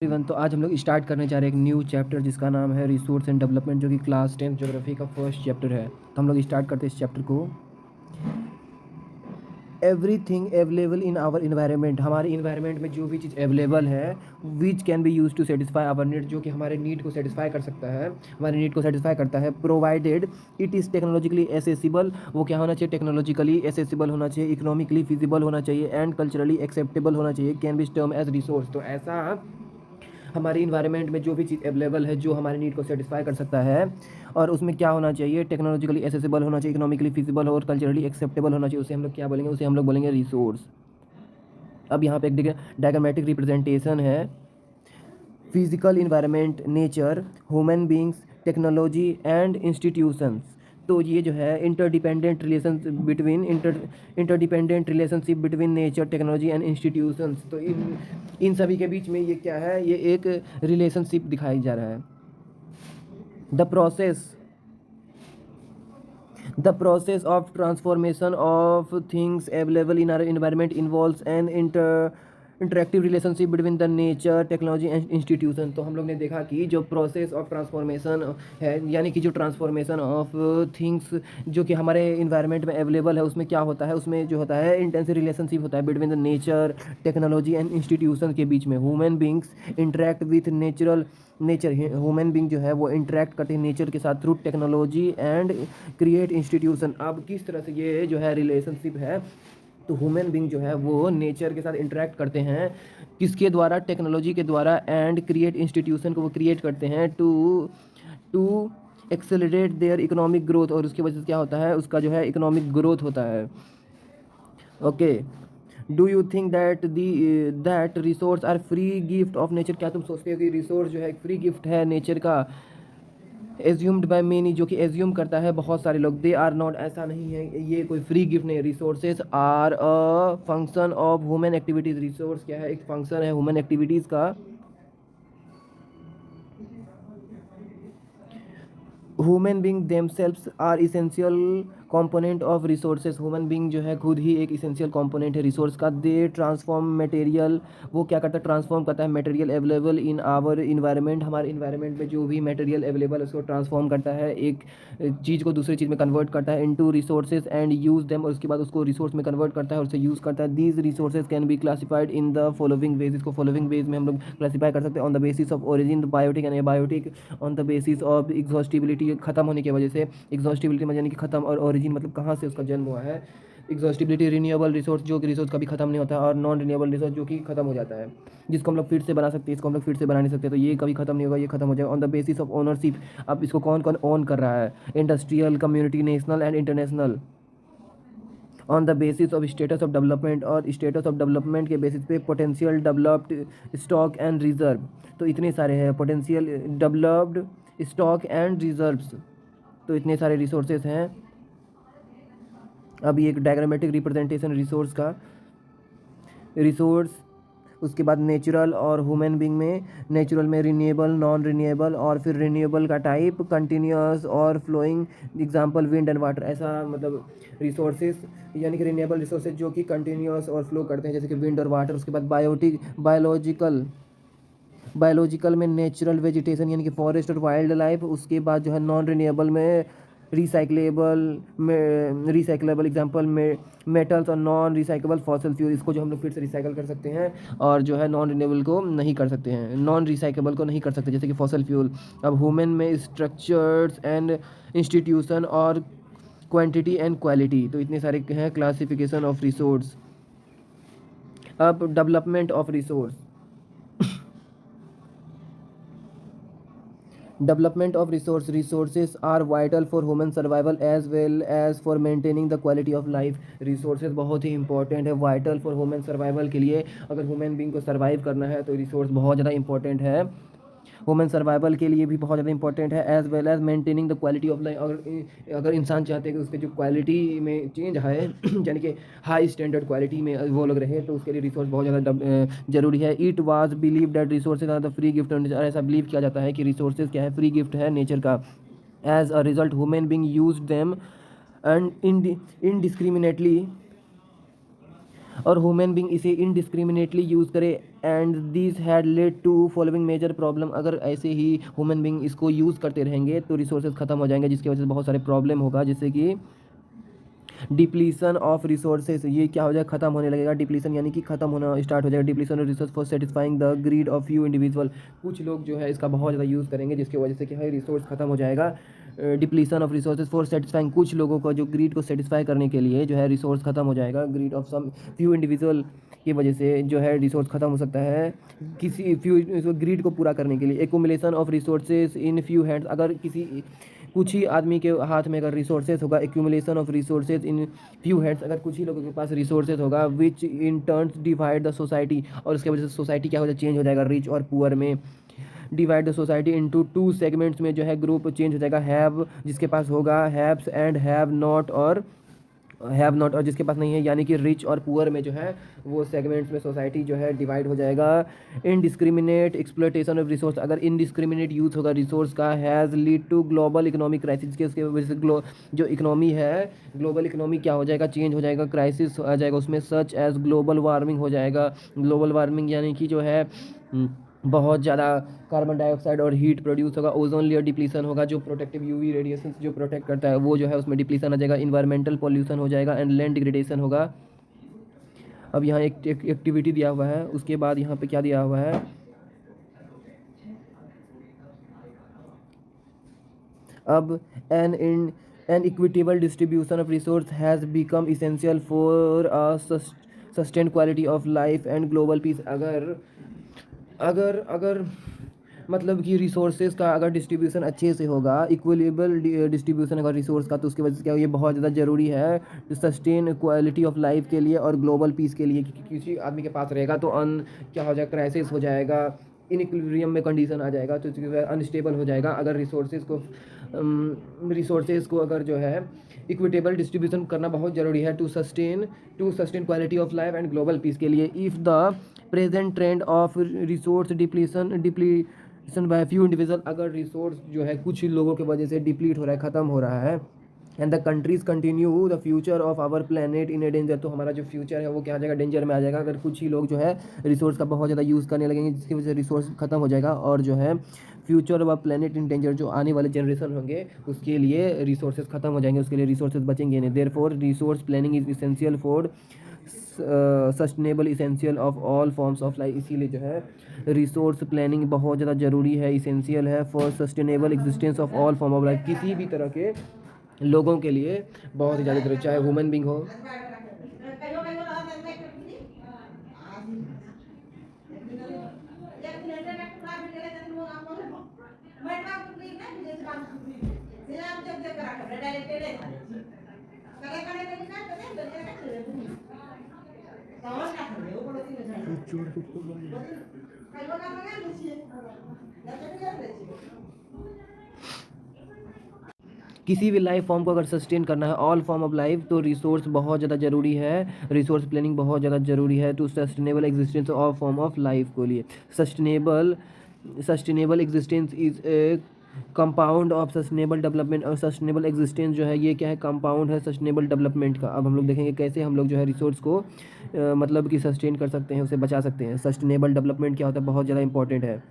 Everyone, तो आज हम लोग स्टार्ट करने जा रहे हैं एक न्यू चैप्टर जिसका नाम है रिसोर्स एंड डेवलपमेंट, जो कि क्लास 10 ज्योग्राफी का फर्स्ट चैप्टर है। तो हम लोग स्टार्ट करते हैं इस चैप्टर को। Everything available in our environment, हमारे इन्वायरमेंट में जो भी चीज़ अवेलेबल है which can be use to satisfy our need, जो कि हमारे नीड को सेटिस्फाई कर सकता है, हमारे नीड को सेटिस्फाई करता है, provided it is technologically accessible. वो क्या होना चाहिए? टेक्नोलॉजिकली एसेसिबल होना चाहिए, इकोनॉमिकली फिजिबल होना चाहिए एंड कल्चरली एक्सेप्टेबल होना चाहिए। Can be term as resource. तो ऐसा हमारे इन्वायरमेंट में जो भी चीज़ अवेलेबल है जो हमारे नीड को सेटिस्फाई कर सकता है, और उसमें क्या होना चाहिए? टेक्नोलॉजिकली एसेसिबल होना चाहिए, इकोनॉमिकली फिजिबल और कल्चरली एक्सेप्टेबल होना चाहिए। उसे हम लोग क्या बोलेंगे? उसे हम लोग बोलेंगे रिसोर्स। अब यहाँ पे एक डायग्रामेटिक रिप्रेजेंटेशन है। Physical environment, nature, human beings, technology and institutions. तो ये जो है interdependent relationship between nature, technology and institutions. तो इन सभी के बीच में ये क्या है? ये एक रिलेशनशिप दिखाई जा रहा है। The process The process of transformation of things available in our environment involves an interactive relationship between the nature, technology and institution। तो हम लोग ने देखा कि जो प्रोसेस ऑफ ट्रांसफॉर्मेशन है, यानी कि जो ट्रांसफॉर्मेशन ऑफ थिंग्स जो कि हमारे इन्वायरमेंट में अवेलेबल है, उसमें क्या होता है? उसमें जो होता है इंटेंसिव रिलेशनशिप होता है between the nature, technology and institution के बीच में। Human beings interact with nature, human being जो है वो इंटरेक्ट करते हैं नेचर के साथ through technology and create institution. अब किस तरह से ये जो है रिलेशनशिप है? तो ह्यूमन बींग जो है वो नेचर के साथ इंटरेक्ट करते हैं, किसके द्वारा? टेक्नोलॉजी के द्वारा, एंड क्रिएट इंस्टीट्यूशन को वो क्रिएट करते हैं to accelerate their economic growth. और उसकी वजह से क्या होता है? उसका जो है इकोनॉमिक ग्रोथ होता है। Okay. Do you think that resource are free gift of nature? क्या तुम सोचते हो कि रिसोर्स जो है एक फ्री गिफ्ट है नेचर का? एज्यूम्ड बाय मेनी, जो कि एज्यूम करता है बहुत सारे लोग। दे आर नॉट, ऐसा नहीं है, ये कोई फ्री गिफ्ट नहीं है। Resources are a function of human activities. Resource क्या है? एक फंक्शन है ह्यूमन एक्टिविटीज़ का। Human being themselves are essential component of resources. Human being जो है खुद ही एक इसेंशियल कंपोनेंट है रिसोर्स का। दे ट्रांसफॉर्म मटेरियल, वो क्या करता है? ट्रांसफॉर्म करता है material available in our environment, हमारे इन्वायरमेंट में जो भी मटेरियल अवेलेबल है उसको ट्रांसफॉर्म करता है, एक चीज़ को दूसरी चीज़ में कन्वर्ट करता है into resources and use them, और उसके बाद उसको रिसोर्स में कन्वर्ट करता है और उसे यूज़ करता है। These resources can be classified in the following ways. इसको फॉलोइंग वेज में हम लोग क्लासीफाई कर सकते हैं। On the basis of origin, biotic and abiotic. On the basis of exhaustibility, खत्म होने की वजह से, एग्जॉस्टिबिलिटी मतलब यानी कि खत्म, और ओरिजिन मतलब कहाँ से उसका जन्म हुआ है। एग्जॉस्टिबिलिटी, रिन्यूएबल रिसोर्स, जो कि रिसोर्स कभी खत्म नहीं होता है, और नॉन रिन्यूएबल रिसोर्स जो कि खत्म हो जाता है, जिसको हम लोग फिर से बना सकते हैं, इसको हम लोग फिर से बना नहीं सकते, तो ये कभी खत्म नहीं होगा, ये खत्म हो जाएगा। On the basis of ownership, अब इसको कौन कौन ओन कर रहा है? Industrial, community, national and international. On the basis of status of development, और स्टेटस ऑफ डेवलपमेंट के बेसिस पे potential developed stock and reserve. तो इतने सारे हैं, potential developed stock and reserves. तो इतने सारे रिसोर्सेज हैं। अभी एक डायग्रामेटिक रिप्रेजेंटेशन रिसोर्स का। रिसोर्स, उसके बाद नेचुरल और ह्यूमन बींग में, नेचुरल में रिन्यूएबल, नॉन रिन्यूएबल, और फिर रिन्यूएबल का टाइप कंटिन्यूस और flowing, example wind and water. ऐसा मतलब रिसोर्सेज यानी कि रिन्यूएबल रिसोर्सेज जो कि कंटिन्यूस और फ्लो करते हैं, जैसे कि विंड और वाटर। उसके बाद बायोलॉजिकल में नेचुरल वेजिटेशन यानी कि फॉरेस्ट और वाइल्ड लाइफ। उसके बाद जो है नॉन रिन्यूएबल में रिसाइकलेबल एग्जांपल में मेटल्स, और नॉन रिसाइकेबल फॉसल फ्यूल, इसको जो हम लोग फिर से रिसाइकल कर सकते हैं, और जो है नॉन रिन्यूएबल को नहीं कर सकते हैं, नॉन रिसाइकेबल को नहीं कर सकते, जैसे कि फॉसल फ्यूल। अब ह्यूमन में स्ट्रक्चर्स एंड इंस्टीट्यूशन और क्वांटिटी एंड क्वालिटी। तो इतने सारे हैं क्लासिफिकेशन ऑफ रिसोर्स। अब development of resource, development of resources are vital for human survival as well as for maintaining the quality of life। resources बहुत ही important है, vital for human survival के लिए। अगर ह्यूमन बींग को survive करना है तो रिसोर्स बहुत ज़्यादा इंपॉर्टेंट है, ह्यूमन सर्वाइवल के लिए भी बहुत ज़्यादा इंपॉर्टेंट है। As well as maintaining the quality of life, अगर इंसान चाहते हैं कि उसके जो क्वालिटी में चेंज है यानी कि हाई स्टैंडर्ड क्वालिटी में वो लोग रहे, तो उसके लिए रिसोर्स बहुत ज़्यादा जरूरी है। It was believe that resources are the free gift, ऐसा बिलीव किया जाता है कि रिसोर्सेज क्या है? फ्री गिफ्ट है नेचर का। As a result human being use them and indiscriminately और ह्यूमन बींग इसे इनडिस्क्रिमिनेटली यूज़ करे and this had led to following major problem. अगर ऐसे ही ह्यूमन बींग इसको यूज़ करते रहेंगे तो रिसोर्सेज ख़त्म हो जाएंगे, जिसकी वजह से बहुत सारे प्रॉब्लम होगा, जैसे कि डिप्लीसन ऑफ रिसोर्सेज। ये क्या हो जाएगा, खत्म होने लगेगा। डिप्लीसन यानी कि खत्म होना स्टार्ट हो जाएगा। Depletion of resource for satisfying the greed of few individual. कुछ लोग जो है इसका बहुत ज़्यादा यूज़ करेंगे, जिसकी वजह से क्या है, रिसोर्स खत्म हो जाएगा। Depletion of resources for satisfying, कुछ लोगों को जो ग्रीड को सेटिस्फाई करने के लिए जो है रिसोर्स खत्म हो जाएगा। Greed of some few individual की वजह से जो है रिसोर्स खत्म हो सकता है किसी फ्यू ग्रीड को पूरा करने के लिए। Accumulation of resources in few hands, अगर किसी कुछ ही आदमी के हाथ में अगर रिसोर्सेज होगा। Accumulation of resources in few hands, अगर कुछ ही लोगों के पास रिसोर्सेज होगा। Which in turns divide the society, और उसके वजह से सोसाइटी क्या हो जाएगा, चेंज हो जाएगा रिच और पुअर में। Divide the society into two segments में जो है ग्रुप चेंज हो जाएगा। हैव जिसके पास होगा, हैव्स एंड हैव नॉट और जिसके पास नहीं है, यानी कि रिच और पुअर में जो है वो सेगमेंट्स में सोसाइटी जो है डिवाइड हो जाएगा। इनडिस्क्रिमिनेट एक्सप्लॉयटेशन ऑफ रिसोर्स, अगर इनडिस्क्रिमिनेट यूज होगा रिसोर्स का, has lead to global economic crisis, के उसके वजह से जो इकोनॉमी है, ग्लोबल इकोनॉमी क्या हो जाएगा, चेंज हो जाएगा, क्राइसिस आ जाएगा उसमें। सच एज ग्लोबल वार्मिंग हो जाएगा। ग्लोबल वार्मिंग यानी कि जो है बहुत ज़्यादा कार्बन डाइऑक्साइड और हीट प्रोड्यूस होगा। ओजोन लेयर डिप्लीशन होगा, जो प्रोटेक्टिव यूवी रेडिएशन जो प्रोटेक्ट करता है वो जो है उसमें डिप्लीशन आ जाएगा। इन्वायरमेंटल पॉल्यूशन हो जाएगा एंड लैंड डिग्रेडेशन होगा। अब यहाँ एक एक्टिविटी दिया हुआ है, उसके बाद यहाँ पे क्या दिया हुआ है, अब an equitable distribution of resource has become essential for a sustain quality of life and global peace. अगर अगर अगर मतलब कि रिसोर्सेज का अगर डिस्ट्रीब्यूशन अच्छे से होगा, इक्विलेबल डिस्ट्रीब्यूशन अगर रिसोर्स का, तो उसकी वजह से क्या, ये बहुत ज़्यादा ज़रूरी है सस्टेन क्वालिटी ऑफ लाइफ के लिए और ग्लोबल पीस के लिए। क्योंकि किसी आदमी के पास रहेगा तो क्या हो जाएगा, क्राइसिस हो जाएगा, इनइक्विलिब्रियम में कंडीशन आ जाएगा, तो इसकी वजह अनस्टेबल हो जाएगा। अगर रिसोर्सेज को अगर जो है इक्विटेबल डिस्ट्रीब्यूशन करना बहुत ज़रूरी है to sustain quality of life and global peace के लिए। If the present trend of resource depletion by few individual, अगर रिसोर्स जो है कुछ लोगों की वजह से डिप्लीट हो रहा है, ख़त्म हो रहा है, and the countries continue the future of our planet in a danger, तो हमारा जो फ्यूचर है वो क्या आ जाएगा, डेंजर में आ जाएगा। अगर कुछ ही लोग जो है रिसोर्स का बहुत ज़्यादा यूज़ करने लगेंगे, जिसकी वजह से रिसोर्स खत्म हो जाएगा और जो है future of planet in danger, जो आने वाले जनरेशन होंगे उसके लिए रिसोर्सेज खत्म हो जाएंगे, उसके लिए रिसोर्सेज बचेंगे नहीं। Therefore resource planning is essential for sustainable essential of all forms of life, इसीलिए जो है रिसोर्स प्लानिंग बहुत ज़्यादा ज़रूरी है, इसेंशियल है for sustainable existence of all form of life, किसी भी तरह के लोगों के लिए बहुत ही ज़्यादा जरूरी, चाहे ह्यूमन बींग हो। किसी भी लाइफ फॉर्म को अगर सस्टेन करना है, ऑल फॉर्म ऑफ लाइफ, तो रिसोर्स बहुत ज़्यादा ज़रूरी है। रिसोर्स प्लानिंग बहुत ज़्यादा ज़रूरी है to sustainable existence of form of life को लिए। Sustainable existence is a compound of sustainable development, और सस्टेनेबल एग्जिस्टेंस जो है ये क्या है, कंपाउंड है सस्टेनेबल डेवलपमेंट का। अब हम लोग देखेंगे कैसे हम लोग जो है रिसोर्स को मतलब कि सस्टेन कर सकते हैं, उसे बचा सकते हैं। सस्टेनेबल डेवलपमेंट क्या होता है, बहुत ज़्यादा इंपॉर्टेंट है।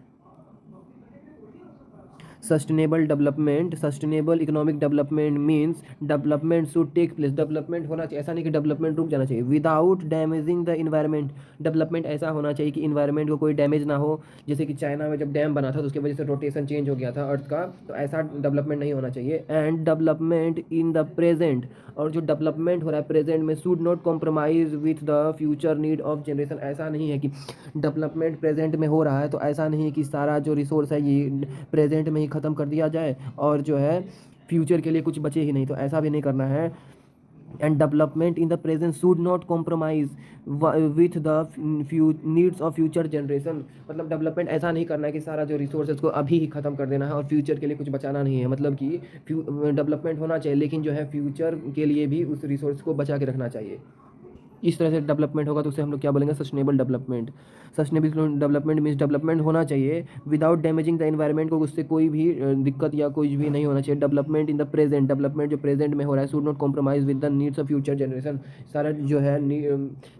Sustainable development, sustainable economic development means development should take place, development होना चाहिए, ऐसा नहीं कि डेवलपमेंट रुक जाना चाहिए, without damaging the environment. Development ऐसा होना चाहिए कि इन्वायरमेंट को कोई डैमेज ना हो, जैसे कि चाइना में जब डैम बना था तो उसकी वजह से रोटेशन चेंज हो गया था अर्थ का, तो ऐसा डेवलपमेंट नहीं होना चाहिए। And development in the present, और जो डेवलपमेंट हो रहा है प्रेजेंट में, should not compromise with the future need of generation. ऐसा नहीं है कि डेवलपमेंट प्रेजेंट में हो रहा है तो ऐसा नहीं है कि सारा जो रिसोर्स है ये प्रेजेंट में ही ख़त्म कर दिया जाए और जो है फ्यूचर के लिए कुछ बचे ही नहीं, तो ऐसा भी नहीं करना है। And development in the present should not compromise with the needs of future generation, मतलब डेवलपमेंट ऐसा नहीं करना है कि सारा जो रिसोर्सेज को अभी ही ख़त्म कर देना है और फ्यूचर के लिए कुछ बचाना नहीं है। मतलब कि डेवलपमेंट होना चाहिए लेकिन जो है फ्यूचर के लिए भी उस रिसोर्स को बचा के रखना चाहिए। इस तरह से डेवलपमेंट होगा तो उसे हम लोग क्या बोलेंगे, sustainable development. Sustainable development means development होना चाहिए विदाउट डैमेजिंग द एनवायरनमेंट, को उससे कोई भी दिक्कत या कुछ भी नहीं होना चाहिए। Development in the present, development जो प्रेजेंट में हो रहा है, should not compromise with the needs of future generation. सारा जो है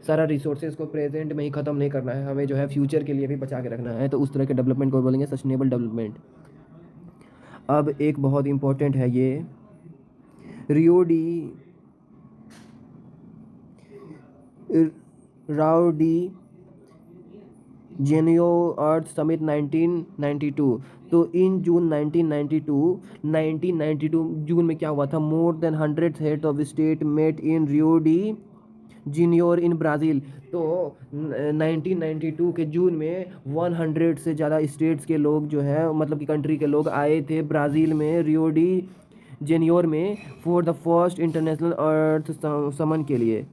सारा रिसोर्सेज को प्रेजेंट में ही ख़त्म नहीं करना है, हमें जो है फ्यूचर के लिए भी बचा के रखना है, तो उस तरह के डेवलपमेंट को बोलेंगे सस्टेनेबल डेवलपमेंट। अब एक बहुत इंपॉर्टेंट है ये Rio de Rao D Janeiro अर्थ समिट 1992। तो इन जून 1992 जून में क्या हुआ था, more than 100 head of state met in Rio de Janeiro in Brazil. तो 1992 के जून में 100 से ज़्यादा स्टेट्स के लोग जो है, मतलब कि कंट्री के लोग आए थे ब्राज़ील में रियो डी जेनियोर में for the first international earth summit के लिए।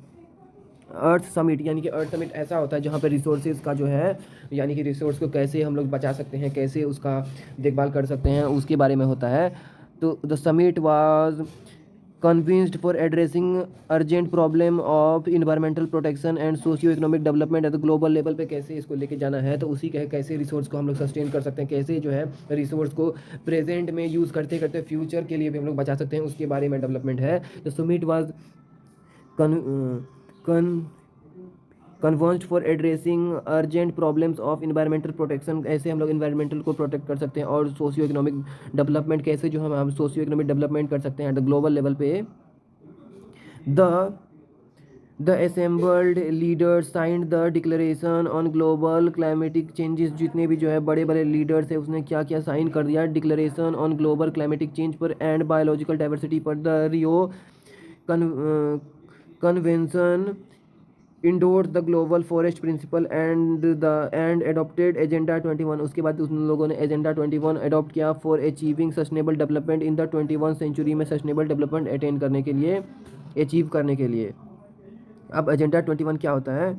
अर्थ समिट यानी कि अर्थ समिट ऐसा होता है जहाँ पे रिसोर्सेज का जो है, यानी कि रिसोर्स को कैसे हम लोग बचा सकते हैं, कैसे उसका देखभाल कर सकते हैं, उसके बारे में होता है। तो the summit was convinced for addressing urgent problem of environmental protection and socio economic development at the global level पे कैसे इसको लेके जाना है। तो उसी के कैसे रिसोर्स को हम लोग सस्टेन कर सकते हैं, कैसे जो है रिसोर्स को प्रेजेंट में यूज़ करते करते फ्यूचर के लिए भी हम लोग बचा सकते हैं, उसके बारे में डेवलपमेंट है। The summit was conversed for addressing urgent problems of environmental protection, ऐसे हम लोग इन्वायरमेंटल को प्रोटेक्ट कर सकते हैं, और सोशियो इकोनॉमिक डेवलपमेंट कैसे जो हम सोशियो इकोनॉमिक डेवलपमेंट कर सकते हैं एट द ग्लोबल लेवल पे। The assembled leaders signed the declaration on global climatic changes. जितने भी जो है बड़े बड़े लीडर्स है, उसने क्या क्या साइन कर दिया, declaration on global climatic change पर एंड बायोलॉजिकल डाइवर्सिटी पर। The Rio convention endorse the global forest principle and adopted agenda 21। उसके बाद उन लोगों ने एजेंडा 21 अडॉप्ट किया for achieving sustainable development in the 21 century में, सस्टेनेबल डेवलपमेंट अटेन करने के लिए, अचीव करने के लिए। अब एजेंडा 21 क्या होता है,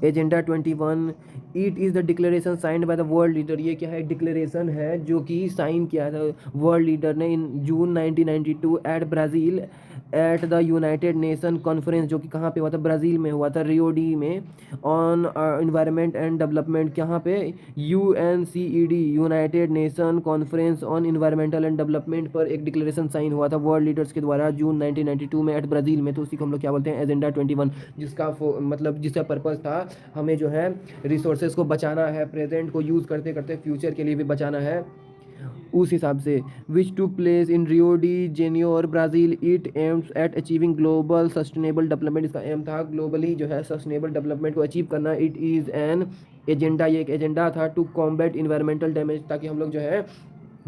agenda 21 it is the declaration signed by the world leader. ये क्या है, डिक्लेरेशन है जो कि साइन किया था वर्ल्ड लीडर ने in June 1992 at Brazil at the United Nation conference, जो कि कहाँ पे हुआ था, ब्राज़ील में हुआ था, रियो डी में, ऑन इन्वायरमेंट एंड डेवलपमेंट। कहाँ पे, UNCED United Nation conference on environmental and development पर एक डिक्लेरेशन साइन हुआ था वर्ल्ड लीडर्स के द्वारा जून 1992 में एट ब्राज़ील में। तो उसी को हम लोग क्या बोलते हैं, एजेंडा 21, जिसका मतलब जिसका पर्पज़ था हमें जो है रिसोर्सेज को बचाना है, प्रेजेंट को यूज़ करते करते फ्यूचर के लिए भी बचाना है, उस हिसाब से। Which to place in Rio de Janeiro Brazil, it aims at achieving global sustainable development. इसका एम था ग्लोबली जो है सस्टेनेबल डेवलपमेंट को अचीव करना। इट इज़ एन एजेंडा, ये एक एजेंडा था, टू कॉम्बैट इन्वायरमेंटल डैमेज, ताकि हम लोग जो है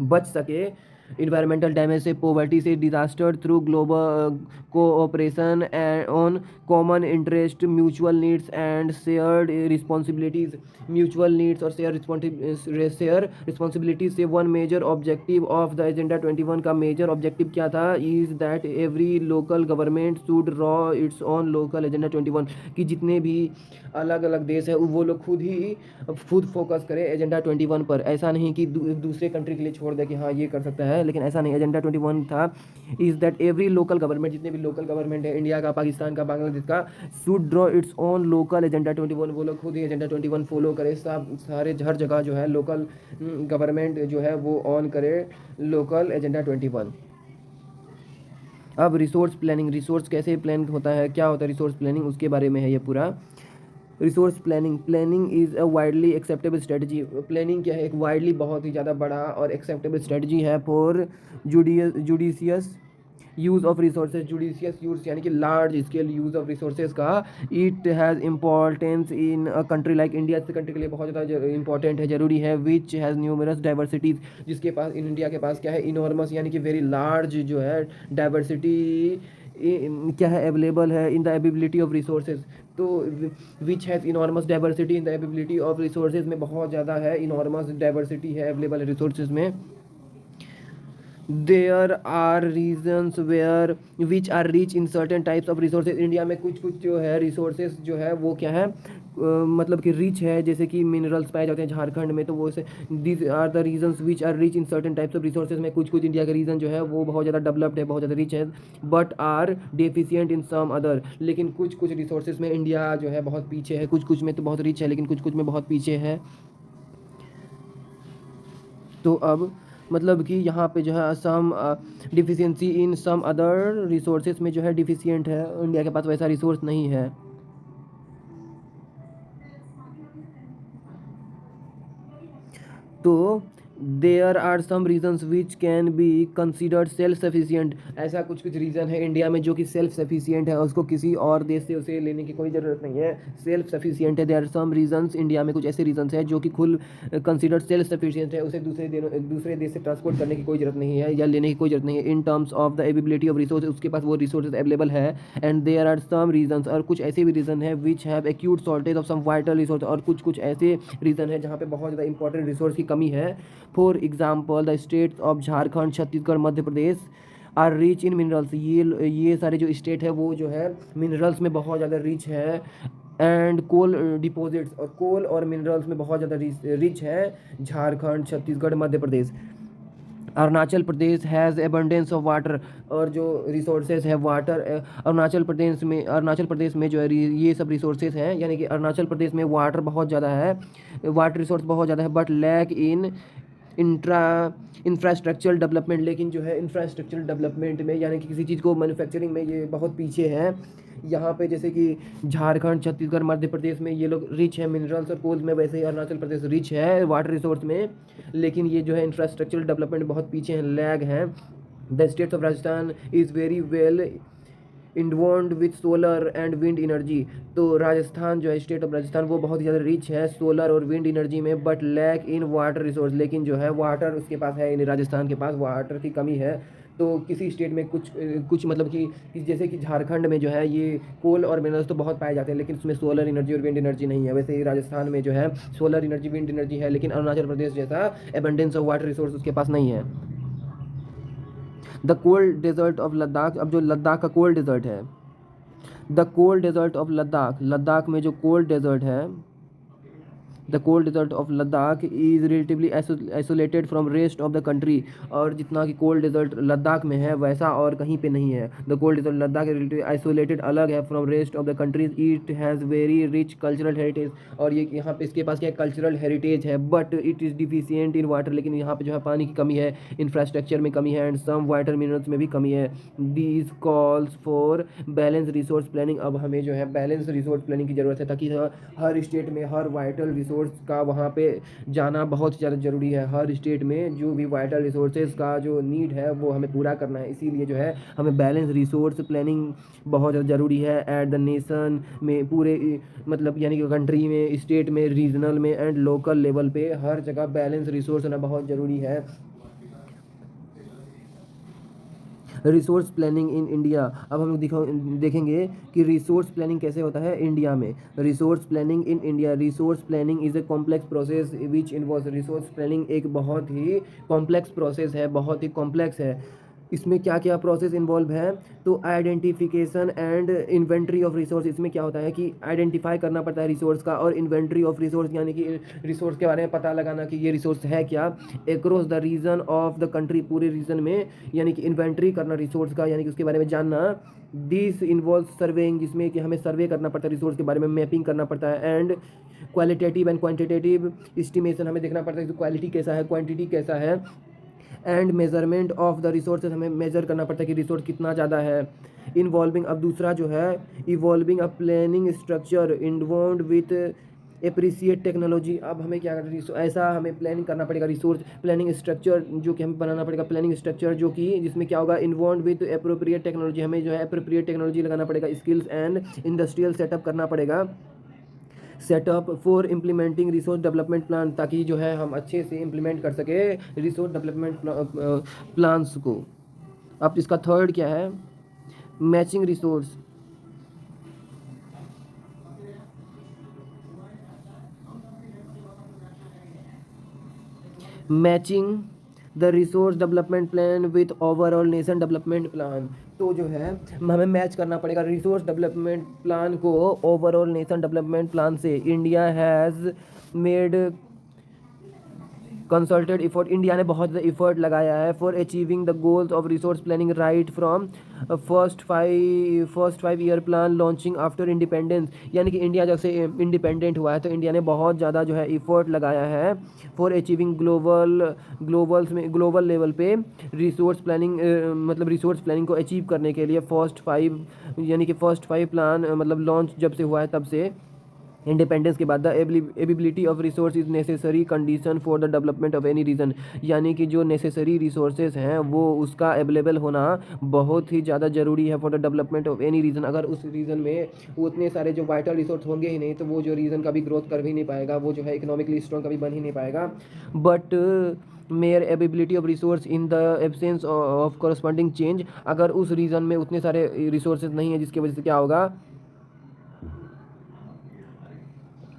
बच सके इन्वायरमेंटल डैमेज से, पॉवर्टी से, disaster, through global cooperation and on common interest, mutual needs and shared responsibilities. Mutual needs और शेयर रिस्पॉन्सिबिलिटीज से one major objective of the agenda 21 का मेजर ऑब्जेक्टिव क्या था, is that every local government should draw its on local agenda 21, कि जितने भी अलग अलग देश है वो लोग खुद फोकस करें एजेंडा 21 पर। ऐसा नहीं कि दूसरे कंट्री के लिए छोड़ दे कि हाँ ये कर सकता है, लेकिन ऐसा नहीं। एजेंडा 21 था is that every local government, जितने भी लोकल गवर्नमेंट है, इंडिया का, पाकिस्तान का, बांग्लादेश का, should draw its own local agenda 21, वो लोग खुद ही एजेंडा 21 फॉलो करे, सारे हर जगह जो है लोकल गवर्नमेंट जो है वो ऑन करे लोकल एजेंडा 21। अब रिसोर्स प्लानिंग, रिसोर्स कैसे प्लान होता है, क्या होता है रिसोर्स प्लानिंग, उसके बारे में है ये पूरा। Resource planning is a widely acceptable strategy. Planning क्या है, एक वाइडली बहुत ही ज़्यादा बड़ा और एक्सेप्टेबल स्ट्रेटजी है for judicious use of resources. Judicious use यानी कि large scale use of resources का। It has importance in a country like India, से कंट्री के लिए बहुत ज़्यादा इंपॉर्टेंट है, ज़रूरी है। विच हैज़ न्यूमरस डाइवर्सिटीज़, जिसके पास इंडिया के पास क्या है, इनॉर्मस यानी कि वेरी लार्ज जो है डाइवर्सिटी क्या है, अवेलेबल है in the ability of resources. तो which has enormous diversity in the ability of resources में बहुत ज़्यादा है, इनॉर्मस डाइवर्सिटी है अवेलेबल रिसोर्सेज में। There are regions where which are rich in certain types of resources. India में कुछ कुछ जो है रिसोर्सेज जो है वो क्या है, मतलब कि रिच है, जैसे कि मिनरल्स पाए जाते हैं झारखंड में, तो वो से this are the regions which are rich in certain types of resources में कुछ कुछ इंडिया के रीजन जो है वो बहुत ज़्यादा डेवलप्ड है, बहुत ज़्यादा रिच है, but are deficient in some other. लेकिन कुछ कुछ रिसोर्सेज में इंडिया जो है बहुत पीछे है, कुछ कुछ में तो बहुत रिच है लेकिन कुछ कुछ में बहुत पीछे है। तो अब मतलब कि यहाँ पे जो है some deficiency in some other resources में जो है डिफिशियंट है, इंडिया के पास वैसा रिसोर्स नहीं है। तो there are some regions which can be considered self sufficient. ऐसा कुछ कुछ रीज़न है इंडिया में जो कि सेल्फ सफिशियंट है, उसको किसी और देश से उसे लेने की कोई ज़रूरत नहीं है, सेल्फ सफिशियंट है। There are some regions, India में कुछ ऐसे रीजन्स हैं जो कि खुद कंसिडर्ड सेल्फ सफिशियंट है, उसे दूसरे देश से ट्रांसपोर्ट करने की कोई ज़रूरत नहीं है या लेने की कोई ज़रूरत नहीं है। In terms of the ability of resource, उसके पास वो रिसोर्सेज अवेलेबल है। And there are some regions, और कुछ ऐसे भी रीज़न है which have acute shortage of some vital resource, और कुछ कुछ ऐसे रीज़न है जहाँ पे बहुत ज़्यादा इंपॉर्टेंट रिसोर्स की कमी है। For example the states of Jharkhand, Chhattisgarh, Madhya Pradesh are rich in minerals. ये सारे जो स्टेट है वो जो है मिनरल्स में बहुत ज़्यादा रिच है। एंड कोल डिपॉजिट्स, और कोल और मिनरल्स में बहुत ज़्यादा रिच है झारखंड, छत्तीसगढ़, मध्य प्रदेश। Arunachal Pradesh has abundance of water, और जो रिसोर्सेज है वाटर, अरुणाचल प्रदेश में जो है ये सब रिसोर्सेज हैं, यानी कि अरुणाचल प्रदेश में वाटर बहुत ज़्यादा है, वाटर रिसोर्स बहुत ज़्यादा है, but lack in intra infrastructural development. लेकिन जो है इंफ्रास्ट्रक्चरल डेवलपमेंट में, यानी कि किसी चीज़ को मैन्युफैक्चरिंग में ये बहुत पीछे है। यहाँ पे जैसे कि झारखंड, छत्तीसगढ़, मध्य प्रदेश में ये लोग रिच है मिनरल्स और कोल्स में, वैसे ही अरुणाचल प्रदेश रिच है वाटर रिसोर्स में, लेकिन ये जो है इंफ्रास्ट्रक्चरल डेवलपमेंट बहुत पीछे हैं, लैग हैं। The states of Rajasthan is very well involve with solar and wind energy. तो राजस्थान जो है, स्टेट ऑफ राजस्थान, वो बहुत ही ज़्यादा रिच है सोलर और विंड एनर्जी में, but lack in water resource. लेकिन जो है वाटर उसके पास है, यानी राजस्थान के पास वाटर की कमी है। तो किसी स्टेट में कुछ कुछ मतलब कि जैसे कि झारखंड में जो है ये कोल और मिनरल्स तो बहुत पाए जाते हैं, लेकिन उसमें सोलर एनर्जी और विंड एनर्जी नहीं है। वैसे ही राजस्थान में जो है सोलर एनर्जी, विंड एनर्जी है, लेकिन अरुणाचल प्रदेश जैसा एबंडेंस ऑफ वाटर रिसोर्स उसके पास नहीं है। The cold desert of Ladakh, अब जो लद्दाख का कोल्ड डेजर्ट है, the cold desert of Ladakh, Ladakh में जो कोल्ड डेजर्ट है, the cold desert of Ladakh is relatively isolated from rest of the country. और जितना कि कोल्ड डेजर्ट लद्दाख में है वैसा और कहीं पे नहीं है। The cold desert Ladakh relatively isolated, अलग है from rest of the countries. It has very rich cultural heritage, और ये यहाँ पे इसके पास क्या कल्चरल हेरिटेज है, but it is deficient in water. लेकिन यहाँ पे जो है पानी की कमी है, इंफ्रास्ट्रक्चर में कमी है, एंड सम वाटर मिनरल्स में भी कमी है। These calls for balance resource planning. अब हमें जो है बैलेंस रिसोर्स प्लानिंग की ज़रूरत है, ताकि हर स्टेट में हर वाइटल रिसोर्स का वहाँ पे जाना बहुत ज़्यादा ज़रूरी है। हर स्टेट में जो भी वाइटल रिसोर्सेज का जो नीड है वो हमें पूरा करना है, इसीलिए जो है हमें बैलेंस रिसोर्स प्लानिंग बहुत ज़्यादा ज़रूरी है। एट द नेशन में, पूरे मतलब यानी कि कंट्री में, स्टेट में, रीजनल में एंड लोकल लेवल पे हर जगह बैलेंस रिसोर्स होना बहुत ज़रूरी है। रिसोर्स प्लानिंग इन इंडिया, अब हम देखेंगे कि रिसोर्स प्लानिंग कैसे होता है इंडिया में। Resource planning in India, resource planning is a complex process which involve, resource planning एक बहुत ही कॉम्प्लेक्स प्रोसेस है, बहुत ही कॉम्प्लेक्स है। इसमें क्या क्या प्रोसेस इन्वॉल्व है, तो identification and inventory of resource. इसमें क्या होता है कि आइडेंटिफाई करना पड़ता है रिसोर्स का, और इन्वेंट्री ऑफ रिसोर्स यानी कि रिसोर्स के बारे में पता लगाना कि ये रिसोर्स है क्या, across the region of the country, पूरे रीजन में, यानी कि इन्वेंट्री करना रिसोर्स का, यानी कि उसके बारे में जानना। दिस इन्वॉल्व सर्वेइंग, जिसमें कि हमें सर्वे करना पड़ता है रिसोर्स के बारे में, मैपिंग करना पड़ता है। And qualitative and quantitative estimation, हमें देखना पड़ता है कि क्वालिटी कैसा है, क्वांटिटी कैसा है। And measurement of the resources, हमें मेजर करना पड़ता है कि रिसोर्स कितना ज़्यादा है। इन्वॉल्विंग, अब दूसरा जो है evolving a planning structure involve with appreciate technology. अब हमें क्या करना है, ऐसा हमें प्लानिंग करना पड़ेगा रिसोर्स प्लानिंग स्ट्रक्चर, जो कि हमें बनाना पड़ेगा प्लानिंग स्ट्रक्चर, जो कि जिसमें क्या होगा, इन्वॉल्व विथ एप्रोप्रिएट टेक्नोलॉजी, हमें जो है एप्रोप्रिएट टेक्नोलॉजी लगाना पड़ेगा, स्किल्स एंड इंडस्ट्रियल सेटअप करना पड़ेगा, setup for implementing resource development plan, ताकि जो है हम अच्छे से इम्प्लीमेंट कर सके रिसोर्स डेवलपमेंट प्लान्स को। अब इसका थर्ड क्या है, matching resource. Matching the resource development plan with overall nation development plan. तो जो है हमें मैच करना पड़ेगा रिसोर्स डेवलपमेंट प्लान को ओवरऑल नेशन डेवलपमेंट प्लान से। India has made consulted effort, India ने बहुत ज़्यादा इफर्ट लगाया है for achieving the goals of resource planning right from first five year plan launching after independence. यानी कि इंडिया जब से इंडिपेंडेंट हुआ है तो इंडिया ने बहुत ज़्यादा जो है इफर्ट लगाया है फॉर अचीविंग ग्लोबल लेवल पे रिसोर्स प्लानिंग, मतलब रिसोर्स प्लानिंग को अचीव करने के लिए फर्स्ट फाइव प्लान मतलब लॉन्च जब से हुआ है तब से इंडिपेंडेंस के बाद। The ability of resource is necessary condition for the development of any region. यानी कि जो नेसेसरी रिसोर्सेज हैं वो उसका अवेलेबल होना बहुत ही ज़्यादा ज़रूरी है for the development of any region. अगर उस रीजन में उतने सारे जो वाइटल रिसोर्स होंगे ही नहीं तो वो जो रीजन कभी ग्रोथ कर भी नहीं पाएगा, वो जो है इकोनॉमिकली स्ट्रॉन्ग कभी बन ही नहीं पाएगा। But mayor ability of resource in the absence of corresponding change. अगर उस रीजन में उतने सारे रिसोर्सेज नहीं है जिसकी वजह से क्या होगा,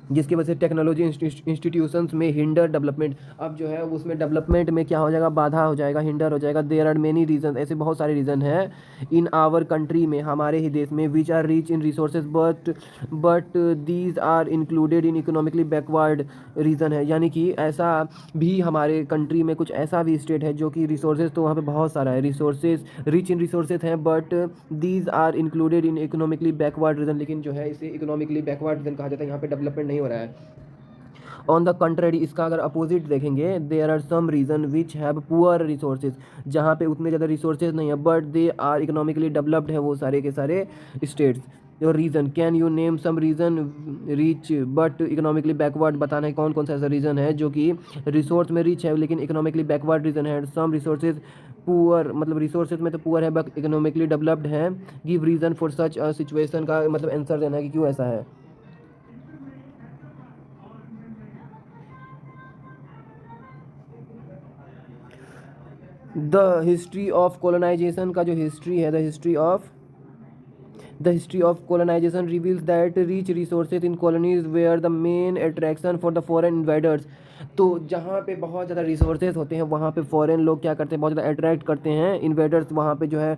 जिसकी वजह से टेक्नोलॉजी इंस्टीट्यूशंस में हिंडर डेवलपमेंट। अब जो है उसमें डेवलपमेंट में क्या हो जाएगा, बाधा हो जाएगा, हिंडर हो जाएगा। देयर आर मेनी रीजन, ऐसे बहुत सारे रीज़न हैं इन आवर कंट्री में, हमारे ही देश में, which are rich in resources but these are included in economically backward region है। यानी कि ऐसा भी हमारे कंट्री में कुछ ऐसा भी स्टेट है जो कि रिसोर्सेज तो वहाँ पे बहुत सारा है, रिसोर्सेज रिच इन रिसोर्सेज हैं but these are included in economically backward region. लेकिन जो है इसे इकोनॉमिकली बैकवर्ड रीजन कहा जाता है, यहाँ पे डेवलपमेंट नहीं हो रहा है। ऑन द कंट्रेरी, इसका अगर अपोजिट देखेंगे, there are some region which have poor resources, जहाँ पे उतने ज़्यादा रिसोर्सेज नहीं है but they are economically developed है वो सारे के सारे states. Your region, can you name some region rich but economically backward. बताना है कौन कौन सा ऐसा रीज़न है जो कि रिसोर्स में रिच है लेकिन इकोनॉमिकली बैकवर्ड रीज़न है। सम रिसोर्सेज पुअर, मतलब रिसोर्सेज में तो पुअर है बट इकोनॉमिकली डेवलप्ड है। Give reason for such a situation, का मतलब आंसर देना है कि क्यों ऐसा है। द हिस्ट्री ऑफ कोलोनाइजेशन का जो हिस्ट्री है, the history of colonization reveals that rich resources in colonies were the main attraction for the foreign invaders. तो जहाँ पे बहुत ज़्यादा रिसोर्सेज होते हैं वहाँ पे फॉरेन लोग क्या करते हैं, बहुत ज़्यादा अट्रैक्ट करते हैं इन्वेडर्स, वहाँ पे जो है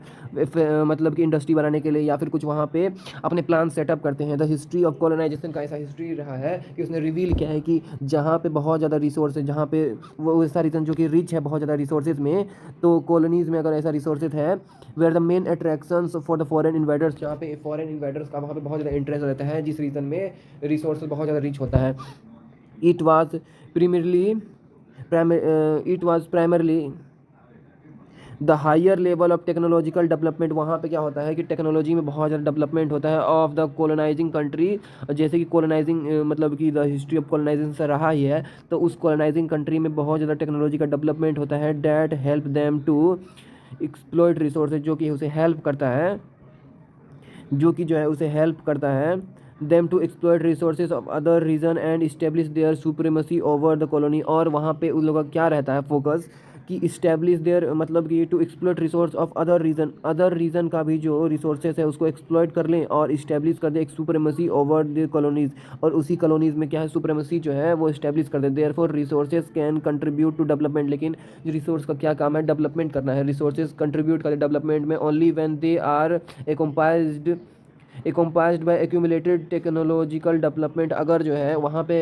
मतलब कि इंडस्ट्री बनाने के लिए या फिर कुछ वहाँ पे अपने प्लान सेटअप करते हैं। द हिस्ट्री ऑफ कोलोनाइजेशन का ऐसा हिस्ट्री रहा है कि उसने रिवील किया है कि जहाँ पे बहुत ज़्यादा रिसोर्स है, जहाँ पे वो ऐसा रीजन जो कि रिच है बहुत ज़्यादा रिसोर्सेज में, तो कॉलोनीज़ में अगर ऐसा रिसोर्सेज है were the main attractions for the foreign invaders, जहाँ पे फॉरेन इन्वेडर्स का वहाँ पे बहुत ज़्यादा इंटरेस्ट रहता है जिस रीजन में रिसोर्स बहुत ज़्यादा रिच होता है। It was primarily it was primarily the higher level of technological development. वहाँ पे क्या होता है कि टेक्नोलॉजी में बहुत ज़्यादा डेवलपमेंट होता है ऑफ द कोलोनाइजिंग कंट्री। जैसे कि कोलोनाइजिंग मतलब कि द हिस्ट्री ऑफ कोलोनाइजिंग से रहा ही है, तो उस कोलोनाइजिंग कंट्री में बहुत ज़्यादा टेक्नोलॉजी का डेवलपमेंट होता है। That help them to exploit resources, जो कि उसे हेल्प करता है, जो कि जो है उसे हेल्प करता है them to exploit resources of other region and establish their supremacy over the colony. और वहाँ पे उन लोगों का क्या रहता है फोकस कि इस्टेब्लिश देयर, मतलब कि to exploit resource of other region का भी जो रिसोर्सेज है उसको एक्सप्लॉइट कर लें और इस्टेब्लिश कर दे एक सुप्रीमेसी ओवर द कॉलोनीज, और उसी कॉलोनीज में क्या है सुप्रीमेसी जो है वो इस्टेब्लिश कर दे। Therefore resources can contribute to development. लेकिन रिसोर्स का क्या काम है, डेवलपमेंट करना है। रिसोर्सेज कंट्रीब्यूट कर डेवलपमेंट में only when they are encompassed by accumulated technological development. अगर जो है वहाँ पे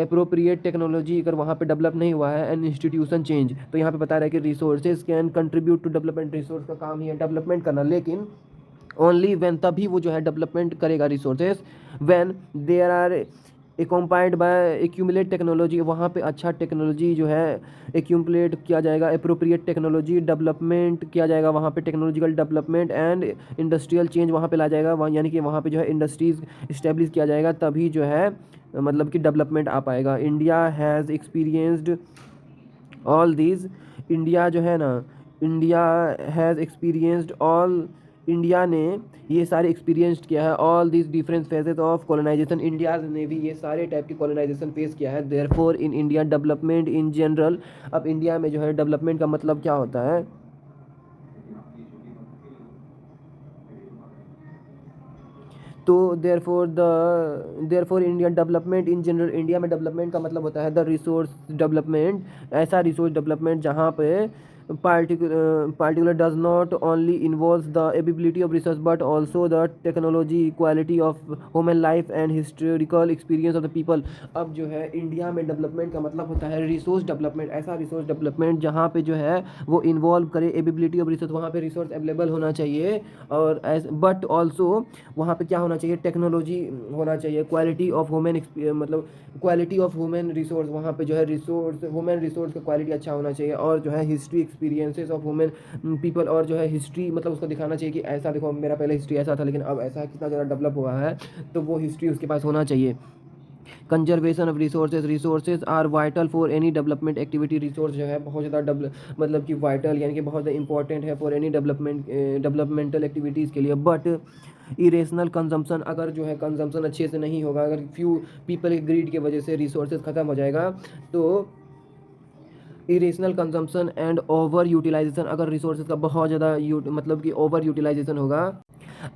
अप्रोप्रिएट टेक्नोलॉजी अगर वहाँ पे डेवलप नहीं हुआ है एंड इंस्टीट्यूशन चेंज, तो यहाँ पे बता रहा है कि resources can contribute to development, resource का काम ही है डेवलपमेंट करना, लेकिन ओनली व्हेन, तभी वो जो है डेवलपमेंट करेगा resources, when there are accompanied by accumulate technology. वहाँ पे अच्छा टेक्नोलॉजी जो है एक्यूमुलेट किया जाएगा, अप्रोप्रिएट टेक्नोलॉजी डेवलपमेंट किया जाएगा, वहाँ पे technological development and industrial change वहाँ पे ला जाएगा, वहाँ यानी कि वहाँ पे जो है इंडस्ट्रीज इस्टेब्लिश किया जाएगा, तभी जो है मतलब कि डेवलपमेंट आ पाएगा। India has experienced all these, India जो है ना, India has experienced all, India ने ये सारे एक्सपीरियंस किया है all this different phases of colonization. India ने भी ये सारे टाइप की कॉलोनाइजेशन फेस किया है। Therefore in India development in general, अब इंडिया में जो है डेवलपमेंट का मतलब क्या होता है, तो therefore Indian development in general, India में डेवलपमेंट का मतलब होता है द रिसोर्स डेवलपमेंट, ऐसा रिसोर्स डेवलपमेंट जहाँ पे particular does not only involves the ability of research but also the technology, quality of human life and historical experience of the people। अब जो है इंडिया में डेवलपमेंट का मतलब होता है रिसोर्स डेवलपमेंट, ऐसा रिसोर्स डेवलपमेंट जहाँ पे जो है वो इन्वॉल्व करे एबिलिटी ऑफ रिसोर्स, वहाँ पे रिसोर्स अवेलेबल होना चाहिए, और एज बट ऑल्सो वहाँ पे क्या होना चाहिए, टेक्नोलॉजी होना चाहिए, क्वालिटी ऑफ ह्यूमन मतलब क्वालिटी ऑफ ह्यूमन रिसोर्स, वहाँ पे जो है रिसोर्स ह्यूमन रिसोर्स का क्वालिटी अच्छा होना चाहिए, और जो है history experiences of human people, और जो है हिस्ट्री मतलब उसको दिखाना चाहिए कि ऐसा देखो मेरा पहले हिस्ट्री ऐसा था लेकिन अब ऐसा कितना ज़्यादा डेवलप हुआ है, तो वो हिस्ट्री उसके पास होना चाहिए। Conservation of resources, resources are vital for any development activity, resource जो है बहुत ज़्यादा मतलब कि वाइटल यानी कि बहुत ज़्यादा इंपॉर्टेंट है फॉर एनी डेवलपमेंटल एक्टिविटीज़ के लिए। बट इरेशनल कंजम्पशन, अगर जो है कंजम्पशन अच्छे से नहीं होगा, अगर फ्यू पीपल के ग्रीड की वजह से रिसोर्सेज ख़त्म हो जाएगा, तो irrational consumption and over utilization, अगर रिसोर्सेज का बहुत ज़्यादा मतलब कि ओवर यूटिलाइजेशन होगा,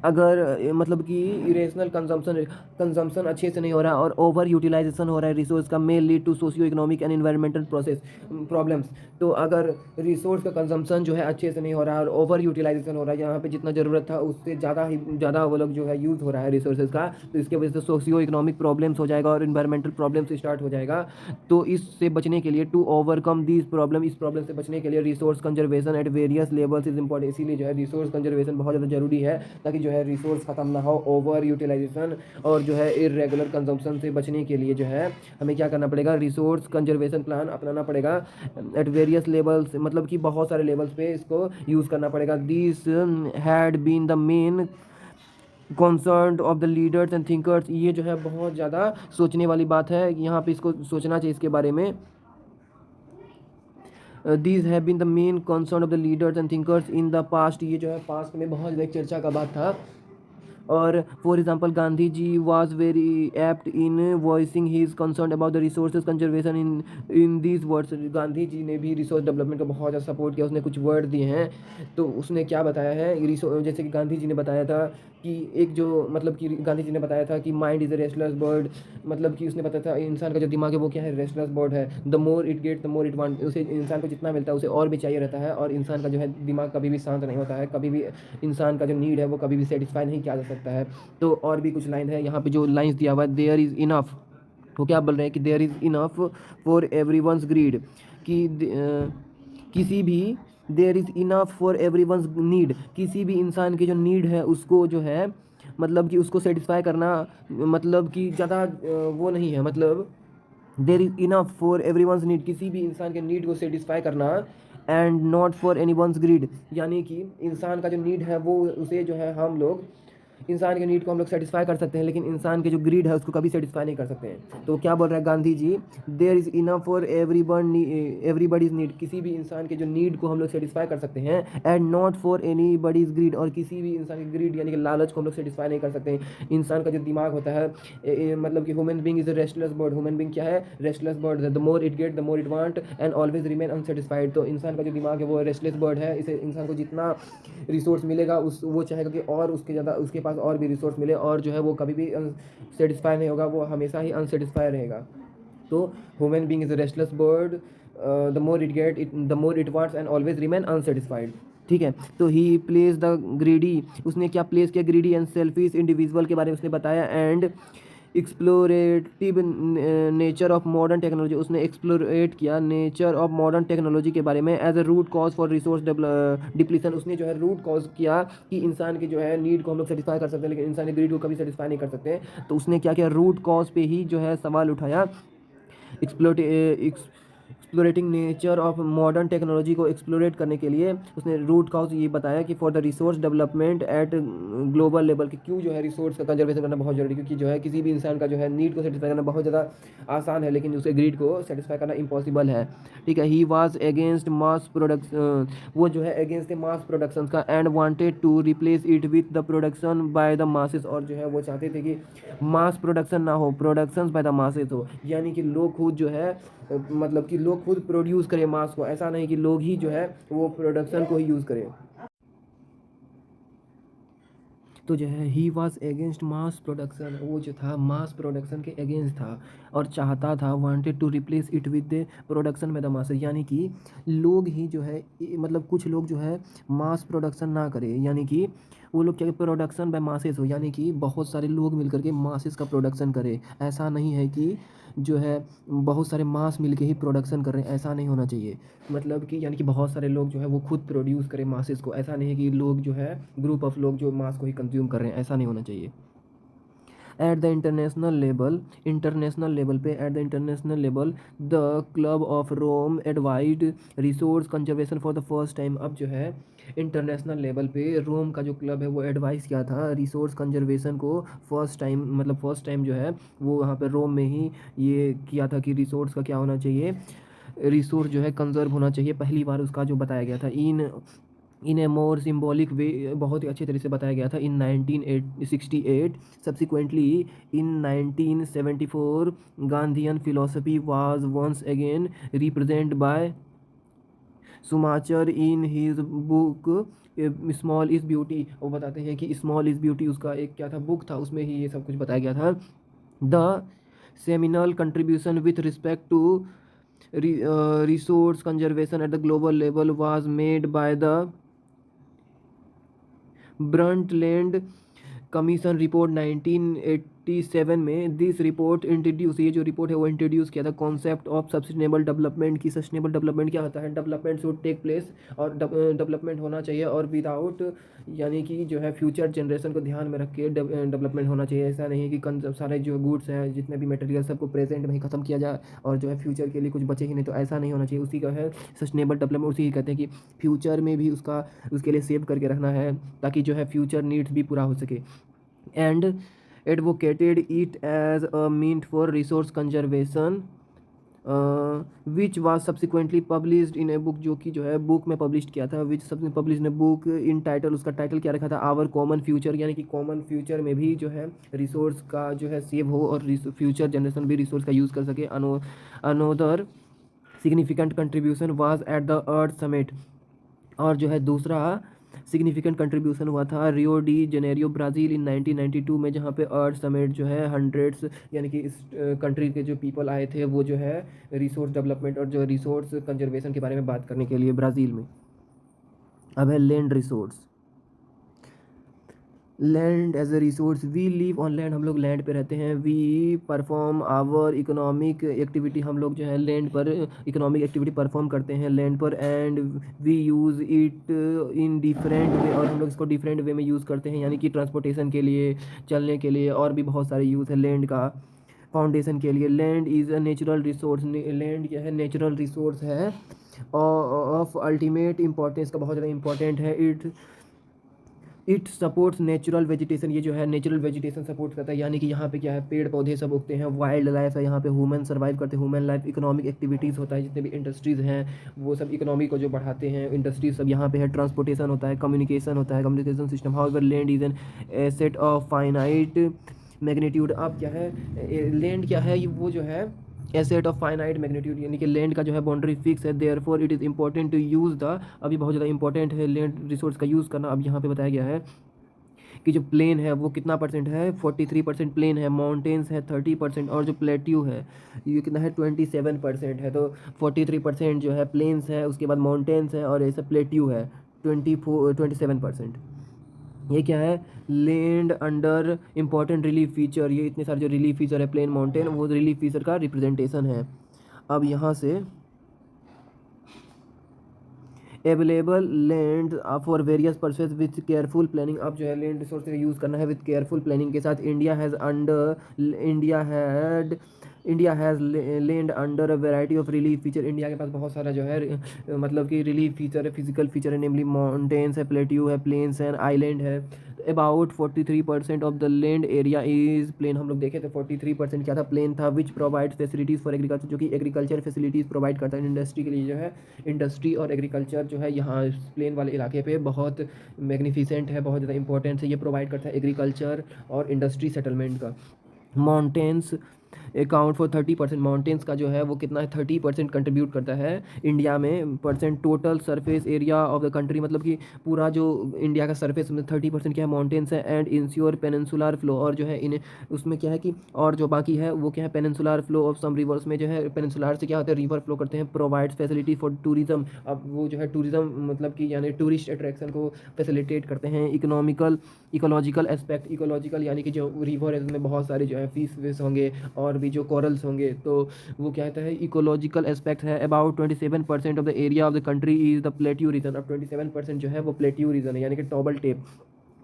अगर मतलब कि इरेशनल कंजम्पशन अच्छे से नहीं हो रहा और ओवर यूटिलाइजेशन हो रहा है रिसोर्स का, may lead to socio economic and environmental process problems. तो अगर रिसोर्स का कंजम्पशन जो है अच्छे से नहीं हो रहा है और ओवर यूटिलाइजेशन हो रहा है, यहाँ पे जितना ज़रूरत था उससे ज़्यादा वो लोग जो है यूज़ हो रहा है रिसोर्सेज का, तो इसके वजह से सोशियो इकोनॉमिक प्रॉब्लम्स हो जाएगा और इन्वायरमेंटल प्रॉब्लम्स स्टार्ट हो जाएगा। तो इससे बचने के लिए, टू ओवरकम दिस प्रॉब्लम, इस प्रॉब्लम से बचने के लिए resource conservation at various levels is important, इसीलिए जो है रिसोर्स कंजर्वेशन बहुत ज़्यादा जरूरी है, ताकि जो है रिसोर्स ख़त्म ना हो, ओवर यूटिलाइजेशन और जो है इरेगुलर कंजम्पशन से बचने के लिए जो है हमें क्या करना पड़ेगा, रिसोर्स कंजर्वेशन प्लान अपनाना पड़ेगा एट वेरियस लेवल्स, मतलब कि बहुत सारे लेवल्स पे इसको यूज़ करना पड़ेगा। This had been the main concern of the leaders and thinkers, ये जो है बहुत ज़्यादा सोचने वाली बात है, यहाँ पे इसको सोचना चाहिए इसके बारे में। These have been the main concern of the leaders and thinkers in the past, ये जो है पास्ट में बहुत ज़्यादा चर्चा का बात था। और for example Gandhi ji was very apt in voicing his concern about the resources conservation in these words, Gandhi ji ने भी रिसोर्स डेवलपमेंट का बहुत ज़्यादा सपोर्ट किया, उसने कुछ वर्ड दिए हैं, तो उसने क्या बताया है, जैसे कि गांधी जी ने बताया था कि एक जो मतलब कि गांधी जी ने बताया था कि mind is a restless bird, मतलब कि उसने बताया था इंसान का जो दिमाग है वो क्या है, रेस्टलेस बर्ड है, the more it get the more it want, उसे इंसान को जितना मिलता है उसे और भी चाहिए रहता है, और इंसान का जो है दिमाग कभी भी शांत नहीं होता है, कभी भी इंसान का जो नीड है वो कभी भी सेटिस्फाई नहीं किया जा सकता है। तो और भी कुछ लाइन है यहाँ पे, जो लाइन्स दिया हुआ है, देयर इज़ इनफ, वो क्या बोल रहे हैं कि there is enough for everyone's greed, कि किसी भी, there is enough for everyone's need, किसी भी इंसान की जो नीड है उसको जो है मतलब कि उसको सेटिस्फाई करना, मतलब कि ज़्यादा वो नहीं है, मतलब there is enough for every one's need, किसी भी इंसान के नीड को सेटिस्फाई करना, and not for any one's greed, यानी कि इंसान का जो नीड है वो उसे जो है हम लोग, इंसान के नीड को हम लोग सेटिस्फाई कर सकते हैं, लेकिन इंसान के जो ग्रीड है उसको कभी सेटिस्फाई नहीं कर सकते हैं। तो क्या बोल रहा है Gandhi ji, there is enough for everybody's need, किसी भी इंसान के जो नीड को हम लोग सेटिस्फाई कर सकते हैं, and not for anybody's greed, और किसी भी इंसान की ग्रीड यानी कि लालच को हम लोग सेटिस्फाई नहीं कर सकते हैं। इंसान का जो दिमाग होता है, मतलब कि human being is a restless bird, human being क्या है, रेस्टलेस बर्ड है, the more it get the more it want and always remain unsatisfied, तो इंसान का जो दिमाग है वो रेस्टलेस बर्ड है, इसे इंसान को जितना रिसोर्स मिलेगा उस वो चाहेगा कि और उसके ज़्यादा उसके पास और भी रिसोर्स मिले, और जो है वो कभी भी सेटिस्फाई नहीं होगा, वो हमेशा ही अनसेटिस्फाई रहेगा। तो human being is a restless bird, the more it get it the more it wants and always remain unsatisfied. ठीक है, तो ही प्लेस द ग्रीडी, उसने क्या प्लेस किया, ग्रीडी एंड सेल्फिश इंडिविजुअल के बारे में उसने बताया, and explorative nature of modern technology, उसने एक्सप्लोरेट किया नेचर ऑफ मॉडर्न टेक्नोलॉजी के बारे में as a root cause for resource depletion, उसने जो है रूट कॉज किया कि इंसान की जो है नीड को हम लोग सेटिस्फाई कर सकते हैं लेकिन इंसान की ग्रीड को कभी सेटिस्फाई नहीं कर सकते, तो उसने क्या किया, रूट कॉज पे ही जो है सवाल उठाया, exploit एक्सप्लोरेटिंग nature of modern technology को एक्सप्लोरेट करने के लिए उसने रूट कॉज ये बताया कि for the resource development at global level, कि क्यों जो है रिसोर्स का कंजर्वेशन करना बहुत जरूरी है, क्योंकि जो है किसी भी इंसान का जो है नीड को सेटिस्फाई करना बहुत ज़्यादा आसान है लेकिन उसे ग्रीड को सेटिस्फाई करना इम्पॉसिबल है। ठीक है, he was against mass production, वो जो है अगेंस्ट द मास प्रोडक्शन का, and wanted to replace it with the production by the masses, और जो है वो चाहते थे कि मास प्रोडक्शन ना हो, प्रोडक्शन बाय द मासेस हो, यानी कि लोग खुद जो है मतलब कि लोग खुद प्रोड्यूस करें मास को, ऐसा नहीं कि लोग ही जो है वो प्रोडक्शन को ही यूज़ करें। तो जो है he was against mass production, वो जो था मास प्रोडक्शन के अगेंस्ट था और चाहता था wanted to replace it with the production by the masses, यानी कि लोग ही जो है मतलब कुछ लोग जो है मास प्रोडक्शन ना करें, यानी कि वो लोग क्या प्रोडक्शन बाय मासेस हो, यानी कि बहुत सारे लोग मिलकर के मासेस का प्रोडक्शन करें। ऐसा नहीं है कि जो है बहुत सारे मास मिल के ही प्रोडक्शन कर रहे हैं, ऐसा नहीं होना चाहिए। मतलब कि यानी कि बहुत सारे लोग जो है वो खुद प्रोड्यूस करें मासेस को, ऐसा नहीं है कि लोग जो है ग्रुप ऑफ लोग जो मास को ही कंज्यूम कर रहे हैं, ऐसा नहीं होना चाहिए। एट द इंटरनेशनल लेवल पे at the international level the club of Rome एडवाइड resource conservation for the first time. अब जो है इंटरनेशनल लेवल पे रोम का जो क्लब है वो एडवाइस किया था रिसोर्स कंजर्वेशन को फर्स्ट टाइम, मतलब फर्स्ट टाइम जो है वो वहाँ पे रोम में ही ये किया था कि रिसोर्स का क्या होना चाहिए, रिसोर्स जो है कंजर्व होना चाहिए। पहली बार उसका जो बताया गया था इन ए मोर सिम्बॉलिक वे, बहुत ही अच्छे तरीके से बताया गया था in 1968। Subsequently in 1974 Gandhian philosophy was once again represent by Schumacher in his book small is beauty. वो बताते हैं कि स्मॉल इज़ ब्यूटी उसका एक क्या था, बुक था, उसमें ही ये सब कुछ बताया गया था। The seminal contribution with respect to resource conservation at the global level was made by the Brundtland commission report 1987 में। दिस रिपोर्ट इंट्रोड्यूस, ये जो रिपोर्ट है वो इंट्रोड्यूस किया था कॉन्सेप्ट ऑफ सस्टेनेबल डेवलपमेंट की। सस्टेनेबल डेवलपमेंट क्या होता है, डेवलपमेंट शुड टेक प्लेस, और डेवलपमेंट होना चाहिए और विदाउट, यानी कि जो है फ्यूचर जनरेशन को ध्यान में रख के डेवलपमेंट होना चाहिए। ऐसा नहीं है कि सारे जो गुड्स हैं जितने भी मटेरियल सबको प्रेजेंट में ही ख़त्म किया जाए और जो है फ्यूचर के लिए कुछ बचे ही नहीं, तो ऐसा नहीं होना चाहिए। उसी का है सस्टेनेबल डेवलपमेंट, उसी कहते हैं कि फ्यूचर में भी उसका उसके लिए सेव करके रखना है ताकि जो है फ्यूचर नीड्स भी पूरा हो सके। And advocated it as a means for resource conservation which was subsequently published in a book, जो कि जो है बुक में पब्लिश किया था, which सबने पब्लिश ने बुक इन टाइटल, उसका टाइटल क्या रखा था, आवर कॉमन फ्यूचर, यानी कि कॉमन फ्यूचर में भी जो है रिसोर्स का जो है सेव हो और फ्यूचर जनरेशन भी रिसोर्स का यूज़ कर सके। Another significant contribution was at the earth summit, और जो है दूसरा सिग्निफिकेंट कंट्रीब्यूशन हुआ था रियो डी जेनेरियो ब्राज़ील इन 1992 में, जहाँ पे अर्थ समिट जो है हंड्रेड्स, यानी कि इस कंट्री के जो पीपल आए थे वो जो है रिसोर्स डेवलपमेंट और जो रिसोर्स कंजर्वेशन के बारे में बात करने के लिए ब्राज़ील में। अब है land resource, land as a resource. We live on land, हम लोग लैंड पे रहते हैं। We perform our economic activity, हम लोग जो है लैंड पर इकोनॉमिक एक्टिविटी परफॉर्म करते हैं लैंड पर। And we use it in different way, और हम लोग इसको डिफरेंट वे में यूज़ करते हैं, यानी कि ट्रांसपोर्टेशन के लिए, चलने के लिए, और भी बहुत सारे यूज़ है लैंड का। फाउंडेशन के लिए land is a natural resource, land क्या है, नेचुरल रिसोर्स है ऑफ अल्टीमेट इम्पोर्टेंस का, बहुत ज़्यादा इंपॉर्टेंट है। इट सपोर्ट्स नेचुरल वेजिटेशन, ये जो है नेचुरल वेजिटेशन सपोर्ट करता है, यानी कि यहाँ पे क्या है, पेड़ पौधे सब उगते हैं, वाइल्ड लाइफ है, यहाँ पे ह्यूमन सर्वाइव करते हैं, ह्यूमन लाइफ। इकोनॉमिक एक्टिविटीज़ होता है, जितने भी इंडस्ट्रीज़ हैं वो सब इकोनॉमी को जो बढ़ाते हैं, इंडस्ट्रीज सब यहाँ पे है। ट्रांसपोर्टेशन होता है, कम्युनिकेशन होता है, communication system. However land is an asset of finite magnitude. अब क्या है, लैंड क्या है, वो जो है एसेट ऑफ फाइनाइट मैग्नीट्यूड, यानी कि लैंड का जो है बाउंड्री फिक्स है। Therefore it is important to use the, अभी बहुत ज़्यादा इंपॉर्टेंट है लैंड रिसोर्स का यूज़ करना। अब यहाँ पे बताया गया है कि जो प्लेन है वो कितना परसेंट है, 43% प्लेन है, माउंटेन्स है 30%, और जो प्लेट्यू है ये कितना है, 27% है। तो 43% जो है प्लेन्स है, उसके बाद माउंटेन्स है, और ऐसा प्लेट्यू है 27%। ये क्या है, land under important relief feature, ये इतने सारे जो रिलीफ फीचर है प्लेन माउंटेन, वो रिलीफ फीचर का रिप्रेजेंटेशन है। अब यहाँ से available land for various Perseus with careful planning. अब जो है लैंड रिसोर्स का यूज़ करना है विथ केयरफुल प्लानिंग के साथ। India has land under a variety of relief feature. India के पास बहुत सारा जो है मतलब कि रिलीफ फीचर है, फिजिकल फीचर है, नेमली माउंटेन्स है, प्लेट्यू है, प्लेन्स है, आइलैंड है। About 43% of the land area is plain. हम लोग देखे तो 43% क्या था, प्लेन था। Which provide facilities for agriculture, जो कि एग्रीकल्चर फैसिलिटीज़ प्रोवाइड करता है इंडस्ट्री के लिए। जो है इंडस्ट्री और एग्रीकल्चर जो है यहाँ प्लेन वाले इलाके पे बहुत मैग्निफिसेंट है, बहुत ज़्यादा इंपॉर्टेंस है, ये प्रोवाइड करता है एग्रीकल्चर और इंडस्ट्री सेटलमेंट का। Mountains account for 30%। माउंटेन्स का जो है वो कितना है, 30% कंट्रीब्यूट करता है इंडिया में percent total surface area of the country, मतलब कि पूरा जो इंडिया का सरफेस में 30% क्या है, माउंटेन्स है। एंड इंश्योर पेनिनसुलर फ्लो, और जो है इन उसमें क्या है कि और जो बाकी है वो क्या है, peninsular flow of some rivers में जो है पेनिनसुलर से क्या होता है, रिवर फ्लो करते हैं। प्रोवाइड्स फैसिलिटी फॉर टूरिज्म, अब वो जो है टूरिज्म मतलब कि यानी टूरिस्ट अट्रैक्शन को फैसिलिटेट करते हैं। इकोनॉमिकल इकोलॉजिकल एस्पेक्ट, इकोलॉजिकल यानी कि जो रिवर है उसमें बहुत सारे जो है फिश विश होंगे और भी जो कॉरल्स होंगे, तो वो क्या कहता है, इकोलॉजिकल एस्पेक्ट है। About 27% of the area of the country is the plateau region. अब 27% जो है वो प्लेट्यू रीजन है, यानी कि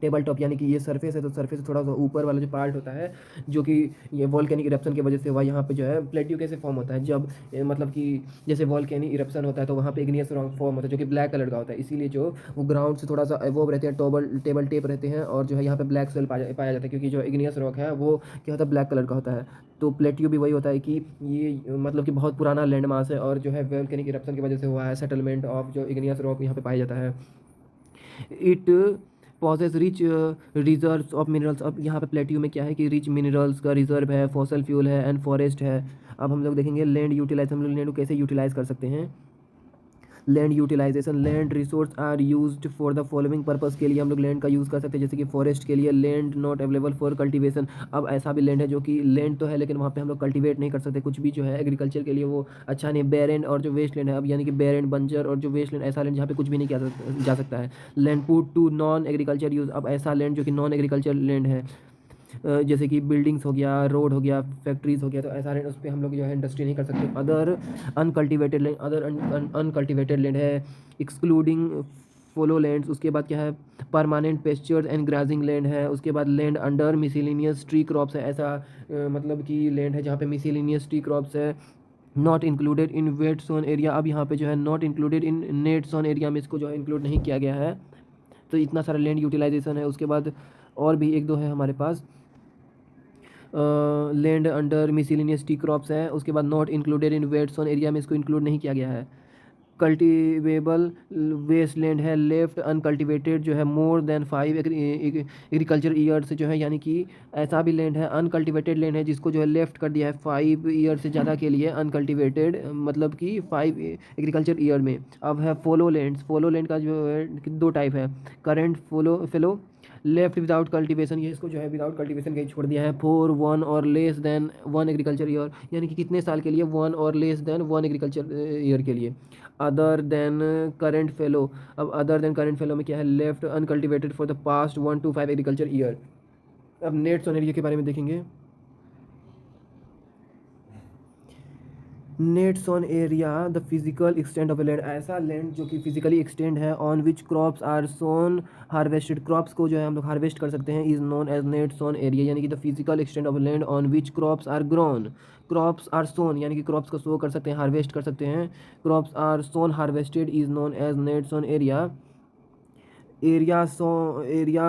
टेबल टॉप, यानी कि ये सरफेस है तो सरफेस से थोड़ा सा ऊपर वाला जो पार्ट होता है, जो कि ये वॉल्केनिक इरप्शन की वजह से हुआ, यहाँ पे जो है प्लेट्यू कैसे फॉर्म होता है, जब मतलब कि जैसे वॉल्केनिक इरप्शन होता है तो वहाँ पे इग्नियस रॉक फॉर्म होता है जो कि ब्लैक कलर का होता है, इसीलिए जो वो ग्राउंड से थोड़ा सा एवोव रहते हैं, टेबल टेप रहते हैं, और जो है यहाँ पे ब्लैक सोइल पाया जाता है, क्योंकि जो इग्नियस रॉक है वो क्या होता है, ब्लैक कलर का होता है। तो प्लेट्यू भी वही होता है कि ये मतलब कि बहुत पुराना लैंड मास है, और जो है वॉल्केनिक इरप्शन की वजह से हुआ है सेटलमेंट ऑफ जो इग्नियस रॉक यहाँ पे पाया जाता है। It possesses rich reserves of minerals. अब यहाँ पे प्लेट्यू में क्या है कि रिच मिनरल्स का रिजर्व है, फॉसल फ्यूल है एंड फॉरेस्ट है। अब हम लोग देखेंगे लैंड यूटिलाइज, हम लोग लैंड को कैसे यूटिलाइज कर सकते हैं। Land utilization, land resource are used for the following purpose, के लिए हम लोग लैंड का यूज़ कर सकते हैं, जैसे कि फॉरेस्ट के लिए land not available for cultivation. अब ऐसा भी लैंड है जो कि लैंड तो है लेकिन वहाँ पे हम लोग कल्टीवेट नहीं कर सकते कुछ भी, जो है एग्रीकल्चर के लिए वो अच्छा नहीं। बैरेन और जो वेस्ट लैंड है, अब यानी कि बैरेन बंजर और जो वेस्ट लैंड, ऐसा लैंड जहाँ पे कुछ भी नहीं किया जा सकता है। Land put to non agriculture use, अब ऐसा लैंड जो कि नॉन एग्रीकल्चर लैंड है, जैसे कि बिल्डिंग्स हो गया, रोड हो गया, फैक्ट्रीज हो गया, तो ऐसा लैंड उस पर हम लोग जो है इंडस्ट्री नहीं कर सकते। Other uncultivated land, uncultivated land है एक्सक्लूडिंग फोलो लैंड्स। उसके बाद क्या है, permanent pastures and grazing land है। उसके बाद land under miscellaneous tree crops है, ऐसा मतलब कि लैंड है जहाँ पे मिसलिनियस ट्री क्रॉप्स है। Not included in net sown area, अब यहाँ पे जो है not included in net sown area में इसको जो है इंक्लूड नहीं किया गया है। तो इतना सारा लैंड यूटिलाइजेशन है। उसके बाद और भी एक दो है हमारे पास, land under miscellaneous tree crops है। उसके बाद not included in net sown area में इसको इंक्लूड नहीं किया गया है। कल्टिवेबल वेस्ट लैंड है लेफ्ट अनकल्टिवेटेड, जो है मोर देन 5 एग्रीकल्चर ईयर से, जो है यानी कि ऐसा भी लैंड है अनकल्टिवेटेड लैंड है जिसको जो है लेफ्ट कर दिया है 5 ईयर से ज़्यादा के लिए, अनकल्टिवेटेड मतलब कि 5 एग्रीकल्चर ईयर में। अब है फॉलो लैंड्स, फॉलो लैंड का जो है दो टाइप है, current fellow left without cultivation, ये इसको जो है विदाउट कल्टीवेशन कहीं छोड़ दिया है। फॉर 1 और लेस देन 1 एग्रीकल्चर ईयर, यानी कि कितने साल के लिए, 1 और लेस देन 1 एग्रीकल्चर ईयर के लिए। अदर देन करेंट फेलो, अब अदर देन करेंट फेलो में क्या है, left uncultivated for the past 1 to 5 agriculture year. अब नेट्स ऑन एरिया के बारे में देखेंगे। Net sown area the physical extent of land, ऐसा लैंड जो कि फिजिकली एक्सटेंड है, on which crops are sown harvested, crops को जो है हम लोग हार्वेस्ट कर सकते हैं, is known as net sown area, यानी कि the physical extent of land on which crops are grown. Crops are sown, यानी कि क्रॉप्स को सो कर सकते हैं, हार्वेस्ट कर सकते हैं। Crops are sown harvested is known as net sown area. area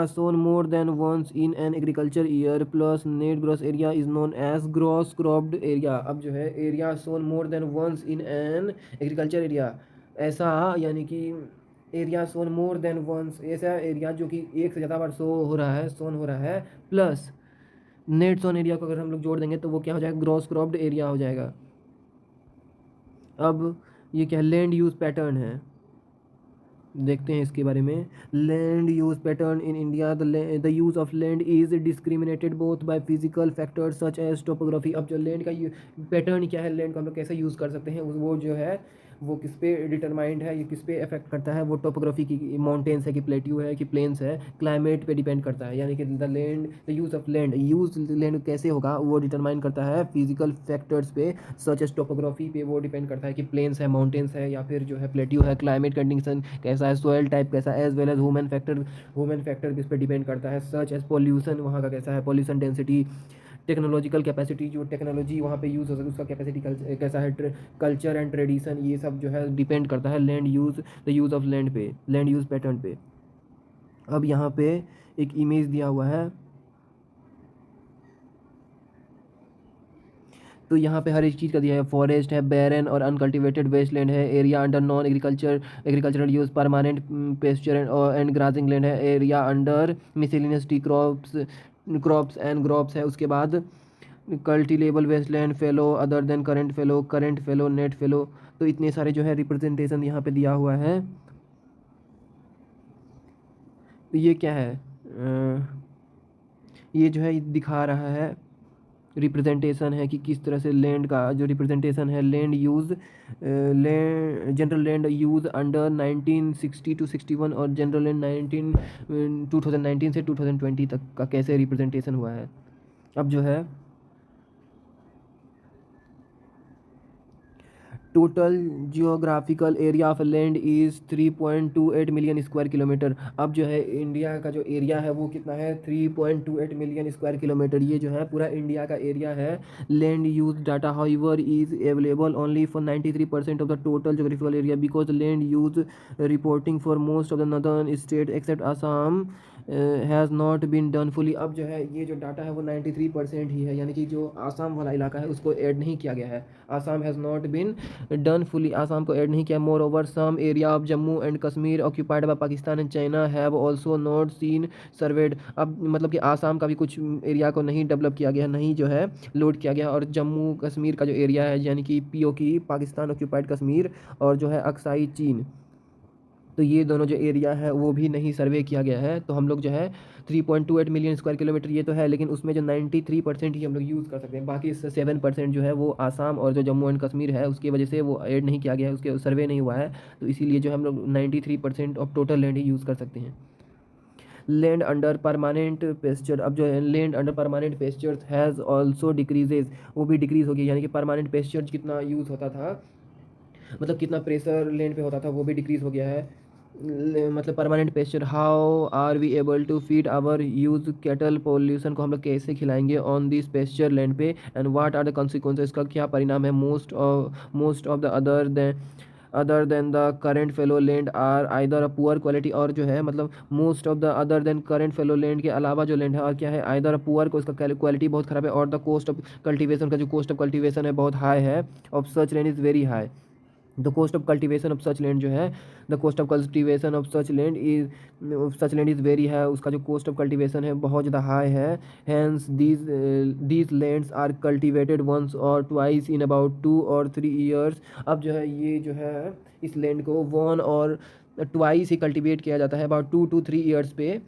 sown more than once in an agriculture year plus net gross area is known as gross cropped area। अब जो है area sown more than once in an agriculture area, ऐसा यानी कि area सोन more than once, ऐसा area जो कि एक से ज़्यादा बार सोन हो रहा है, प्लस नेट सोन एरिया को अगर हम लोग जोड़ देंगे तो वो क्या हो जाएगा, ग्रॉस क्रॉप्ड एरिया हो जाएगा। अब ये क्या लैंड यूज़ पैटर्न है, देखते हैं इसके बारे में। Land use pattern in India, the use of land is discriminated both by physical factors such as topography. अब जो लैंड का पैटर्न क्या है, लैंड को हम लोग कैसे यूज़ कर सकते हैं, वो जो है वो किस पे डिटरमाइंड है, ये किस पे अफेक्ट करता है, वो टोपोग्राफी की, माउंटेन्स है कि प्लेट्यू है कि प्लेन्स है, क्लाइमेट पे डिपेंड करता है। यानी कि the use of land, use land कैसे होगा वो डिटरमाइन करता है फिजिकल फैक्टर्स पे, सच एज टोपोग्राफी पे वो डिपेंड करता है कि प्लेन्स है, माउंटेन्स है या फिर जो है प्लेट्यू है, क्लाइमेट कंडीशन कैसा है, सोयल टाइप कैसा है, as well as human factor किस पे डिपेंड करता है, सच एज पॉल्यूशन वहाँ का कैसा है, पॉल्यूशन डेंसिटी, टेक्नोलॉजिकल कैपेसिटी, जो टेक्नोलॉजी वहाँ पे यूज़ हो सकती है उसका कैपेसिटी कैसा है, कल्चर एंड ट्रेडिशन, ये सब जो है डिपेंड करता है land use, the use of land पे, लैंड यूज़ पैटर्न पे। अब यहाँ पे एक इमेज दिया हुआ है, तो यहाँ पे हर एक चीज़ का दिया है, फॉरेस्ट है, बैरन और अनकल्टिवेटेड वेस्टलैंड है, area under non agricultural use, permanent pasture and grazing land है, area under miscellaneous tree crops and groves है। उसके बाद culturable wasteland fallow, other than current fallow, net fallow. तो इतने सारे जो है रिप्रेजेंटेशन यहाँ पे दिया हुआ है। तो ये क्या है, ये जो है दिखा रहा है, रिप्रेजेंटेशन है कि किस तरह से लैंड का जो रिप्रेजेंटेशन है, land use, land general land use under 1960 to 61 और जनरल लैंड 2019 से 2020 तक का कैसे रिप्रेजेंटेशन हुआ है। अब जो है total geographical area of land is 3.28 million square kilometre. अब जो है इंडिया का जो एरिया है वो कितना है, 3.28 मिलियन स्क्वायर किलोमीटर। ये जो है पूरा इंडिया का एरिया है। Land use data however is available only for 93% of the total geographical area because land use reporting for most of the northern state except Assam has not been done fully. अब जो है ये जो data है वो 93% ही है, यानी कि जो आसाम वाला इलाका है उसको ऐड नहीं किया गया है। Assam has not been done fully, Assam को ऐड नहीं किया। Moreover some area of Jammu and Kashmir occupied by Pakistan and China have also not seen surveyed. अब मतलब कि आसाम का भी कुछ एरिया को नहीं डेवलप किया गया, नहीं जो है लोड किया गया। और जम्मू कश्मीर का जो एरिया है यानी कि पीओकी पाकिस्तान ऑक्यूपाइड कश्मीर और जो है अक्साई चीन, तो ये दोनों जो एरिया है वो भी नहीं सर्वे किया गया है। तो हम लोग जो है 3.28 मिलियन स्क्वायर किलोमीटर ये तो है, लेकिन उसमें जो 93% ही हम लोग यूज़ कर सकते हैं, बाकी 7% जो है वो आसाम और जो जम्मू एंड कश्मीर है उसकी वजह से वो ऐड नहीं किया गया है, उसके सर्वे नहीं हुआ है। तो इसीलिए जो हम लोग 93% of total land he use कर सकते हैं। लैंड अंडर परमानेंट पेस्चर, अब जो है land under permanent pasture has also decreases, वो भी डिक्रीज़ हो गई, यानी कि परमानेंट पेस्चर कितना यूज़ होता था, मतलब कितना प्रेशर लैंड पे होता था वो भी डिक्रीज़ हो गया है। मतलब permanent pasture, how are we able to feed our use cattle, pollution को हम लोग कैसे खिलाएंगे ऑन दिस पेस्चर लैंड पे, and what are the consequences, इसका क्या परिणाम है। Most of the other than the current fallow land are either a poor quality, और जो है मतलब most of the other than current fallow land के अलावा जो लैंड है और क्या है, आइदर अ पुअर को इसका क्वालिटी बहुत ख़राब है, और द कॉस्ट ऑफ कल्टीवेशन का जो कॉस्ट ऑफ कल्टीवेशन है बहुत हाई है, of such land is very high. The cost of cultivation of such land जो है, the cost of cultivation of such land is very है, उसका जो कॉस्ट ऑफ कल्टीवेशन है बहुत ज़्यादा हाई है। Hence these lands are cultivated once or twice in about 2 or 3 years. अब जो है ये जो है इस लैंड को 1 और 2 ही कल्टिवेट किया जाता है, अबाउट 2 to 3 ईयर्स पे।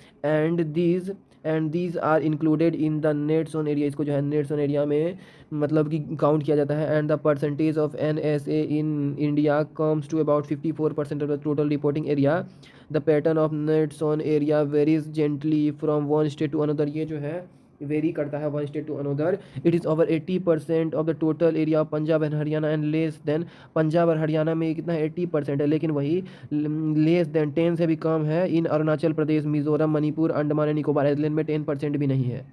And these are included in the net sown area, इसको जो है नेट्स ऑन एरिया में मतलब कि काउंट किया जाता है। And the percentage of NSA in India comes to about 54% of the total reporting area. The pattern of net sown area varies gently from one state to another, ये जो है vary करता है one state to another. It is over 80% of the total area of Punjab and Haryana and less than, Punjab और हरियाणा में कितना 80% है, लेकिन वही लेस देन 10 से भी कम है इन अरुणाचल प्रदेश, मिजोरम, मणिपुर, अंडमान एंड निकोबार आइलैंड में 10% भी नहीं है।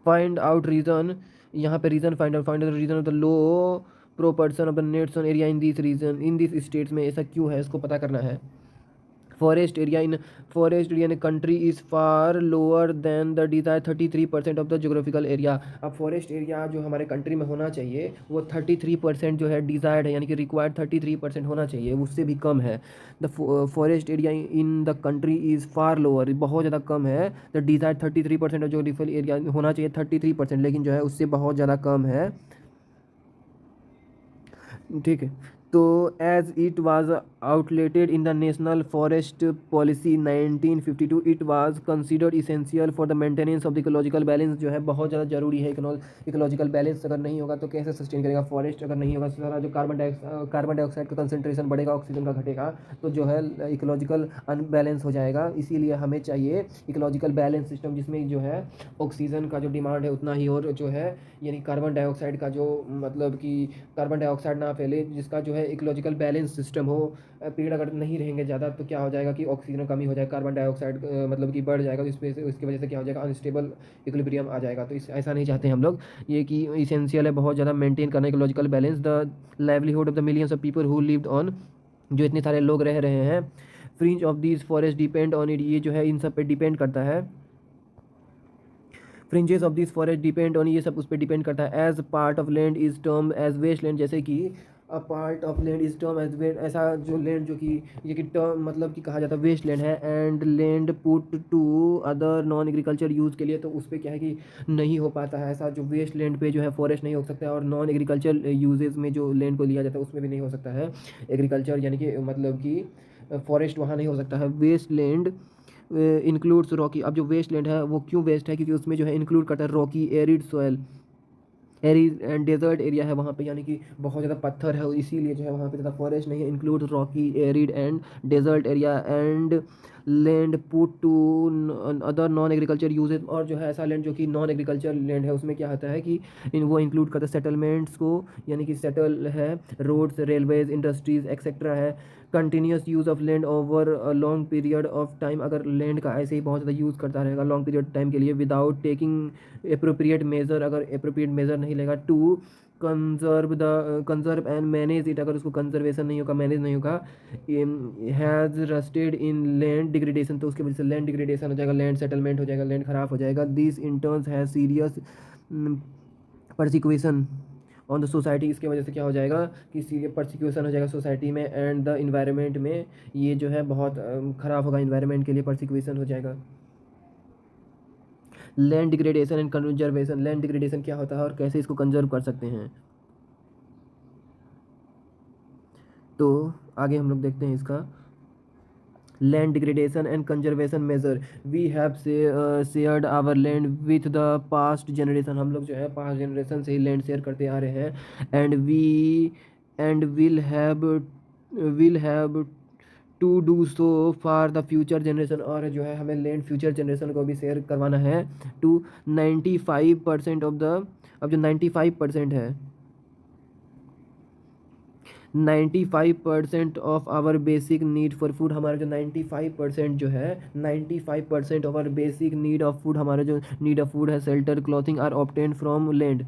फाइंड आउट रीज़न, यहाँ पे reason find out reason of the low proportion of the net sown area in this region, in this states में ऐसा क्यों है इसको पता करना है। Forest area in country is far lower than the desired 33% of the geographical area. अब forest area जो हमारे कंट्री में होना चाहिए वो 33% जो है डिज़ायर्ड है, यानी कि रिक्वायर्ड 33% होना चाहिए, उससे भी कम है। The forest area in the country is far lower, बहुत ज़्यादा कम है। The desired 33% of geographical area होना चाहिए 33%, लेकिन जो है उससे बहुत ज़्यादा कम है। ठीक है। तो as it was outlined in the national forest policy 1952, it was considered essential for the maintenance of the ecological balance, जो है बहुत ज़्यादा जरूरी है। इकोलॉजिकल बैलेंस अगर नहीं होगा तो कैसे सस्टेन करेगा फॉरेस्ट, अगर नहीं होगा सारा जो कार्बन डाइऑक्साइड का कंसनट्रेशन बढ़ेगा, ऑक्सीजन का घटेगा, तो जो है इकोलॉजिकल अनबैलेंस हो जाएगा। इसीलिए हमें चाहिए इकोलॉजिकल बैलेंस सिस्टम जिसमें जो है ऑक्सीजन का जो डिमांड है उतना ही, और जो है यानी कार्बन डाइऑक्साइड का जो मतलब कि कार्बन डाइऑक्साइड ना फैले, जिसका जो है इकोलॉजिकल बैलेंस सिस्टम हो। पेड़ अगर नहीं रहेंगे ज़्यादा तो क्या हो जाएगा कि ऑक्सीजन कमी हो जाएगा, कार्बन डाइऑक्साइड मतलब कि बढ़ जाएगा, तो इसकी वजह से क्या हो जाएगा, अनस्टेबल इक्विलिब्रियम आ जाएगा। तो ऐसा नहीं चाहते हम लोग, ये कि इसेंशियल है बहुत ज़्यादा मेंटेन करना ecological balance. The livelihood of the millions of people who lived on, जो इतने सारे लोग रह रहे हैं, fringe of this forest depend on it, ये जो है इन सब पे डिपेंड करता है। Fringes of this forest depend on, ये सब उस पर डिपेंड करता है। As part of land is term as waste land, जैसे कि a part of land is term as waste, ऐसा जो लैंड जो कि ये कि टर्म मतलब कि कहा जाता है वेस्ट लैंड है, and land put to other non agriculture use के लिए, तो उस पर क्या है कि नहीं हो पाता है ऐसा, जो वेस्ट लैंड पे जो है फॉरेस्ट नहीं हो सकता है, और नॉन एग्रीकल्चर यूजेस में जो लैंड को लिया जाता है उसमें भी नहीं हो सकता है एग्रीकल्चर, यानी कि मतलब कि फॉरेस्ट वहाँ नहीं हो सकता है। वेस्ट लैंड इंक्लूड्स रॉकी, अब जो वेस्ट लैंड है वो क्यों वेस्ट है, क्योंकि उसमें जो है इंक्लूड करता है rocky, arid soil, arid and desert area है वहाँ पे, यानी कि बहुत ज़्यादा पत्थर है, इसीलिए जो है वहाँ पे ज़्यादा फॉरेस्ट नहीं है। Include rocky, arid and desert area, and land put to other non agriculture uses, और जो है ऐसा लैंड जो कि नॉन एग्रीकल्चर लैंड है उसमें क्या होता है कि वो इंक्लूड करता है सेटलमेंट्स को, यानी कि सेटल है, रोड्स, रेलवेज, इंडस्ट्रीज एक्सेट्रा है। Continuous use of land over a long period of time, अगर लैंड का ऐसे ही बहुत ज़्यादा यूज़ करता रहेगा लॉन्ग पीरियड टाइम के लिए, विदाउट टेकिंग अप्रोप्रिएट मेजर, अगर अप्रोप्रिएट मेजर नहीं लेगा to conserve and manage it, अगर उसको कंजर्वेशन नहीं होगा, मैनेज नहीं होगा, has rusted in land degradation, तो उसकी वजह से लैंड डिग्रेडेशन हो जाएगा, लैंड सेटलमेंट हो जाएगा, लैंड खराब हो जाएगा। This in turns has serious persecution on the society, इसके वजह से क्या हो जाएगा कि सीरियस परसिक्यूशन हो जाएगा सोसाइटी में एंड द इन्वायरमेंट में, ये जो है बहुत ख़राब होगा इन्वायरमेंट के लिए, परसिक्यूशन हो जाएगा। Land degradation and conservation, land degradation क्या होता है और कैसे इसको कंजर्व कर सकते हैं, तो आगे हम लोग देखते हैं इसका। Land degradation and conservation measure, we have shared our land with the past generation, हम लोग जो है पास्ट जनरेशन से ही लैंड शेयर करते आ रहे हैं, and will have to do so for the future generation, और जो है हमें लैंड फ्यूचर जनरेशन को भी शेयर करवाना है टू 95% ऑफ द, अब जो 95% है, 95% of our basic need for food, हमारा जो 95% जो है 95% of our basic need of food, हमारा जो नीड ऑफ फूड है, shelter, clothing are obtained from land,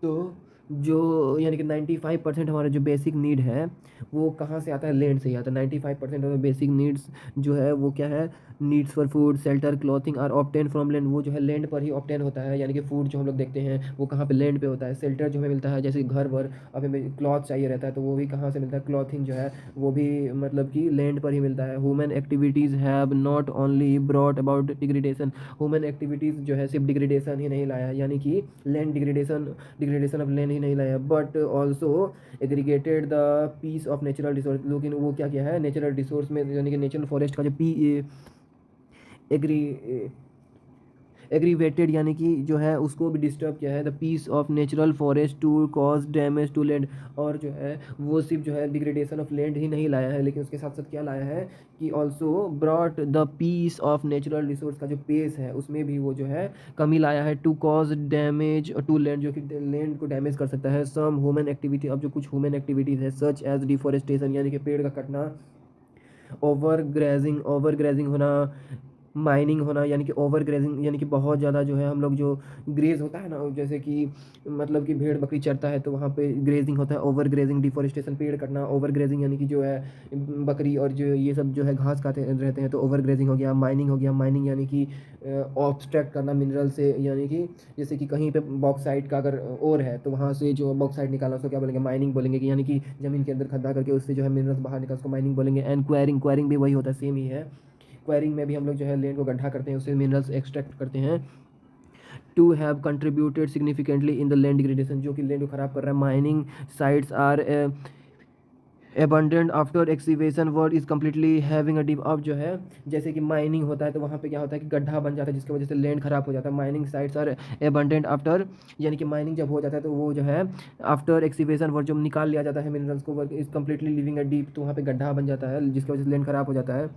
तो जो यानी कि 95% हमारा जो बेसिक नीड है वो कहाँ से आता है, लैंड से ही आता है। 95% ऑफ बेसिक नीड्स जो है वो क्या है, needs for food, shelter, clothing are obtain from land, वो जो है लैंड पर ही ऑब्टेन होता है, यानी कि फूड जो हम लोग देखते हैं वो कहाँ पे, लैंड पे होता है। शेल्टर जो हमें मिलता है, जैसे घर वर, अब हमें क्लॉथ चाहिए रहता है तो वो भी कहाँ से मिलता है, क्लॉथिंग जो है वो भी मतलब कि लैंड पर ही मिलता है। Human activities have not only brought about degradation, human activities जो है सिर्फ डिग्रेडेशन ही नहीं लाया, यानी कि लैंड डिग्रेडेशन ऑफ लैंड ही नहीं लाया, but also aggregated the pace of natural resource, लेकिन वो क्या किया है, नेचुरल रिसोर्स में यानी कि नेचुरल फॉरेस्ट का जो एग्री एग्रीवेटेड यानी कि जो है उसको भी डिस्टर्ब किया है, the pace of natural forest to cause damage to land, और जो है वो सिर्फ जो है डिग्रेडेशन ऑफ लैंड ही नहीं लाया है, लेकिन उसके साथ साथ क्या लाया है कि also brought the pace of natural resource का जो पेस है उसमें भी वो जो है कमी लाया है, to cause damage to land, जो कि लैंड को डैमेज कर सकता है। सम ह्यूमन एक्टिविटी, अब जो कुछ ह्यूमन एक्टिविटीज़ है सच एज डिफॉरेस्टेशन, यानी कि पेड़ का कटना, ओवर ग्रेजिंग होना, माइनिंग होना, यानी कि ओवर ग्रेजिंग यानी कि बहुत ज़्यादा जो है हम लोग जो ग्रेज होता है ना, जैसे कि मतलब कि भेड़ बकरी चरता है तो वहाँ पे ग्रेजिंग होता है, ओवर ग्रेजिंग, डिफॉरेस्टेशन पेड़ कटना, ओवर ग्रेजिंग यानी कि जो है बकरी और जो ये सब जो है घास खाते रहते हैं तो ओवर ग्रेजिंग हो गया। माइनिंग हो गया, माइनिंग यानी कि ऑब्स्ट्रैक्ट करना मिनरल से, यानी कि जैसे कि कहीं पे बॉक्साइट का अगर ओर है तो वहाँ से जो बॉक्साइट निकाला उसको क्या बोलेंगे, माइनिंग बोलेंगे, कि यानी कि ज़मीन के अंदर खड्डा करके उससे जो है मिनरल्स बाहर निकाल उसको माइनिंग बोलेंगे। एंड क्वायरिंग भी वही होता है, सेम ही है। क्वायरिंग में भी हम लोग जो है लैंड को गड्ढा करते हैं, उससे मिनरल्स एक्सट्रैक्ट करते हैं। To have contributed significantly in the land degradation, जो कि लैंड को खराब कर रहा है। Mining sites are abundant after excavation work is completely having a deep, अब जो है जैसे कि माइनिंग होता है तो वहाँ पे क्या होता है कि गड्ढा बन जाता है जिसकी वजह से लैंड खराब हो जाता है। Mining sites are abundant after, यानी कि माइनिंग जब हो जाता है तो वो जो है आफ्टर एक्सीवेशन वर्क जब निकाल लिया जाता है मिनरल्स को, work is completely living a deep, तो वहाँ पे गड्ढा बन जाता है जिसकी वजह से लैंड खराब हो जाता है,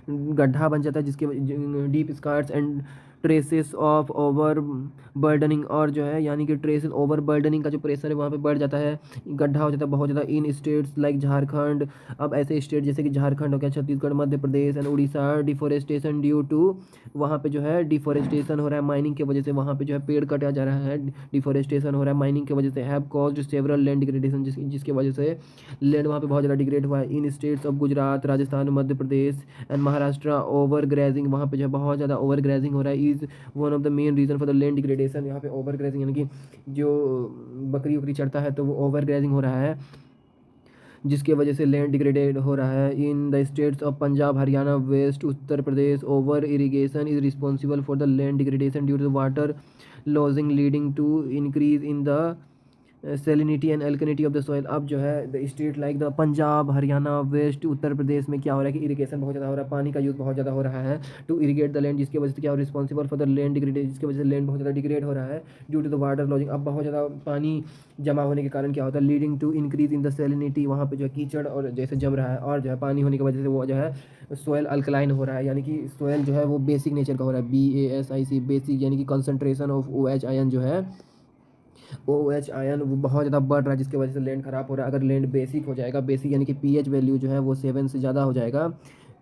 गड्ढा बन जाता है जिसके deep scars and traces of overburdening, और जो है यानी कि ट्रेसेस ओवर बर्डनिंग का जो प्रेशर है वहाँ पे बढ़ जाता है, गड्ढा हो जाता है बहुत ज़्यादा। इन स्टेट्स लाइक झारखंड, अब ऐसे स्टेट जैसे कि झारखंड हो गया, Chhattisgarh, Madhya Pradesh and Orissa, deforestation due to, वहाँ पे जो है डिफोरेस्टेशन हो रहा है माइनिंग की वजह से, वहाँ पे जो है पेड़ कटा जा रहा है, डिफोरेस्टेशन हो रहा है माइनिंग की वजह से, have caused several land degradation, जिसकी वजह से लैंड वहाँ पे बहुत ज़्यादा डिग्रेड हुआ है। In states of Gujarat, Rajasthan, Madhya Pradesh and Maharashtra, over grazing, वहाँ पे जो है बहुत ज़्यादा ओवर ग्रेजिंग हो रहा है। Is one of the main reason for the land degradation. यहाँ पे ओवर ग्रेजिंग यानी कि जो बकरी उकरी चढ़ता है तो वो ओवर ग्रेजिंग हो रहा है, जिसके वजह से लैंड डिग्रेडेड हो रहा है। In the states of Punjab, Haryana, west Uttar Pradesh, over irrigation is responsible for the land degradation due to water logging leading to increase in the salinity and alkalinity of the soil. अब जो है the state like the Punjab, Haryana, west Uttar Pradesh में क्या हो रहा है कि irrigation बहुत ज़्यादा हो रहा है, पानी का यूज़ बहुत ज़्यादा हो रहा है टू इरीगेट द लैंड, जिसकी वजह से क्या हो responsible for the land degradation, जिसकी वजह से लैंड बहुत ज़्यादा डिग्रेड हो रहा है due to the water logging. अब बहुत ज़्यादा पानी जमा होने के कारण क्या होता है, leading to increase in the salinity, वहाँ पे जो है कीचड़ और जैसे जम रहा है, और जो है पानी होने की वजह से वो जो है सोयल अल्कलाइन हो रहा है, यानी कि सोयल जो है वो बेसिक नेचर का हो रहा है, BASIC बेसिक, यानी कि कंसनट्रेशन ऑफ OH आयन जो है OH आयन वो बहुत ज़्यादा बढ़ रहा है, जिसकी वजह से लैंड ख़राब हो रहा है। अगर लैंड बेसिक हो जाएगा, बेसिक यानी कि pH वैल्यू जो है वो 7 से ज़्यादा हो जाएगा,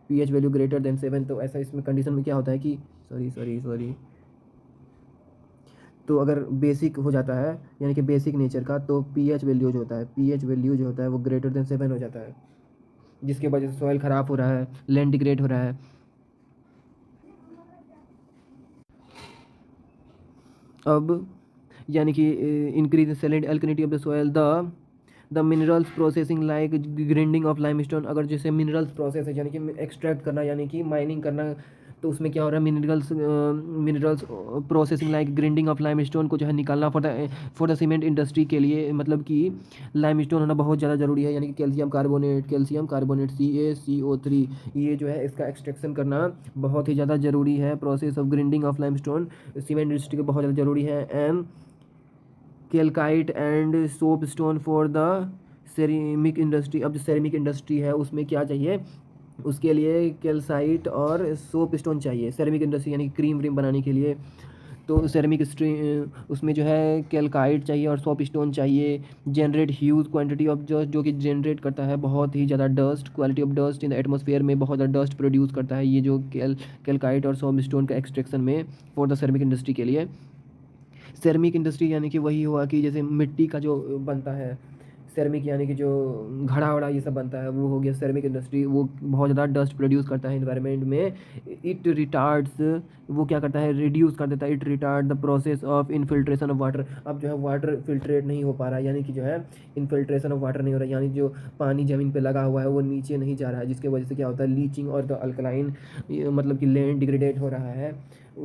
pH वैल्यू ग्रेटर देन 7, तो ऐसा इसमें कंडीशन में क्या होता है कि सॉरी तो अगर बेसिक हो जाता है यानी कि बेसिक नेचर का, तो pH वैल्यू जो होता है, pH वैल्यू जो होता है वो ग्रेटर देन 7 हो जाता है, जिसकी वजह से सॉइल ख़राब हो रहा है, लैंड डिग्रेड हो रहा है। अब यानी कि increase salinity alkalinity of the soil, the minerals processing like grinding of limestone. अगर जैसे मिनरल्स प्रोसेस है यानी कि एक्सट्रैक्ट करना यानी कि माइनिंग करना, तो उसमें क्या हो रहा है, minerals processing like grinding of limestone को जो है निकालना फॉर द सीमेंट इंडस्ट्री के लिए, मतलब कि लाइमस्टोन होना बहुत ज़्यादा ज़रूरी है, यानी कि कैल्शियम कार्बोनेट CaCO3, ये जो है इसका एक्सट्रैक्शन करना बहुत ही ज़्यादा ज़रूरी है। Process of grinding of limestone cement industry को बहुत ज़्यादा ज़रूरी है। And calcite and soap stone for the ceramic industry. अब जो सेरेमिक इंडस्ट्री है उसमें क्या चाहिए, उसके लिए कैल्साइट और सोप स्टोन चाहिए, सेरेमिक इंडस्ट्री यानी क्रीम व्रीम बनाने के लिए। तो सेरेमिक उसमें जो है कैलकाइट चाहिए और सोप स्टोन चाहिए। Generate huge quantity of dust, जो कि जनरेट करता है बहुत ही ज़्यादा dust, quality of dust in the atmosphere में बहुत ज़्यादा डस्ट प्रोड्यूस करता है ये जो कैलकाइट और सोप स्टोन का एक्सट्रैक्शन में फॉर द सेरेमिक इंडस्ट्री के लिए। सेरेमिक इंडस्ट्री यानी कि वही हुआ कि जैसे मिट्टी का जो बनता है, सेरेमिक यानी कि जो घड़ा वड़ा ये सब बनता है, वो हो गया सेरेमिक इंडस्ट्री। वो बहुत ज़्यादा डस्ट प्रोड्यूस करता है इन्वायरमेंट में। इट रिटार्ड्स, वो क्या करता है, रिड्यूस कर देता है, it retard the process of infiltration of water. अब जो है वाटर फिल्ट्रेट नहीं हो पा रहा है, यानी कि जो है इनफिल्ट्रेशन ऑफ वाटर नहीं हो रहा है, यानी जो पानी ज़मीन पे लगा हुआ है वो नीचे नहीं जा रहा है, जिसकी वजह से क्या होता है, लीचिंग और द अल्कलाइन, मतलब कि लैंड डिग्रेडेट हो रहा है।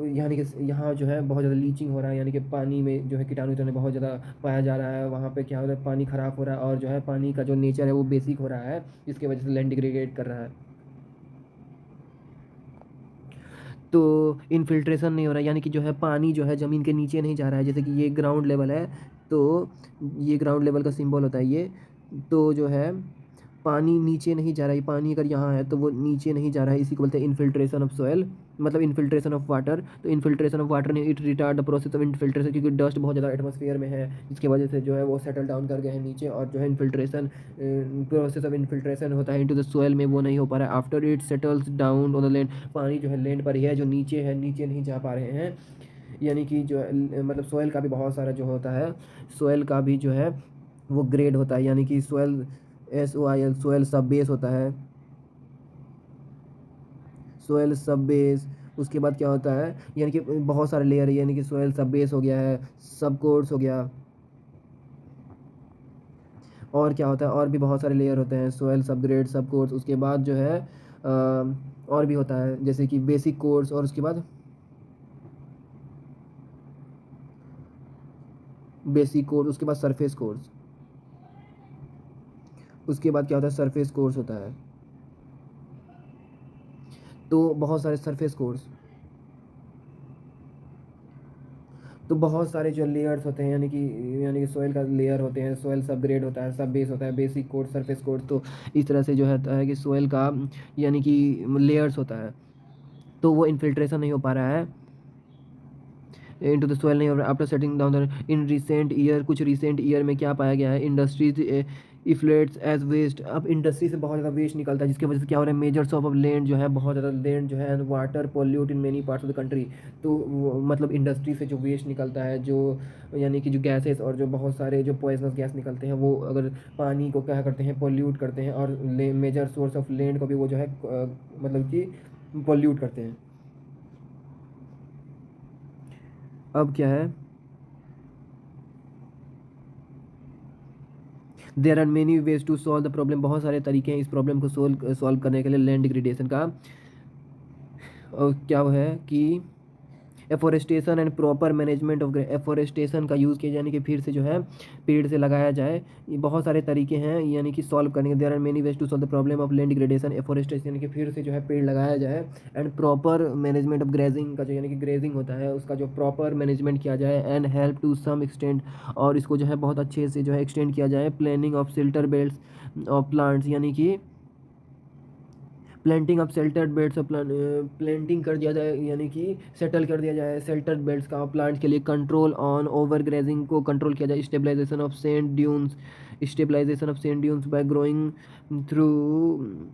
यानी कि यहाँ जो है बहुत ज़्यादा लीचिंग हो रहा है, यानी कि पानी में जो है कीटाणु उटाणु बहुत ज़्यादा पाया जा रहा है, वहाँ पे क्या हो रहा है, पानी ख़राब हो रहा है, और जो है पानी का जो नेचर है वो बेसिक हो रहा है, जिसकी वजह से लैंड डिग्रेडेट कर रहा है। तो इनफिल्ट्रेशन नहीं हो रहा है, यानी कि जो है पानी जो है ज़मीन के नीचे नहीं जा रहा है, जैसे कि ये ग्राउंड लेवल है, तो ये ग्राउंड लेवल का सिंबल होता है ये। तो जो है पानी नीचे नहीं जा रहा है, पानी अगर यहाँ है तो वो नीचे नहीं जा रहा है, इसी को बोलते हैं इनफिल्ट्रेशन ऑफ सॉइल, मतलब इनफिल्ट्रेशन ऑफ वाटर। तो इनफिल्ट्रेशन ऑफ वाटर ने it retard the process of infiltration, क्योंकि डस्ट बहुत ज़्यादा एटमॉस्फेयर में है, जिसकी वजह से जो है वो सेटल डाउन कर गए हैं नीचे, और जो है इनफिल्ट्रेशन प्रोसेस ऑफ इनफिल्ट्रेशन होता है इनटू द सॉइल में, वो नहीं हो पा रहा है। After it settles down on the land, पानी जो है लैंड पर ही है, जो नीचे है नीचे नहीं जा पा रहे हैं, यानी कि जो है मतलब सॉइल का भी बहुत सारा जो होता है, सॉइल का भी जो है वो ग्रेड होता है, यानी कि सॉइल SOIL सोयल सब बेस होता है, सोयल सब बेस। उसके बाद क्या होता है, यानी कि बहुत सारे लेयर है, यानी कि सोयल सब बेस हो गया है, सब कोर्स हो गया, और क्या होता है, और भी बहुत सारे लेयर होते हैं, सोयल सब ग्रेड सब कोर्स। उसके बाद जो है और भी होता है, जैसे कि बेसिक कोर्स, और उसके बाद बेसिक कोर्स, उसके बाद सरफेस कोर्स, उसके बाद क्या होता है, सरफेस कोर्स होता है। तो बहुत सारे सरफेस कोर्स, तो बहुत सारे जो लेयर्स होते हैं, यानी कि सोयल का लेयर होते हैं, सोयल सब ग्रेड होता है, सब बेस होता है, बेसिक कोर्स, सरफेस कोर्स। तो इस तरह से जो है कि सोयल का यानी कि लेयर्स होता है, तो वो इनफिल्ट्रेशन नहीं हो पा रहा है इनटू द सोइल, नहीं हो रहा after setting down the in recent year. कुछ रिसेंट ईयर में क्या पाया गया है, इंडस्ट्रीज इफ्लेट्स एज वेस्ट। अब इंडस्ट्री से बहुत ज़्यादा वेस्ट निकलता है, जिसकी वजह से क्या हो रहा है, मेजर सोर्स ऑफ लैंड जो है, बहुत ज़्यादा लैंड जो है water pollute in many parts of the country. तो मतलब इंडस्ट्री से जो वेस्ट निकलता है, जो यानी कि जो गैसेस और जो बहुत सारे जो पॉइजनस गैस निकलते हैं, वो अगर पानी को क्या करते हैं, पॉल्यूट करते हैं, और मेजर सोर्स ऑफ लैंड को भी वो जो है मतलब कि पॉल्यूट करते हैं। अब क्या है, there are many ways to solve the problem, बहुत सारे तरीके हैं इस प्रॉब्लम को सॉल्व करने के लिए लैंड डिग्रेडेशन का। और क्या वो है कि afforestation and proper management of, afforestation का यूज़ किया, यानी कि फिर से जो है पेड़ से लगाया जाए। ये बहुत सारे तरीके हैं यानी कि सॉल्व करने के। There are many ways to solve the problem of land degradation, afforestation यानी कि फिर से जो है पेड़ लगाया जाए, and proper management of grazing का, जो यानी कि ग्रेजिंग होता है उसका जो प्रॉपर मैनेजमेंट किया जाए, and help to some extent, और इसको जो है बहुत अच्छे से जो है एक्सटेंड किया जाए। Planning of shelter belts of plants, यानी कि planting of sheltered beds of planting कर दिया जाए, यानी कि सेटल कर दिया जाए शेल्टर्ड बेड्स का प्लांट के लिए। कंट्रोल ऑन ओवर ग्रेजिंग को कंट्रोल किया जाए। Stabilisation of sand dunes, stabilisation of sand dunes by growing through.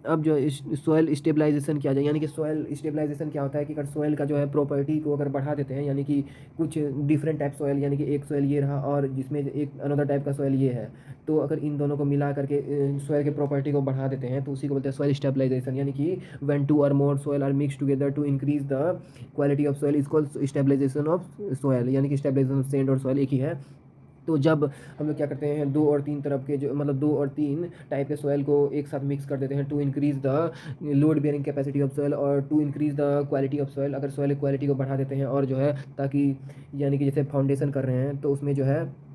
अब जो सॉयल स्टेबलाइजेशन किया जाए, यानी कि सॉयल स्टेबलाइजेशन क्या होता है कि अगर सॉयल का जो है प्रॉपर्टी को अगर बढ़ा देते हैं, यानी कि कुछ डिफरेंट टाइप सॉयल, यानी कि एक सॉयल ये रहा और जिसमें एक अनदर टाइप का सॉयल ये है, तो अगर इन दोनों को मिला करके सॉयल के प्रॉपर्टी को बढ़ा देते हैं तो उसी को बोलते हैं सॉयल स्टेबलाइजेशन। यानी कि when two or more soil are mix together to increase the quality of soil is called stabilisation of soil, यानी कि स्टेबलाइजेशन ऑफ सैंड और सॉयल एक ही है। तो जब हम लोग क्या करते हैं, दो और तीन तरफ के जो मतलब दो और तीन टाइप के सॉयल को एक साथ मिक्स कर देते हैं to increase the load bearing capacity of soil और to increase the quality of soil, अगर सॉयल क्वालिटी को बढ़ा देते हैं और जो है ताकि, यानी कि जैसे फाउंडेशन कर रहे हैं तो उसमें जो है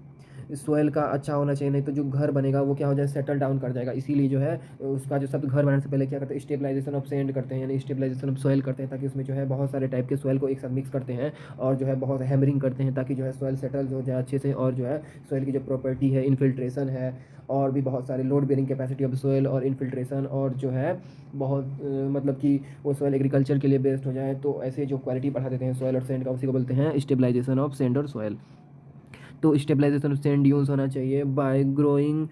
सोयल का अच्छा होना चाहिए, नहीं तो जो घर बनेगा वो क्या हो जाए, सेटल डाउन कर जाएगा। इसीलिए जो है उसका जो सब घर बनाने से पहले क्या करते हैं, स्टेबलाइजेशन ऑफ सैंड करते हैं, यानी स्टेबलाइजेशन ऑफ सॉयल करते हैं, ताकि उसमें जो है बहुत सारे टाइप के सॉयल को एक साथ मिक्स करते हैं और जो है बहुत हैमरिंग करते हैं ताकि जो है सॉयल सेटल हो जाए अच्छे से, और जो है सॉयल की जो प्रॉपर्टी है, इन्फिल्ट्रेशन है, और भी बहुत सारे load bearing capacity of soil और इन्फिल्ट्रेशन, और जो है बहुत मतलब कि वो सॉयल एग्रीकल्चर के लिए बेस्ट हो जाए, तो ऐसे जो क्वालिटी बढ़ा देते हैं सॉयल और सैंड का उसी को बोलते हैं स्टेबलाइजेशन ऑफ सैंड और सॉयल। तो स्टेबलाइजेशन ऑफ सैंड ड्यून्स होना चाहिए by growing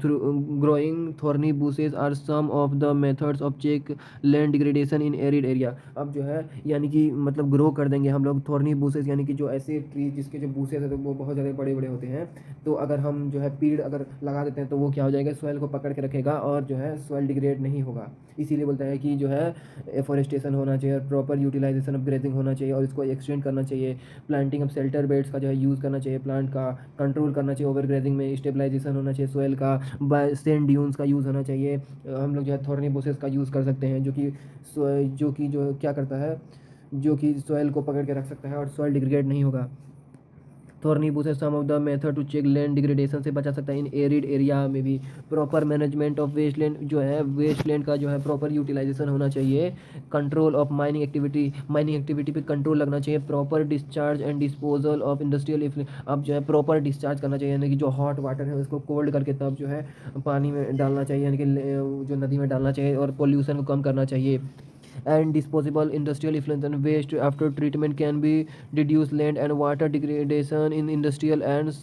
through growing thorny bushes are some of the methods of check land degradation in arid area. अब जो है यानी कि मतलब ग्रो कर देंगे हम लोग थॉर्नी बुशेज, यानी कि जो ऐसे ट्री जिसके जो बुशेज है तो वो बहुत ज़्यादा बड़े बड़े होते हैं, तो अगर हम जो है पेड़ अगर लगा देते हैं तो वो क्या हो जाएगा, सॉइल को पकड़ के रखेगा और जो है सॉइल डिग्रेड नहीं होगा। इसीलिए बोलता है कि जो है एफोरेस्टेशन होना चाहिए और प्रॉपर यूटिलाइजेशन ऑफ ग्रेजिंग होना चाहिए और इसको एक्सटेंड करना चाहिए। प्लांटिंग ऑफ शेल्टर बेड्स का जो है यूज़ करना चाहिए, प्लांट का कंट्रोल करना चाहिए ओवर ग्रेजिंग में, स्टेबलाइजेशन होना चाहिए सोयल का, बाय सैंड ड्यून्स का यूज़ होना चाहिए। हम लोग जो है थॉर्नी बुशेस का यूज़ कर सकते हैं जो कि जो क्या करता है, जो कि सॉइल को पकड़ के रख सकता है और सॉइल डिग्रेड नहीं होगा। Thorny bushes some of the method to check land degradation से बचा सकता है इन एरिड एरिया में भी। Proper management of waste land, जो है वेस्ट लैंड का जो है प्रॉपर यूटिलाइजेशन होना चाहिए। Control of mining activity, mining activity पे कंट्रोल लगना चाहिए। Proper discharge and disposal of industrial, अब जो है प्रॉपर डिस्चार्ज करना चाहिए, यानी कि जो हॉट वाटर है उसको कोल्ड करके तब जो है पानी में डालना चाहिए, यानी कि जो नदी में डालना चाहिए, और पोल्यूशन को कम करना चाहिए। And disposable industrial effluent and waste after treatment can be reduce land and water degradation in industrial and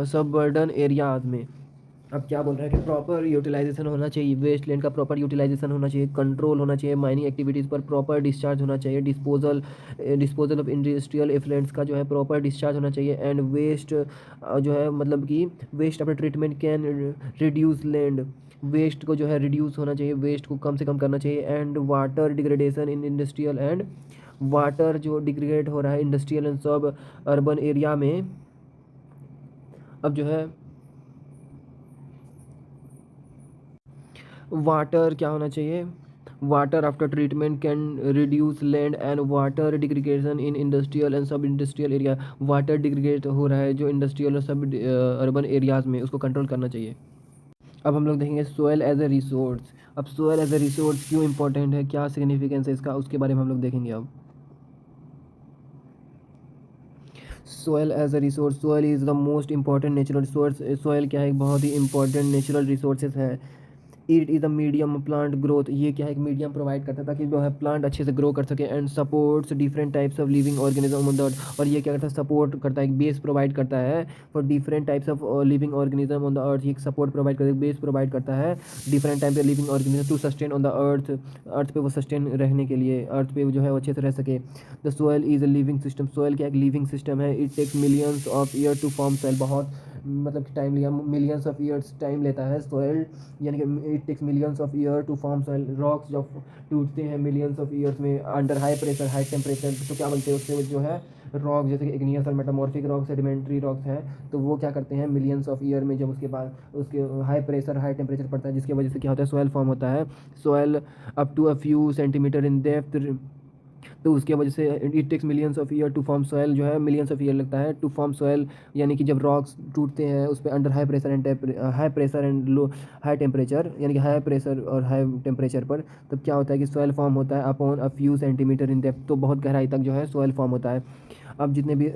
suburban areas में। अब क्या बोल रहा है कि प्रॉपर यूटिलाइजेशन होना चाहिए, वेस्ट लैंड का प्रॉपर यूटिलाइजेशन होना चाहिए, कंट्रोल होना चाहिए, माइनिंग एक्टिविटीज़ पर प्रॉपर डिस्चार्ज होना चाहिए, डिस्पोजल ऑफ इंडस्ट्रियल एफलेंट्स का जो है प्रॉपर डिस्चार्ज होना चाहिए, एंड वेस्ट जो है मतलब कि waste after treatment can reduce land, waste को जो है रिड्यूस होना चाहिए, वेस्ट को कम से कम करना चाहिए। And water degradation in industrial and, water जो डिग्रेड हो रहा है इंडस्ट्रियल एंड सब अर्बन एरिया में। अब जो है वाटर क्या होना चाहिए, water after treatment can reduce land and water degradation in industrial and सब इंडस्ट्रियल एरिया। वाटर डिग्रेड हो रहा है जो इंडस्ट्रियल और सब अर्बन एरियाज़ में, उसको कंट्रोल करना चाहिए। अब हम लोग देखेंगे सोयल एज ए रिसोर्स। अब सोयल एज ए रिसोर्स क्यों इंपॉर्टेंट है, क्या सिग्निफिकेंस है इसका, उसके बारे में हम लोग देखेंगे। अब soil as a resource, soil is the most important natural resource. Soil क्या है, एक बहुत ही इंपॉर्टेंट नेचुरल रिसोर्सेज है। It is the medium plant growth, ये क्या है, एक मीडियम प्रोवाइड करता है ताकि जो है प्लांट अच्छे से ग्रो कर सके। And supports different types of living organism on the अर्थ, और ये क्या करता है, सपोर्ट करता है, एक बेस प्रोवाइड करता है for different types of living organism on the अर्थ। ये एक सपोर्ट प्रोवाइड करता है, बेस प्रोवाइड करता है डिफरेंट टाइप के living organism to sustain on the earth, earth पे वो सस्टेन रहने के लिए, अर्थ पे जो है वो अच्छे से रह सके। The soil is a living system, soil क्या एक लिविंग सिस्टम है। It takes millions of year to form soil, बहुत मतलब टाइम लिया, मिलियंस ऑफ ईयर्स टाइम लेता है सॉइल, यानी कि it takes millions of year to form soil. Rocks जब टूटते हैं मिलियंस ऑफ ईयर्स में under high pressure high temperature, तो क्या बोलते हैं उससे जो है रॉक, जैसे कि इग्नियस और मेटामॉर्फिक रॉक, सेडिमेंट्री रॉक्स हैं, तो वो क्या करते हैं मिलियंस ऑफ ईयर में, जब उसके बाद उसके हाई प्रेशर हाई टेम्परेचर पड़ता है, जिसकी वजह से क्या होता है सॉइल फॉर्म होता है। Soil up to a few centimetre in depth, तो उसके वजह से it takes millions of year to form soil, जो है मिलियंस ऑफ ईयर लगता है टू फॉर्म सॉइल। यानी कि जब रॉक्स टूटते हैं उस पर under high pressure and low high temperature, यानी कि हाई प्रेशर और हाई टेम्परेचर पर, तब क्या होता है कि सॉइल फॉर्म होता है upon a few centimetre in depth, तो बहुत गहराई तक जो है सॉइल फॉर्म होता है। अब जितने भी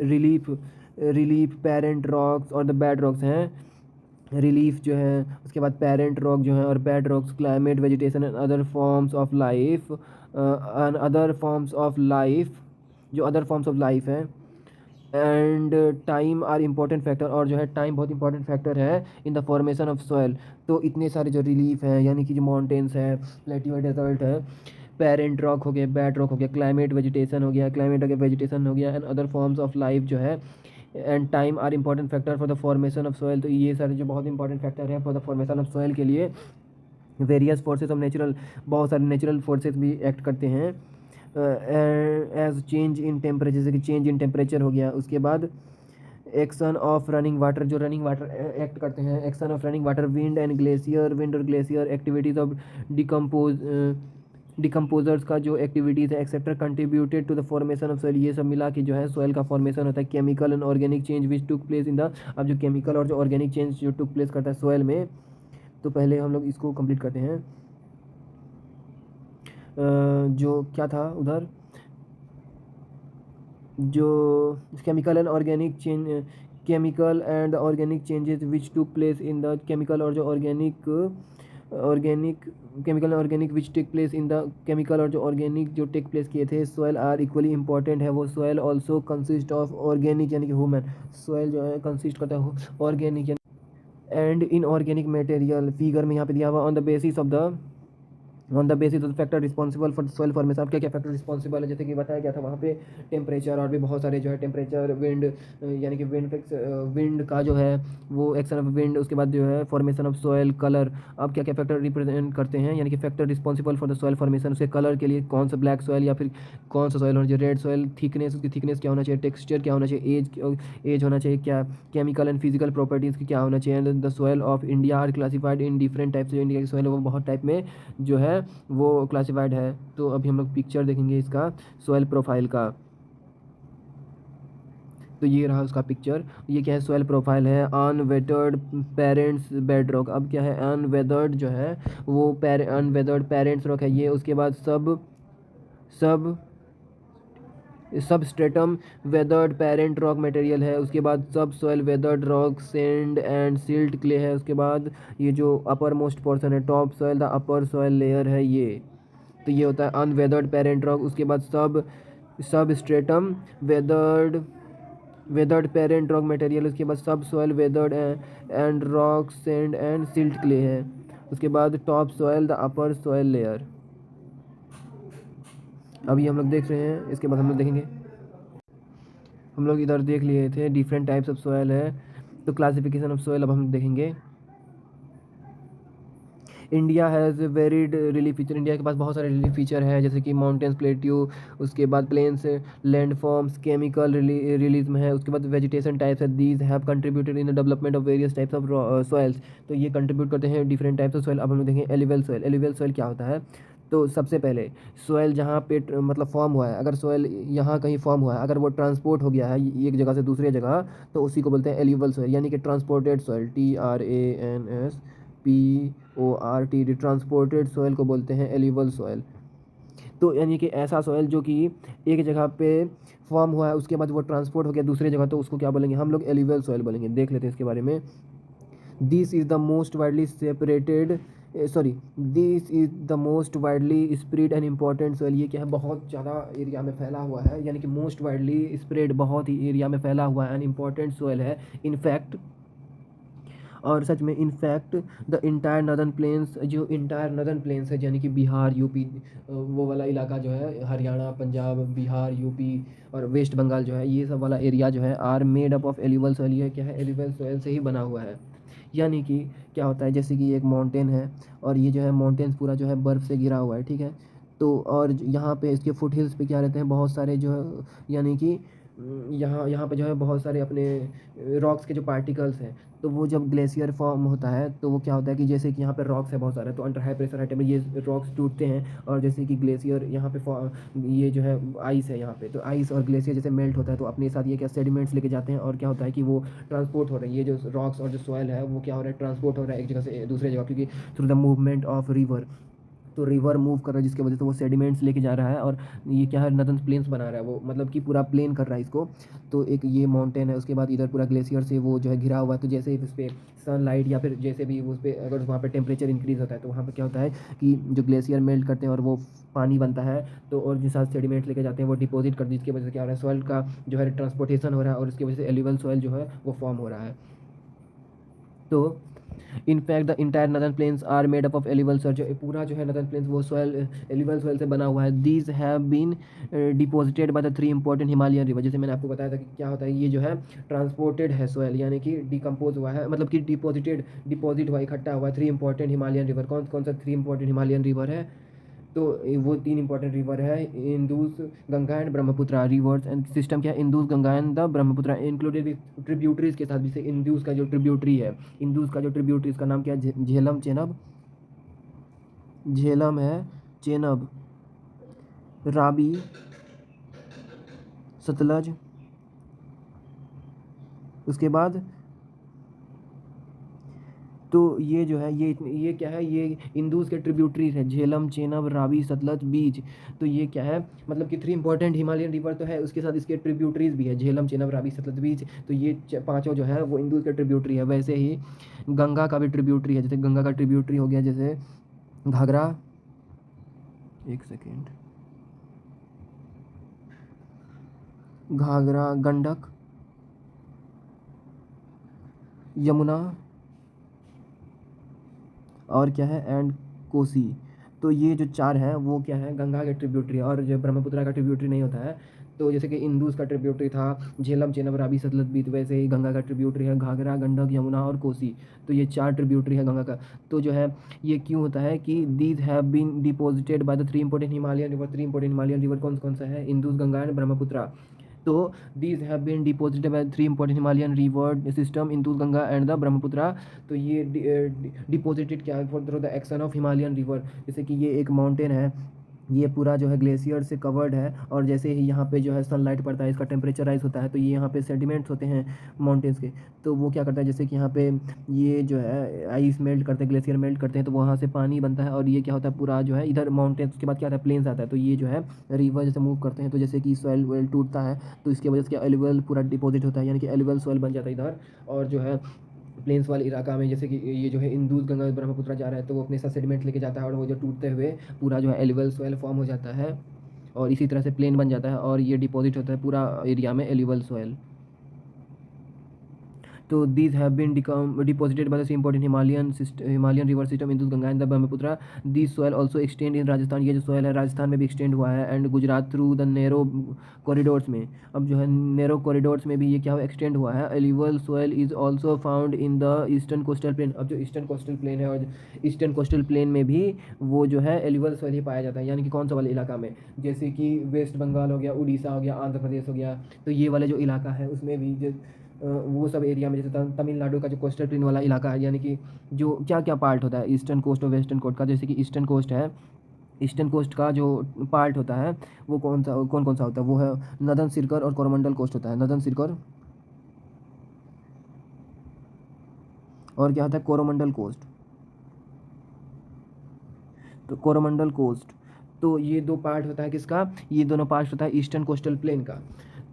रिलीफ पेरेंट रॉक्स और द बेड रॉक्स हैं, रिलीफ जो है, उसके बाद पेरेंट रॉक जो है और bed rocks, climate vegetation and other forms of life, other forms of life, जो अदर फॉर्म्स ऑफ लाइफ है, and time are important factor, और जो है टाइम बहुत इंपॉर्टेंट फैक्टर है in the formation of soil. तो इतने सारे जो रिलीफ हैं, यानी कि जो माउंटेन्स है, प्लेट्यू डेजर्ट है, पेरेंट रॉक हो गया, बेड रॉक हो गया, क्लाइमेट वेजिटेशन हो गया, and other forms of life जो है, and time are important factor for the formation of soil. तो ये सारे जो बहुत इंपॉर्टेंट फैक्टर है for the formation of soil के लिए। वेरियस फोर्सेस ऑफ नेचुरल, बहुत सारे नेचुरल फोर्सेस भी एक्ट करते हैं, एज चेंज इन टेम्परेचर, जैसे कि चेंज इन टेम्परेचर हो गया। उसके बाद एक्शन ऑफ रनिंग वाटर, जो रनिंग वाटर एक्ट करते हैं, action of running water, wind और ग्लेशियर एक्टिविटीज़ ऑफ डिकम्पोजर्स का जो एक्टिविटीज़ है et cetera contributed to the formation of soil, ये सब मिला के जो है सॉइल का फॉर्मेशन होता है। Chemical and organic change which took place in the, अब जो केमिकल और जो ऑर्गेनिक चेंज जो टुक प्लेस करता है सॉइल में, तो पहले हम लोग इसको कंप्लीट करते हैं। जो क्या था उधर, जो chemical and organic changes which took place in the, chemical और जो organic chemical organic which take place in the, chemical और जो ऑर्गेनिक जो टेक प्लेस किए थे सॉइल आर इक्वली इंपॉर्टेंट है। वो soil also consist of organic, यानी कि ह्यूमन सॉइल जो है कंसिस्ट करता है organic and inorganic material. Figure में यहाँ पे दिया हुआ on the basis of factor responsible for soil formation. अब क्या क्या फैक्टर रिस्पॉन्सिबल है, जैसे कि बताया गया था वहाँ पे टेम्परेचर, और भी बहुत सारे जो है टेम्परेचर, विंड, यानी कि विंड का जो है वो एक्शन ऑफ विंड, उसके बाद जो है फॉर्मेशन ऑफ सॉइल, कलर। अब क्या क्या फैक्टर रिप्रेजेंट करते हैं, यानी कि factor responsible for the soil formation, उसके कलर के लिए कौन सा ब्लैक सॉइल या फिर कौन सा सॉइल होना चाहिए, रेड सॉइल, थिकनेस, उसकी थिकनेस क्या होना चाहिए, टेक्सचर क्या होना चाहिए, एज होना चाहिए क्या, केमिकल एंड फिजिकल प्रॉपर्टीज़ की क्या होना चाहिए। And the soil of India are classified in different types, जो इंडिया की सॉइल है वो बहुत टाइप में जो है वो क्लासिफाइड है। तो अभी हम लोग पिक्चर देखेंगे इसका सॉइल प्रोफाइल का। तो ये रहा उसका पिक्चर, ये क्या है सॉइल प्रोफाइल है, अनवेदर्ड पेरेंट्स बेड रॉक। अब क्या है अनवेदर्ड जो है वो अनवेदर्ड पेरेंट्स रॉक है ये, उसके बाद सब substratum weathered parent rock material है, उसके बाद सब soil weathered rock sand and silt clay है, उसके बाद ये जो अपर मोस्ट पोर्शन है top soil the upper soil layer है ये, तो ये होता है अनवेदर्ड पेरेंट रॉक। उसके बाद सब stratum weathered parent rock material, उसके बाद सब soil weathered and rock sand and silt clay है, उसके बाद top soil the upper soil layer. अभी हम लोग देख रहे हैं, इसके बाद हम लोग देखेंगे, हम लोग इधर देख लिए थे डिफरेंट टाइप्स ऑफ सॉइल है, तो क्लासिफिकेशन ऑफ सॉइल अब हम देखेंगे। India has varied relief feature, India के पास बहुत सारे रिलीफ फीचर है, जैसे कि माउंटेन्स, प्लेट्यू, उसके बाद plains, land forms, chemical release है, उसके बाद वेजिटेशन टाइप्स है, these have contributed in the development of various types of soils. तो ये कंट्रीब्यूट करते हैं डिफरेंट टाइप्स ऑफ सॉइल। अब हम लोग देखेंगे एलिवल सॉइल। एलिवल सॉइल क्या होता है, तो सबसे पहले सॉइल जहाँ पे मतलब फॉर्म हुआ है, अगर सॉइल यहाँ कहीं फॉर्म हुआ है, अगर वो ट्रांसपोर्ट हो गया है एक जगह से दूसरी जगह, तो उसी को बोलते हैं एलिवल सॉइल, यानी कि transported soil, TRANSPORT, transported soil को बोलते हैं एलिवल सॉइल। तो यानी कि ऐसा सॉइल जो कि एक जगह पे फॉर्म हुआ है, उसके बाद वो ट्रांसपोर्ट हो गया दूसरी जगह, तो उसको क्या बोलेंगे हम लोग एलिवल सॉइल बोलेंगे। देख लेते हैं इसके बारे में। This is the most widely separated this is the most widely spread and important soil. ये क्या है, बहुत ज़्यादा एरिया में फैला हुआ है, यानी कि मोस्ट वाइडली स्प्रेड, बहुत ही एरिया में फैला हुआ है, एंड इम्पॉर्टेंट सॉइल है। इनफैक्ट और सच में in fact the entire northern plains, जो इंटायर नदर्न प्लेन्स है यानी कि बिहार यूपी, वो वाला इलाका जो है, हरियाणा पंजाब बिहार यूपी और वेस्ट बंगाल जो है, ये सब वाला एरिया जो है are made up of alluvial soil. ये क्या है, एलिवल सॉइल से ही बना हुआ है। यानी कि क्या होता है, जैसे कि एक माउंटेन है और ये जो है माउंटेन्स पूरा जो है बर्फ़ से घिरा हुआ है, ठीक है। तो और यहाँ पे इसके फुट हिल्स पे क्या रहते हैं, बहुत सारे जो है, यानी कि यहाँ यहाँ पे जो है बहुत सारे अपने रॉक्स के जो पार्टिकल्स हैं, तो वो जब ग्लेशियर फॉर्म होता है तो वो क्या होता है कि जैसे कि यहाँ पे रॉक्स है बहुत सारे, तो under high pressure high temperature ये रॉक्स टूटते हैं, और जैसे कि ग्लेशियर यहाँ पे ये जो है आइस है यहाँ पे, तो आइस और ग्लेशियर जैसे मेल्ट होता है तो अपने साथ ये क्या सेडिमेंट्स लेके जाते हैं, और क्या होता है कि वो ट्रांसपोर्ट हो रहा है, ये जो रॉक्स और जो सॉइल है वो क्या हो रहा है, ट्रांसपोर्ट हो रहा है एक जगह से दूसरे जगह, क्योंकि through the movement of river, तो रिवर मूव कर रहा है जिसकी वजह से वो सेडिमेंट्स लेके जा रहा है, और ये क्या है, नदन प्लेन्स बना रहा है वो, मतलब कि पूरा प्लेन कर रहा है इसको। तो एक ये माउंटेन है, उसके बाद इधर पूरा ग्लेशियर से वो जो है घिरा हुआ है, तो जैसे ही उस पर सनलाइट या फिर जैसे भी उस पर अगर वहाँ पे टेम्परेचर इंक्रीज़ होता है तो वहाँ पे क्या होता है कि जो ग्लेशियर मेल्ट करते हैं और वो पानी बनता है, तो और जिस साथ सेडिमेंट्स लेके जाते हैं वो डिपॉजिट कर दी, जिसकी वजह से क्या हो रहा है, सॉइल का जो है ट्रांसपोर्टेशन हो रहा है, और इसकी वजह से एलिवल सॉइल जो है वो फॉर्म हो रहा है। तो in fact the entire northern plains are made up of alluvial soil, जो पूरा जो है नदर्न प्लेन्स वो सॉइल एलिवल सॉइल से बना हुआ है। These have been deposited by the three important Himalayan river, जैसे मैंने आपको बताया था कि क्या होता है, ये जो है ट्रांसपोर्टेड है सॉइल, यानी कि डिकम्पोज हुआ है, मतलब कि डिपॉजिट हुआ, इकट्ठा हुआ है थ्री इंपॉर्टेंट हिमालयन रिवर। कौन कौन सा थ्री इंपॉर्टेंट हिमालयन रिवर है, तो वो तीन इंपॉर्टेंट रिवर है, Indus Ganga and Brahmaputra. Reverse and system क्या है, Indus Ganga and the Brahmaputra included with tributaries के साथ, जैसे इंदुस का जो ट्रिब्यूटरी है, इंदुस का जो ट्रिब्यूटरी इसका नाम क्या है, झेलम चेनाब, झेलम है, चेनाब, राबी, सतलज, उसके बाद तो ये जो है ये क्या है, ये इंदुस के ट्रिब्यूटरीज है, झेलम चेनाब रावी सतलज बीज। तो ये क्या है, मतलब कि थ्री इंपॉर्टेंट हिमालयन रिवर तो है, उसके साथ इसके ट्रिब्यूटरीज भी है, झेलम चेनाब रावी सतलज बीज। तो ये पांचों जो है वो इंदुस के ट्रिब्यूटरी है। वैसे ही गंगा का भी ट्रिब्यूटरी है, जैसे गंगा का ट्रिब्यूटरी हो गया जैसे घाघरा, एक सेकेंड, घाघरा, गंडक, यमुना, और क्या है, एंड कोसी। तो ये जो चार हैं वो क्या है, गंगा के ट्रिब्यूटरी है, और जो ब्रह्मपुत्रा का ट्रिब्यूटरी नहीं होता है। तो जैसे कि इंदुस का ट्रिब्यूटरी था झेलम चेनाब रावी सतलज बीत, वैसे ही गंगा का ट्रिब्यूटरी है घाघरा, गंडक, यमुना और कोसी। तो ये चार ट्रिब्यूटरी है गंगा का। तो जो है ये क्यों होता है कि these have been deposited by the three important Himalayan river. Three important Himalayan river कौन कौन सा है, इंदुस गंगा एंड ब्रह्मपुत्रा। तो these have been deposited by three important Himalayan river system Indus Ganga and the Brahmaputra। तो ये डिपोजिटेड क्या है, for the action of Himalayan river. जैसे कि ये एक माउंटेन है, ये पूरा जो है ग्लेशियर से कवर्ड है, और जैसे ही यहाँ पे जो है सनलाइट पड़ता है इसका टेम्परेचर राइज होता है, तो ये यहाँ पे सेडिमेंट्स होते हैं माउंटेन्स के। तो वो क्या करता है, जैसे कि यहाँ पे ये जो है आइस मेल्ट करते हैं, ग्लेशियर मेल्ट करते हैं, तो वहाँ से पानी बनता है, और ये क्या होता है पूरा जो है इधर माउंटेन्स के बाद क्या आता है, प्लेन्स आता है। तो ये जो है रिवर जैसे मूव करते हैं, तो जैसे कि सॉइल वेल टूटता है, तो इसकी वजह से क्या एलिवल पूरा डिपॉजिट होता है, यानी कि एलिवल सॉइल बन जाता है इधर। और जो है प्लेन्स वाले इलाका में जैसे कि ये जो है इंदुस गंगा ब्रह्मपुत्रा जा रहा है, तो वो अपने साथ सेडिमेंट लेके जाता है, और वो जो टूटते हुए पूरा जो है एलिवल सॉइल फॉर्म हो जाता है, और इसी तरह से प्लेन बन जाता है, और ये डिपॉजिट होता है पूरा एरिया में एलिवल सॉइल। तो these have been deposited by the important Himalayan river system Indus Ganga and the Brahmaputra। These soil also extend in Rajasthan, ये जो soil है राजस्थान में भी extend हुआ है, and Gujarat through the narrow corridors में। अब जो है narrow corridors में भी ये क्या हुआ, extend हुआ है। Alluvial soil is also found in the eastern coastal plain। अब जो eastern coastal plain है, और eastern coastal plain में भी वो जो है alluvial soil ही पाया जाता है, यानी कि कौन सा वाले इलाका में, जैसे कि वेस्ट बंगाल हो गया, उड़ीसा हो गया, आंध्र प्रदेश हो गया। तो ये वाले जो इलाका है उसमें भी जो वो सब एरिया में, जैसे तमिलनाडु का जो कोस्टल प्लेन वाला इलाका है, यानी कि जो क्या क्या पार्ट होता है ईस्टर्न कोस्ट और वेस्टर्न कोस्ट का, जैसे कि ईस्टर्न कोस्ट है, ईस्टर्न कोस्ट का जो पार्ट होता है वो कौन कौन सा होता है, वो है नदन सिरकर और कोरोमंडल कोस्ट होता है, नदन सिरकर और क्या होता है कोरोमंडल कोस्ट। तो कोरोमंडल कोस्ट, तो ये दो पार्ट होता है किसका, ये दोनों पार्ट होता है ईस्टर्न कोस्टल प्लेन का।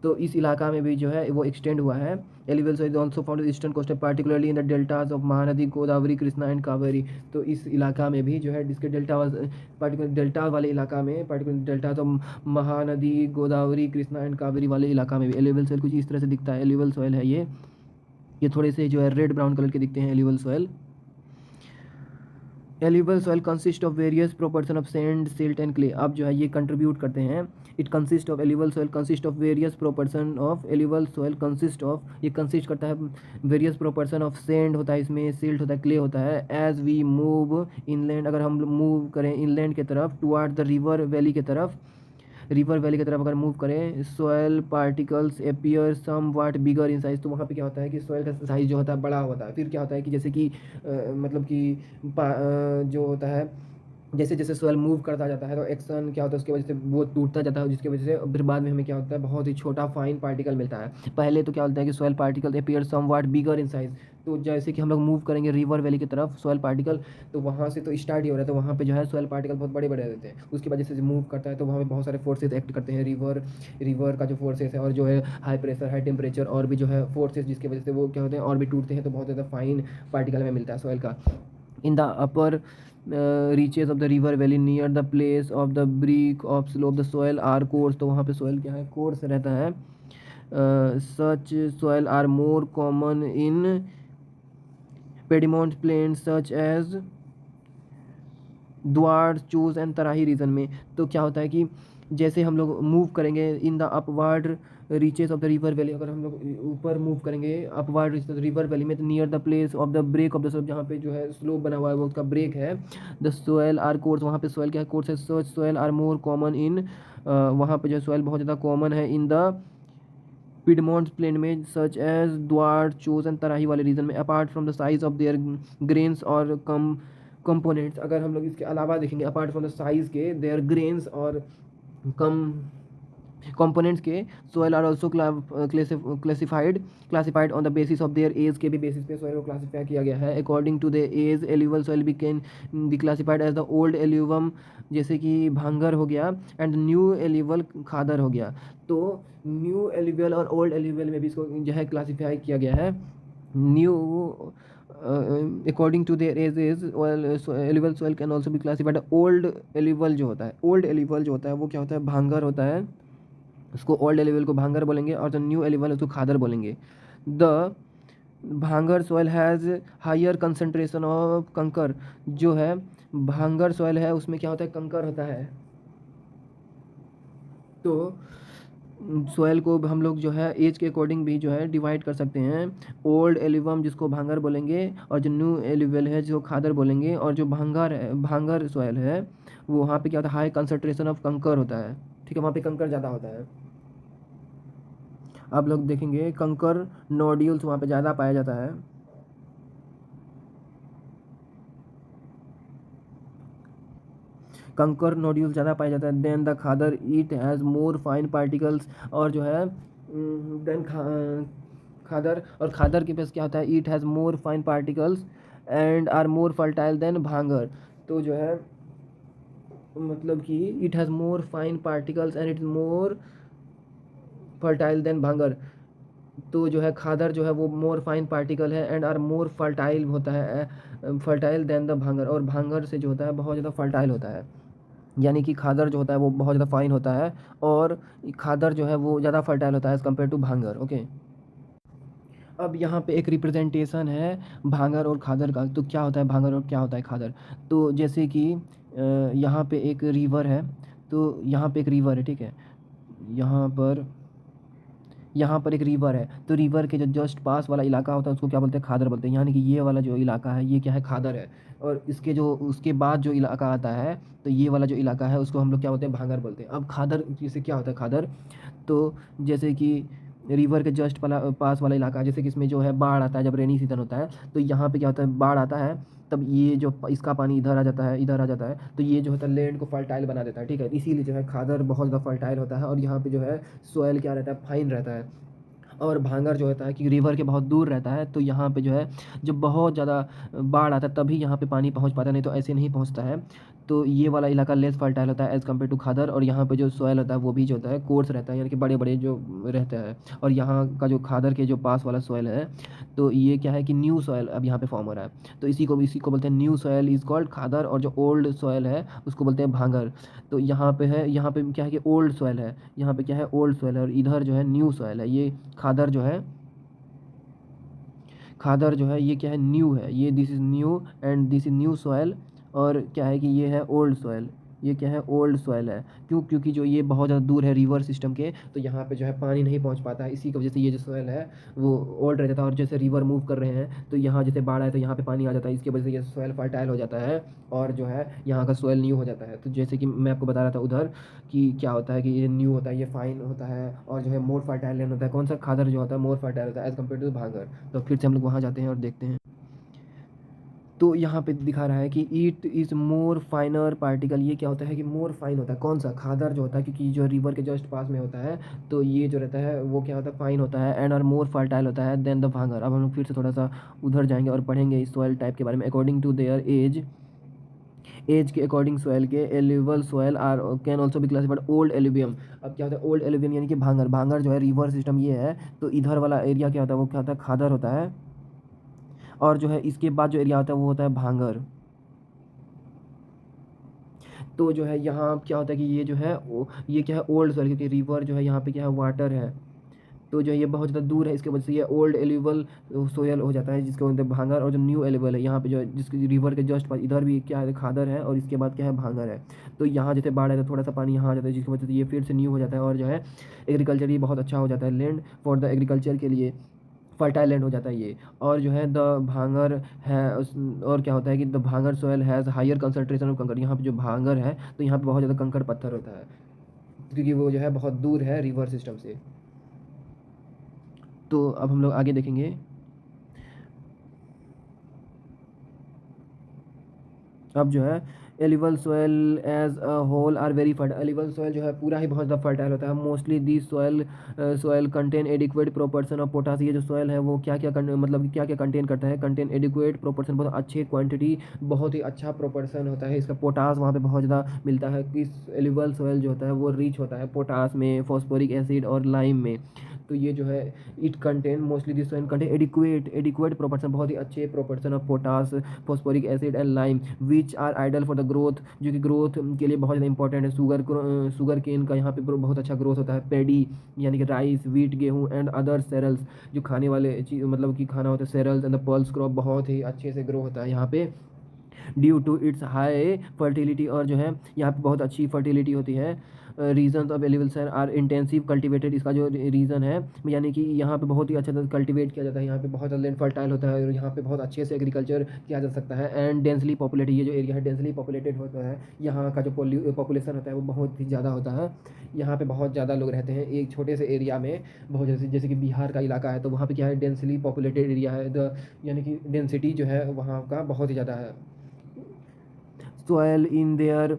तो इस इलाका में भी जो है वो एक्सटेंड हुआ है। Alluvial is also found eastern coastal particularly in the deltas of Mahanadi Godavari Krishna and Kaveri. तो इस इलाका में भी जो है जिसके पार्टिकुलर डेल्टा वाले इलाका में, particular deltas of Mahanadi Godavari Krishna and Kaveri वाले इलाका में भी एलिवल सॉइल कुछ इस तरह से दिखता है। एलिवल सॉइल है ये ये थोड़े से जो है रेड ब्राउन कलर के दिखते हैं alluvial soil. Alluvial soil consist of various proportion of sand silt and clay. अब जो है ये कंट्रीब्यूट करते हैं। It consist of alluvial soil consist of various proportion of alluvial soil consist of, ये कंसिस्ट करता है वेरियस प्रोपोर्शन ऑफ सैंड होता है, इसमें सिल्ट होता है, क्ले होता है। एज वी मूव इनलैंड, अगर हम मूव करें इनलैंड की तरफ, टुवार्ड द रिवर वैली की तरफ, रिवर वैली की तरफ अगर मूव करें, soil particles appear somewhat bigger in size. तो वहाँ पे क्या होता है कि सॉयल का साइज जो होता है बड़ा होता है। फिर क्या होता है कि जैसे कि मतलब कि जो होता है, जैसे जैसे सॉइल मूव करता जाता है तो एक्शन क्या होता है उसकी वजह से वो टूटता जाता है, जिसकी वजह से फिर बाद में हमें क्या होता है बहुत ही छोटा फाइन पार्टिकल मिलता है। पहले तो क्या होता है कि soil particle appear समवाट bigger in size. तो जैसे कि हम लोग मूव करेंगे रिवर वैली की तरफ, सॉइल पार्टिकल तो वहाँ से तो स्टार्ट ही हो रहा है, तो वहाँ पे जो है सॉइल पार्टिकल बहुत बड़े बड़े रहते हैं। उसकी वजह से मूव करता है तो वहाँ पे बहुत सारे फोर्सेज एक्ट करते हैं, रिवर का जो फोर्सेस है, और जो है हाई प्रेशर हाई टेम्परेचर और भी जो है फोर्सेज, जिसकी वजह से वो क्या होते हैं और भी टूटते हैं, तो बहुत ज़्यादा फाइन पार्टिकल हमें मिलता है सॉइल का। In the upper reaches of the river valley near the place of the break of slope the soil are coarse। तो वहाँ पे soil क्या है, coarse रहता है। such soil are more common in piedmont plains such as द्वार choose and तराही reason में। तो क्या होता है कि जैसे हम लोग मूव करेंगे in the upward reaches of the river valley, अगर हम लोग ऊपर मूव करेंगे upward reaches of the river valley में, तो near the place of the break of the slope, जहाँ पे जो है स्लोप बना हुआ है वो उसका ब्रेक है, द सोयल आर कोर्स, वहाँ पे सोयल क्या है, कोर्स है। Such soil are more common in, वहाँ पे जो सोयल बहुत ज़्यादा कॉमन है इन द पिडमोंट प्लेन में, such as duars chos and terai वाले रीजन में, apart from the size of their grains और कम कंपोनेंट्स। अगर हम लोग इसके अलावा देखेंगे, अपार्ट फ्रॉम द साइज के देयर ग्रेन्स और कम कंपोनेंट्स के, soil are also classified on the basis of their age, के भी बेसिस पे सोयल को क्लासीफाई किया गया है। According to the age alluvial soil भी can be classified as the old alluvium, जैसे कि भांगर हो गया, एंड न्यू एल्यूवल खादर हो गया। तो न्यू एल्यूवल और ओल्ड एल्यूवल में भी इसको जो है क्लासीफाई किया गया है। New according to their age alluvial soil can also be classified. Old alluvial जो होता है, ओल्ड एल्यूवल जो होता है वो क्या होता है, भांगर होता है, उसको ओल्ड एलिवल को भांगर बोलेंगे, और जो न्यू एलिवल उसको खादर बोलेंगे। The bhangar soil has higher concentration of kankar, जो है भांगर सॉइल है उसमें क्या होता है, कंकर होता है। तो सॉइल को हम लोग जो है एज के अकॉर्डिंग भी जो है डिवाइड कर सकते हैं। ओल्ड एलिवम जिसको भांगर बोलेंगे, और जो न्यू एलिवल है जो खादर बोलेंगे, और जो भांगर सॉइल है वो वहाँ पे क्या होता है, हाई कंसनट्रेशन ऑफ कंकर होता है। ठीक है, वहाँ पे कंकर ज़्यादा होता है। आप लोग देखेंगे कंकर नोड्यूल्स वहाँ पे ज़्यादा पाया जाता है। कंकर नोड्यूल ज़्यादा पाया जाता है than the khadar, it has more fine particles, और जो है देन खादर, और खादर के पास क्या होता है, it has more fine particles and are more fertile than bhangar. तो जो है मतलब कि it has more fine particles and it more fertile than bhangar. तो जो है खादर जो है वो मोर फाइन पार्टिकल है एंड आर मोर फर्टाइल होता है, फर्टाइल देन द भांगर, और भांगर से जो होता है बहुत ज़्यादा फर्टाइल होता है। यानी कि खादर जो होता है वो बहुत ज़्यादा फाइन होता है, और खादर जो है वो ज़्यादा फर्टाइल होता है एज़ कम्पेयर टू भांगर। ओके, अब यहाँ पे एक रिप्रेजेंटेशन है भांगर और खादर का। तो क्या होता है भांगर और क्या होता है खादर। तो जैसे कि यहाँ पे एक रिवर है, तो यहाँ पे एक रिवर है, ठीक है, यहाँ पर एक रिवर है, तो रिवर के जो जस्ट पास वाला इलाका होता है उसको क्या बोलते हैं, खादर बोलते हैं। यानी कि ये वाला जो इलाका है ये क्या है, खादर है, और इसके जो उसके बाद जो इलाका आता है, तो ये वाला जो इलाका है उसको हम लोग क्या बोलते हैं, भांगर बोलते हैं। अब खादर जैसे क्या होता है खादर, तो जैसे कि रिवर के जस्ट पास वाला इलाका, जैसे कि इसमें जो है बाढ़ आता है जब रेनी सीजन होता है, तो यहाँ पे क्या होता है, बाढ़ आता है, तब ये जो इसका पानी इधर आ जाता है, इधर आ जाता है, तो ये जो होता है लैंड को फर्टाइल बना देता है। ठीक है, इसीलिए जो है खादर बहुत ज़्यादा फर्टाइल होता है, और यहाँ पे जो है सोयल क्या रहता है, फाइन रहता है। और भांगर जो होता है कि रिवर के बहुत दूर रहता है, तो यहाँ पे जो है जब बहुत ज़्यादा बाढ़ आता है तभी यहाँ पे पानी पहुँच पाता है, नहीं तो ऐसे नहीं पहुँचता है। तो ये वाला इलाका लेस फर्टाइल होता है एज़ कम्पेयर टू खादर, और यहाँ पे जो सॉइल होता है वो भी जो होता है कोर्स रहता है, यानी कि बड़े बड़े जो रहता है। और यहाँ का जो खादर के जो पास वाला सॉइल है, तो ये क्या है कि न्यू सॉइल अब यहाँ पे फॉर्म हो रहा है, तो इसी को बोलते हैं न्यू सॉइल इज़ कॉल्ड खादर, और जो ओल्ड सॉइल है उसको बोलते हैं भांगर। तो यहाँ पे है, यहाँ पे क्या है कि ओल्ड सॉइल है, यहाँ पे क्या है ओल्ड सॉइल है, और इधर जो है न्यू सॉइल है, ये खादर जो है खादर जो है ये क्या है, न्यू है, ये this is new and this is new soil. और क्या है कि ये है ओल्ड सॉयल, ये क्या है, ओल्ड सॉयल है। क्यों? क्योंकि जो ये बहुत ज़्यादा दूर है रिवर सिस्टम के, तो यहाँ पे जो है पानी नहीं पहुँच पाता है, इसी की वजह से ये जो सॉयल है वो ओल्ड रह जाता है। और जैसे रिवर मूव कर रहे हैं तो यहाँ जैसे बाढ़ आए तो यहाँ पे पानी आ जाता है, इसकी वजह से ये सॉयल फर्टाइल हो जाता है और जो है यहाँ का सॉयल न्यू हो जाता है। तो जैसे कि मैं आपको बता रहा था उधर कि क्या होता है कि ये न्यू होता है, ये फाइन होता है और जो है मोर फर्टाइल लैंड होता है। कौन सा खादर जो होता है मोर फर्टाइल होता है एज़ कम्पेयर टू भांगर। तो फिर से हम लोग वहाँ जाते हैं और देखते हैं। तो यहाँ पे दिखा रहा है कि इट इज़ मोर फाइनर पार्टिकल। ये क्या होता है कि मोर फाइन होता है, कौन सा, खादर जो होता है, क्योंकि जो रिवर के जस्ट पास में होता है तो ये जो रहता है वो क्या होता है, फाइन होता है एंड और मोर फर्टाइल होता है देन द भांगर। अब हम लोग फिर से थोड़ा सा उधर जाएंगे और पढ़ेंगे इस सॉइल टाइप के बारे में। अकॉर्डिंग टू देयर एज के अकॉर्डिंग सॉइल के alluvial soil are can also भी क्लासिफाइड ओल्ड एल्यूवियम। अब क्या होता है ओल्ड एल्यूवियम, यानी कि भांगर। भांगर जो है रिवर सिस्टम ये है, तो इधर वाला एरिया क्या होता है, वो क्या होता है, खादर होता है। और जो है इसके बाद जो एरिया होता है वो होता है भांगर। तो जो है यहाँ क्या होता है कि ये जो है ये क्या है, ओल्ड सॉइल, क्योंकि रिवर जो है यहाँ पे क्या है, वाटर है। तो जो है ये बहुत ज़्यादा दूर है, इसके वजह से ये ओल्ड एल्यूवल सोयल हो जाता है, जिसके मतलब भांगर। और जो न्यू एल्यूवल है यहाँ पे जो है जिसकी रिवर के जस्ट पास, इधर भी क्या है, खादर है और इसके बाद क्या है, भांगर है। तो यहाँ जैसे बाढ़ है तो थोड़ा सा पानी यहाँ आ जाता है, जिसकी वजह से ये फिर से न्यू हो जाता है और जो है एग्रीकल्चर ये बहुत अच्छा हो जाता है, लैंड फॉर द एग्रीकल्चर के लिए फर्टाइल लैंड हो जाता है ये। और जो है द भांगर है और क्या होता है कि the bhangar soil has higher concentration of kankar. यहाँ पे जो भांगर है तो यहाँ पे बहुत ज़्यादा कंकड़ पत्थर होता है, क्योंकि वो जो है बहुत दूर है रिवर सिस्टम से। तो अब हम लोग आगे देखेंगे। अब जो है alluvial soil as a whole are very fertile. Alluvial soil जो है पूरा ही बहुत ज़्यादा फर्टाइल होता है। Mostly this soil contain adequate proportion of potash. ये जो सोयल है वो क्या क्या मतलब कि क्या क्या कंटेन करता है, कंटेन एडिक्वेट प्रोपोर्शन, बहुत अच्छी क्वांटिटी, बहुत ही अच्छा प्रोपोर्शन होता है इसका। पोटास वहाँ पे बहुत ज़्यादा मिलता है। किस एलिवल सोयल जो होता है वो रिच होता है पोटास में, फॉस्फोरिक एसिड और लाइम में। तो ये जो है it contain mostly this soil contain adequate proportion, बहुत ही अच्छे proportion of potash, phosphoric acid and lime which are ideal for the growth, जो कि ग्रोथ के लिए बहुत ज़्यादा इंपॉर्टेंट है। शुगर केन का यहाँ पे बहुत अच्छा ग्रोथ होता है। पेडी यानी कि राइस, वीट, गेहूँ एंड अदर सेरल्स, जो खाने वाले चीज़ मतलब कि खाना होता है, cereals and the pulse crop बहुत ही अच्छे से ग्रो होता है यहाँ पे due to its high fertility. और जो है यहाँ पे बहुत अच्छी फर्टिलिटी होती है। Region of alluvial are intensive cultivated, इसका जो रीज़न है यानी कि यहाँ पे बहुत ही अच्छा से कल्टिवेट किया जाता है, यहाँ पे बहुत ज़्यादा लैंड फर्टाइल होता है और यहाँ पे बहुत अच्छे से एग्रीकल्चर किया जा सकता है। एंड डेंसली पॉपुलेटेड, ये जो एरिया है डेंसली पॉपुलेटेड होता है, यहाँ का जो पॉपुलेशन होता है वो बहुत ही ज़्यादा होता है। यहाँ पे बहुत ज़्यादा लोग रहते हैं एक छोटे से एरिया में। बहुत जैसे कि बिहार का इलाका है तो वहाँ पे क्या है, डेंसली पॉपुलेटेड एरिया है, यानी कि डेंसिटी जो है वहाँ का बहुत ही ज़्यादा है। Soil in their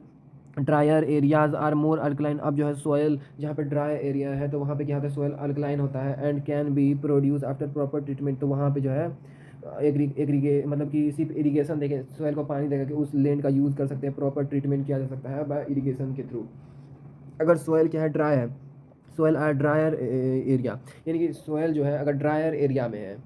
drier areas are more alkaline. अब जो है सोयल जहाँ पे ड्राई एरिया है तो वहाँ पे क्या होता है, सोयल अल्कलाइन होता है and can be produce after proper treatment. तो वहाँ पे जो है एग्रीगे मतलब कि सिर्फ इरिगेशन देके सोयल को पानी देकर के उस लैंड का यूज़ कर सकते हैं, प्रॉपर ट्रीटमेंट किया जा सकता है बाय इरिगेशन के थ्रू। अगर सोयल क्या है, ड्राई है, सोयल आर ड्रायर एरिया, यानी कि सोयल जो है अगर ड्रायर एरिया में है,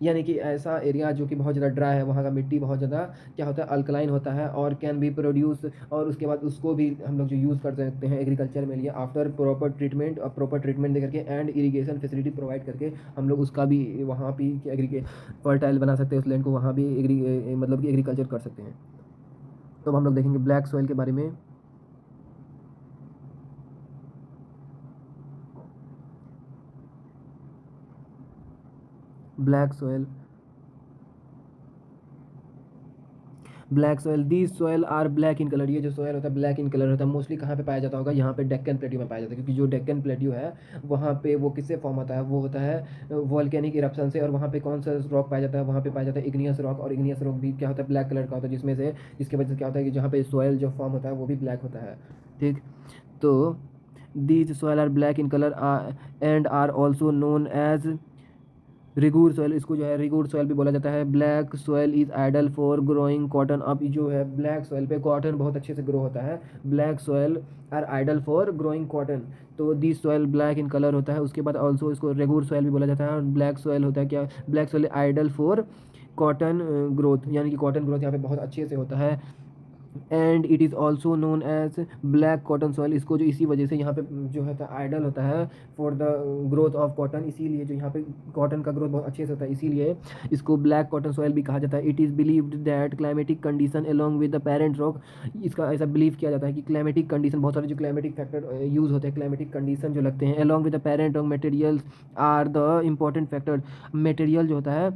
यानी कि ऐसा एरिया जो कि बहुत ज़्यादा ड्राई है, वहाँ का मिट्टी बहुत ज़्यादा क्या होता है, अल्कलाइन होता है और कैन बी प्रोड्यूस। और उसके बाद उसको भी हम लोग जो यूज़ कर सकते हैं एग्रीकल्चर में लिए आफ्टर प्रॉपर ट्रीटमेंट, और प्रॉपर ट्रीटमेंट दे करके एंड इरीगेशन फैसिलिटी प्रोवाइड करके हम लोग उसका भी वहाँ भी एग्रीके फर्टाइल बना सकते हैं उस लैंड को, वहाँ भी मतलब कि एग्रीकल्चर कर सकते हैं। तो अब हम लोग देखेंगे ब्लैक सॉइल के बारे में। Black soil, black soil, these soil are black in colour. ये जो सॉयल होता है ब्लैक इन कलर होता है। मोस्टली कहाँ पे पाया जाता होगा, यहाँ पे डेक्कन प्लेट्यू में पाया जाता है, क्योंकि जो डेक्कन प्लेट्यू है वहाँ पे वो किससे फॉर्म होता है, वो होता है वॉल्केनिक इरप्शन से। और वहाँ पे कौन सा रॉक पाया जाता है, वहाँ पे पाया जाता है इग्नियस रॉक। और इग्नियस रॉक भी क्या होता है, ब्लैक कलर का होता है, जिसमें से जिसकी वजह से क्या होता है कि जहाँ पे सॉयल जो फॉर्म होता है वो भी ब्लैक होता है। ठीक, तो these soil are black in colour and are also known as regur soil. इसको जो है रिगूर सॉइल भी बोला जाता है। Black soil is ideal for growing cotton. अब जो है ब्लैक सॉइल पे कॉटन बहुत अच्छे से ग्रो होता है। Black soil are ideal for growing cotton. तो this soil black in colour होता है। उसके बाद ऑल्सो इसको रेगूर सॉइल भी बोला जाता है। और ब्लैक सॉइल होता है क्या, black soil ideal for cotton growth, यानी कि कॉटन ग्रोथ यहाँ पे बहुत अच्छे से होता है। And it is also known as black cotton soil. इसको जो इसी वजह से यहाँ पे जो है आइडल होता है for the growth of cotton, इसीलिए जो यहाँ पे कॉटन का ग्रोथ बहुत अच्छे से होता है, इसीलिए इसको ब्लैक कॉटन सॉइल भी कहा जाता है। It is believed that climatic condition along with the parent rock, इसका ऐसा बिलीव किया जाता है कि क्लाइमेटिक कंडीशन, बहुत सारे जो क्लाइमेटिक फैक्टर यूज़ होते हैं, क्लाइमेटिक कंडीशन जो लगते हैं along with the parent rock materials are the important factor. Material जो होता है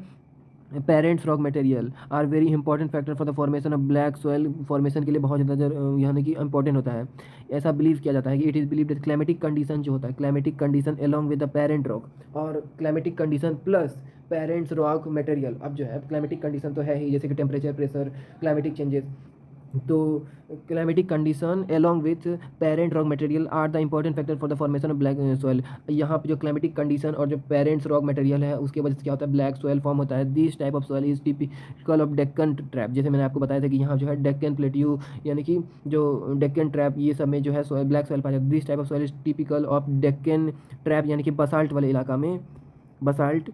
parents rock material are very important factor for the formation of black soil, formation के लिए बहुत ज़्यादा यानी कि इंपॉर्टेंट होता है। ऐसा बिलीव किया जाता है कि it is believe that climatic condition जो होता है, climatic condition along with the parent rock और climatic condition plus parents rock material. अब जो है क्लाइमेटिक कंडीशन तो है ही, जैसे कि टेम्परेचर, प्रेशर, क्लाइमेटिक चेंजेस, तो climatic condition along with parent rock material are the important factor for the formation of black soil. यहाँ पे जो क्लाइमेटिक कंडीशन और जो पेरेंट्स रॉक मटेरियल है उसके वजह से क्या होता है, ब्लैक सॉइल फॉर्म होता है। This type of soil is typical of Deccan trap. जैसे मैंने आपको बताया था कि यहाँ जो है डेक्कन प्लेट्यू यानी कि जो डेक्कन ट्रैप, ये सब में जो है सॉइल ब्लैक सॉइल पाया जाता है। This type of soil is typical of Deccan trap यानी कि बसाल्ट वाले इलाका में, basalt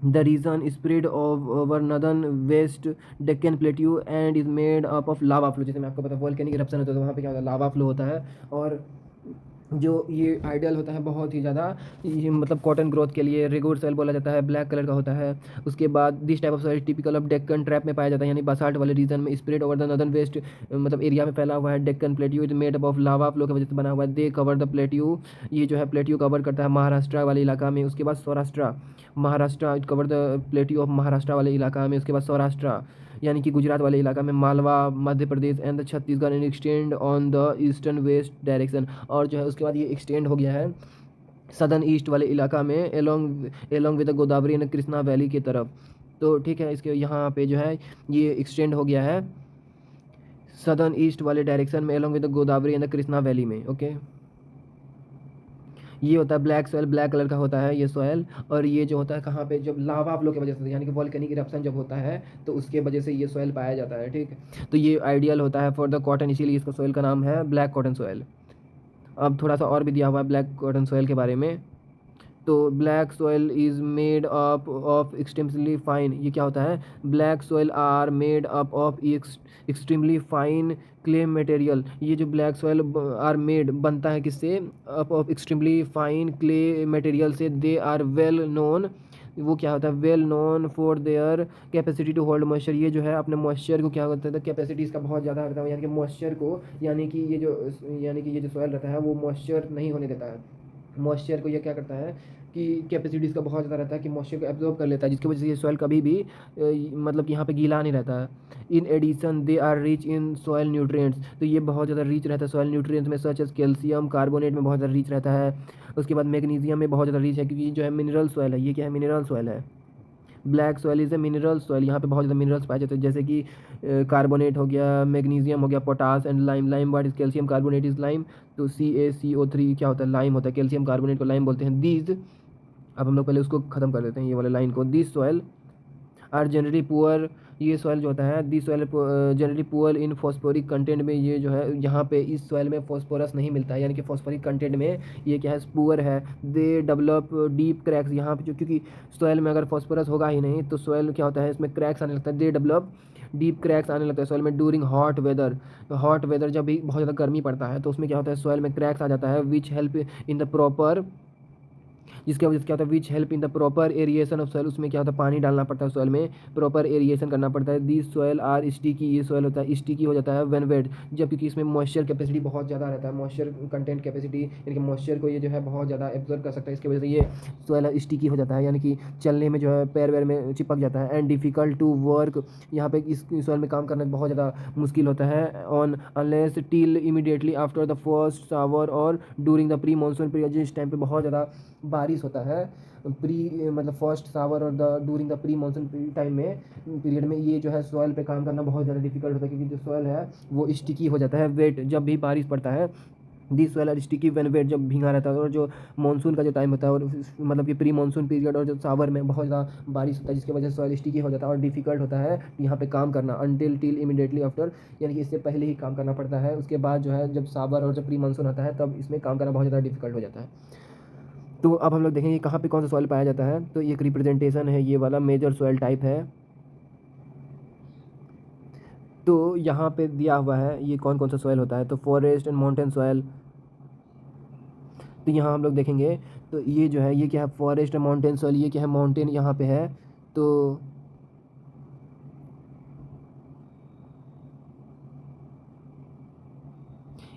the region spread over northern west Deccan Plateau and is made up of lava flow। जैसे मैं आपको पता वोल्केनिक इरप्शन होता है तो वहाँ पे क्या होता है, लावा फ्लो होता है। और जो ये आइडियल होता है बहुत ही ज़्यादा, ये मतलब कॉटन ग्रोथ के लिए रेगुलर सॉइल बोला जाता है, ब्लैक कलर का होता है। उसके बाद this type of soil typical of Deccan trap में पाया जाता है, यानी बसाल्ट वाले रीजन में spread over the northern west मतलब एरिया में फैला हुआ है। Deccan plateau is made up of lava flow की वजह से बना हुआ है। दे कवर द प्लेट्यू, ये जो है प्लेट्यू कवर करता है महाराष्ट्र वाले इलाका में। उसके बाद Saurashtra, Maharashtra it cover the plateau of Maharashtra वाले इलाका में। उसके बाद सौराष्ट्र यानी कि गुजरात वाले इलाका में, Malwa Madhya Pradesh and the Chhattisgarh and extend on the eastern west direction. और जो है उसके बाद ये एक्सटेंड हो गया है सदर्न ईस्ट वाले इलाका में along with the Godavari and Krishna valley की तरफ। तो ठीक है, इसके यहाँ पे जो है ये एक्सटेंड हो गया है सदर्न ईस्ट वाले डायरेक्शन में along with the Godavari and the Krishna valley में। ओके, ये होता है ब्लैक सॉयल, ब्लैक कलर का होता है ये सॉयल। और ये जो होता है कहाँ पे, जब लावा फ्लो की वजह से यानी कि वॉल्केनिक इरप्शन जब होता है तो उसके वजह से ये सॉयल पाया जाता है। ठीक, तो ये आइडियल होता है फॉर द कॉटन, इसीलिए इसका सॉयल का नाम है ब्लैक कॉटन सॉयल। अब थोड़ा सा और भी दिया हुआ है ब्लैक कॉटन सॉयल के बारे में। तो black soil is made up of extremely fine, ये क्या होता है, black soil are made up of extremely fine clay material. ये जो ब्लैक सॉइल आर मेड बनता है किससे, up of extremely fine clay material से। दे आर वेल नोन, वो क्या होता है, well known for their capacity to hold moisture. ये जो है अपने मॉइस्चर को क्या होता है, कैपेसिटी इसका बहुत ज़्यादा रहता है, यानी कि मॉइस्चर को, यानी कि ये जो सॉइल रहता है वो मॉइस्चर नहीं होने देता है। मॉइस्चर को ये क्या करता है कि कैपेसिटी इसका बहुत ज़्यादा रहता है कि मॉइस्चर को एब्जॉर्ब कर लेता है, जिसकी वजह से ये सॉइल कभी भी मतलब कि यहाँ पे गीला नहीं रहता है। In addition they are rich in soil nutrients, तो ये बहुत ज़्यादा रिच रहता है सॉइल न्यूट्रिएंट्स में, सच एज कैल्शियम कार्बोनेट में बहुत ज़्यादा रिच रहता है। उसके बाद मैग्नीशियम में बहुत ज़्यादा रिच है, क्योंकि जो है मिनरल सॉइल है, ये क्या है, मिनरल सॉइल है। Black soil is a mineral soil, यहाँ पे बहुत ज़्यादा मिनरल्स पाए जाते हैं, जैसे कि कार्बोनेट हो गया, मैग्नीशियम हो गया, potash and lime. Lime what is calcium carbonate is lime, तो CaCO3 क्या होता है, लाइम होता है। कैल्शियम कार्बोनेट को लाइम बोलते हैं। दीज, अब हम लोग पहले उसको ख़त्म कर देते हैं ये वाले लाइन को। This soil are generally poor, ये सॉइल जो होता है this soil generally poor in phosphoric content में। ये जो है यहाँ पे इस सॉइल में फॉस्फोरस नहीं मिलता है, यानी कि फॉस्फोरिक कंटेंट में ये क्या है, पुअर है। दे डेवलप डीप क्रैक्स, यहाँ पे जो, क्योंकि सॉइल में अगर फॉस्फोरस होगा ही नहीं तो सॉइल क्या होता है, इसमें क्रैक्स आने लगता है। दे डेवलप डीप क्रैक्स आने लगता है सॉइल में ड्यूरिंग हॉट वेदर। तो हॉट वेदर जब भी बहुत ज़्यादा गर्मी पड़ता है तो उसमें क्या होता है, सॉइल में क्रैक्स आ जाता है, which help in the proper, जिसकी वजह से क्या होता है, which help in the proper aeration of soil. उसमें क्या होता है, पानी डालना पड़ता है सॉइल में, प्रॉपर एरिएशन करना पड़ता है। दिस सॉइल आर स्टिकी, ये सॉइल होता है स्टिकी हो जाता है व्हेन वेट, जब, क्योंकि इसमें मॉइस्चर कैपेसिटी बहुत ज़्यादा रहता है, मॉइस्चर कंटेंट कैपेसिटी, यानी कि मॉइस्चर को ये जो है बहुत ज़्यादा एब्जॉर्ब कर सकता है, इसकी वजह से ये सॉइल स्टिकी हो जाता है, यानी कि चलने में जो है पैर वैर में चिपक जाता है। एंड डिफ़िकल्ट टू वर्क, यहाँ पे इस सॉइल में काम करना बहुत ज़्यादा मुश्किल होता है। On unless till immediately after the first shower और during the pre monsoon period, जिस टाइम पे बहुत ज़्यादा बारिश होता है, प्री मतलब फर्स्ट शावर और the during the pre monsoon time में, पीरियड में, ये जो है सॉइल पे काम करना बहुत ज़्यादा डिफिकल्ट होता है, क्योंकि जो सॉइल है वो स्टिकी हो जाता है वेट, जब भी बारिश पड़ता है। This soil are sticky when wet, जब भीगा रहता है। और जो मानसून का जो टाइम होता है और मतलब कि प्री मानसून पीरियड और जो सावर में बहुत ज़्यादा बारिश होता है, जिसकी वजह से सॉइल स्टिकी हो जाता है और डिफिकल्ट होता है यहाँ पे काम करना। अनटिल टिल इमीडिएटली आफ्टर, यानी कि इससे पहले ही काम करना पड़ता है, उसके बाद जो है जब सावर और जब प्री मानसून होता है तब इसमें काम करना बहुत ज़्यादा डिफिकल्ट हो जाता है। तो अब हम लोग देखेंगे कहाँ पे कौन सा सॉइल पाया जाता है। तो एक रिप्रेजेंटेशन है, ये वाला मेजर सॉइल टाइप है। तो यहाँ पे दिया हुआ है ये कौन कौन सा सॉइल होता है, तो फॉरेस्ट एंड माउंटेन सॉइल। तो यहाँ हम लोग देखेंगे तो ये जो है ये क्या है, फॉरेस्ट एंड माउंटेन सॉइल, ये क्या है, माउंटेन यहाँ पे है। तो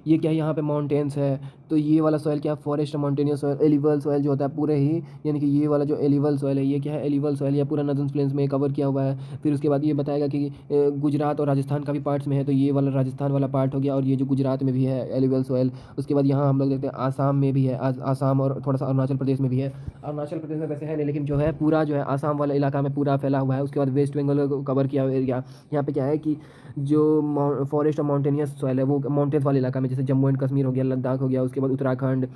ये क्या है, यहाँ पे माउंटेन्स है। तो ये वाला सॉइल क्या है, forest mountainous soil. Alluvial soil जो होता है पूरे ही, यानी कि ये वाला जो एलिवल सॉइल है, ये क्या है, एलिवल सॉइल, या पूरा नॉर्दर्न प्लेन्स में कवर किया हुआ है। फिर उसके बाद ये बताएगा कि गुजरात और राजस्थान का भी पार्ट्स में है, तो ये वाला राजस्थान वाला पार्ट हो गया, और ये जो गुजरात में भी है एलिवल सॉइल। उसके बाद यहाँ हम लोग देखते हैं आसाम में भी है, आसाम और थोड़ा सा अरुणाचल प्रदेश में भी है। अरुणाचल प्रदेश में वैसे है नहीं, लेकिन जो है पूरा जो है आसाम वाला इलाका में पूरा फैला हुआ है। उसके बाद वेस्ट बंगाल को कवर किया हुआ एरिया। यहाँ पे क्या है कि जो फॉरेस्ट और माउंटेनियस सॉइल है वो माउंटेन्स वाले इलाका में, जैसे जम्मू एंड कश्मीर हो गया, लद्दाख हो गया, उसके बाद उत्तराखंड,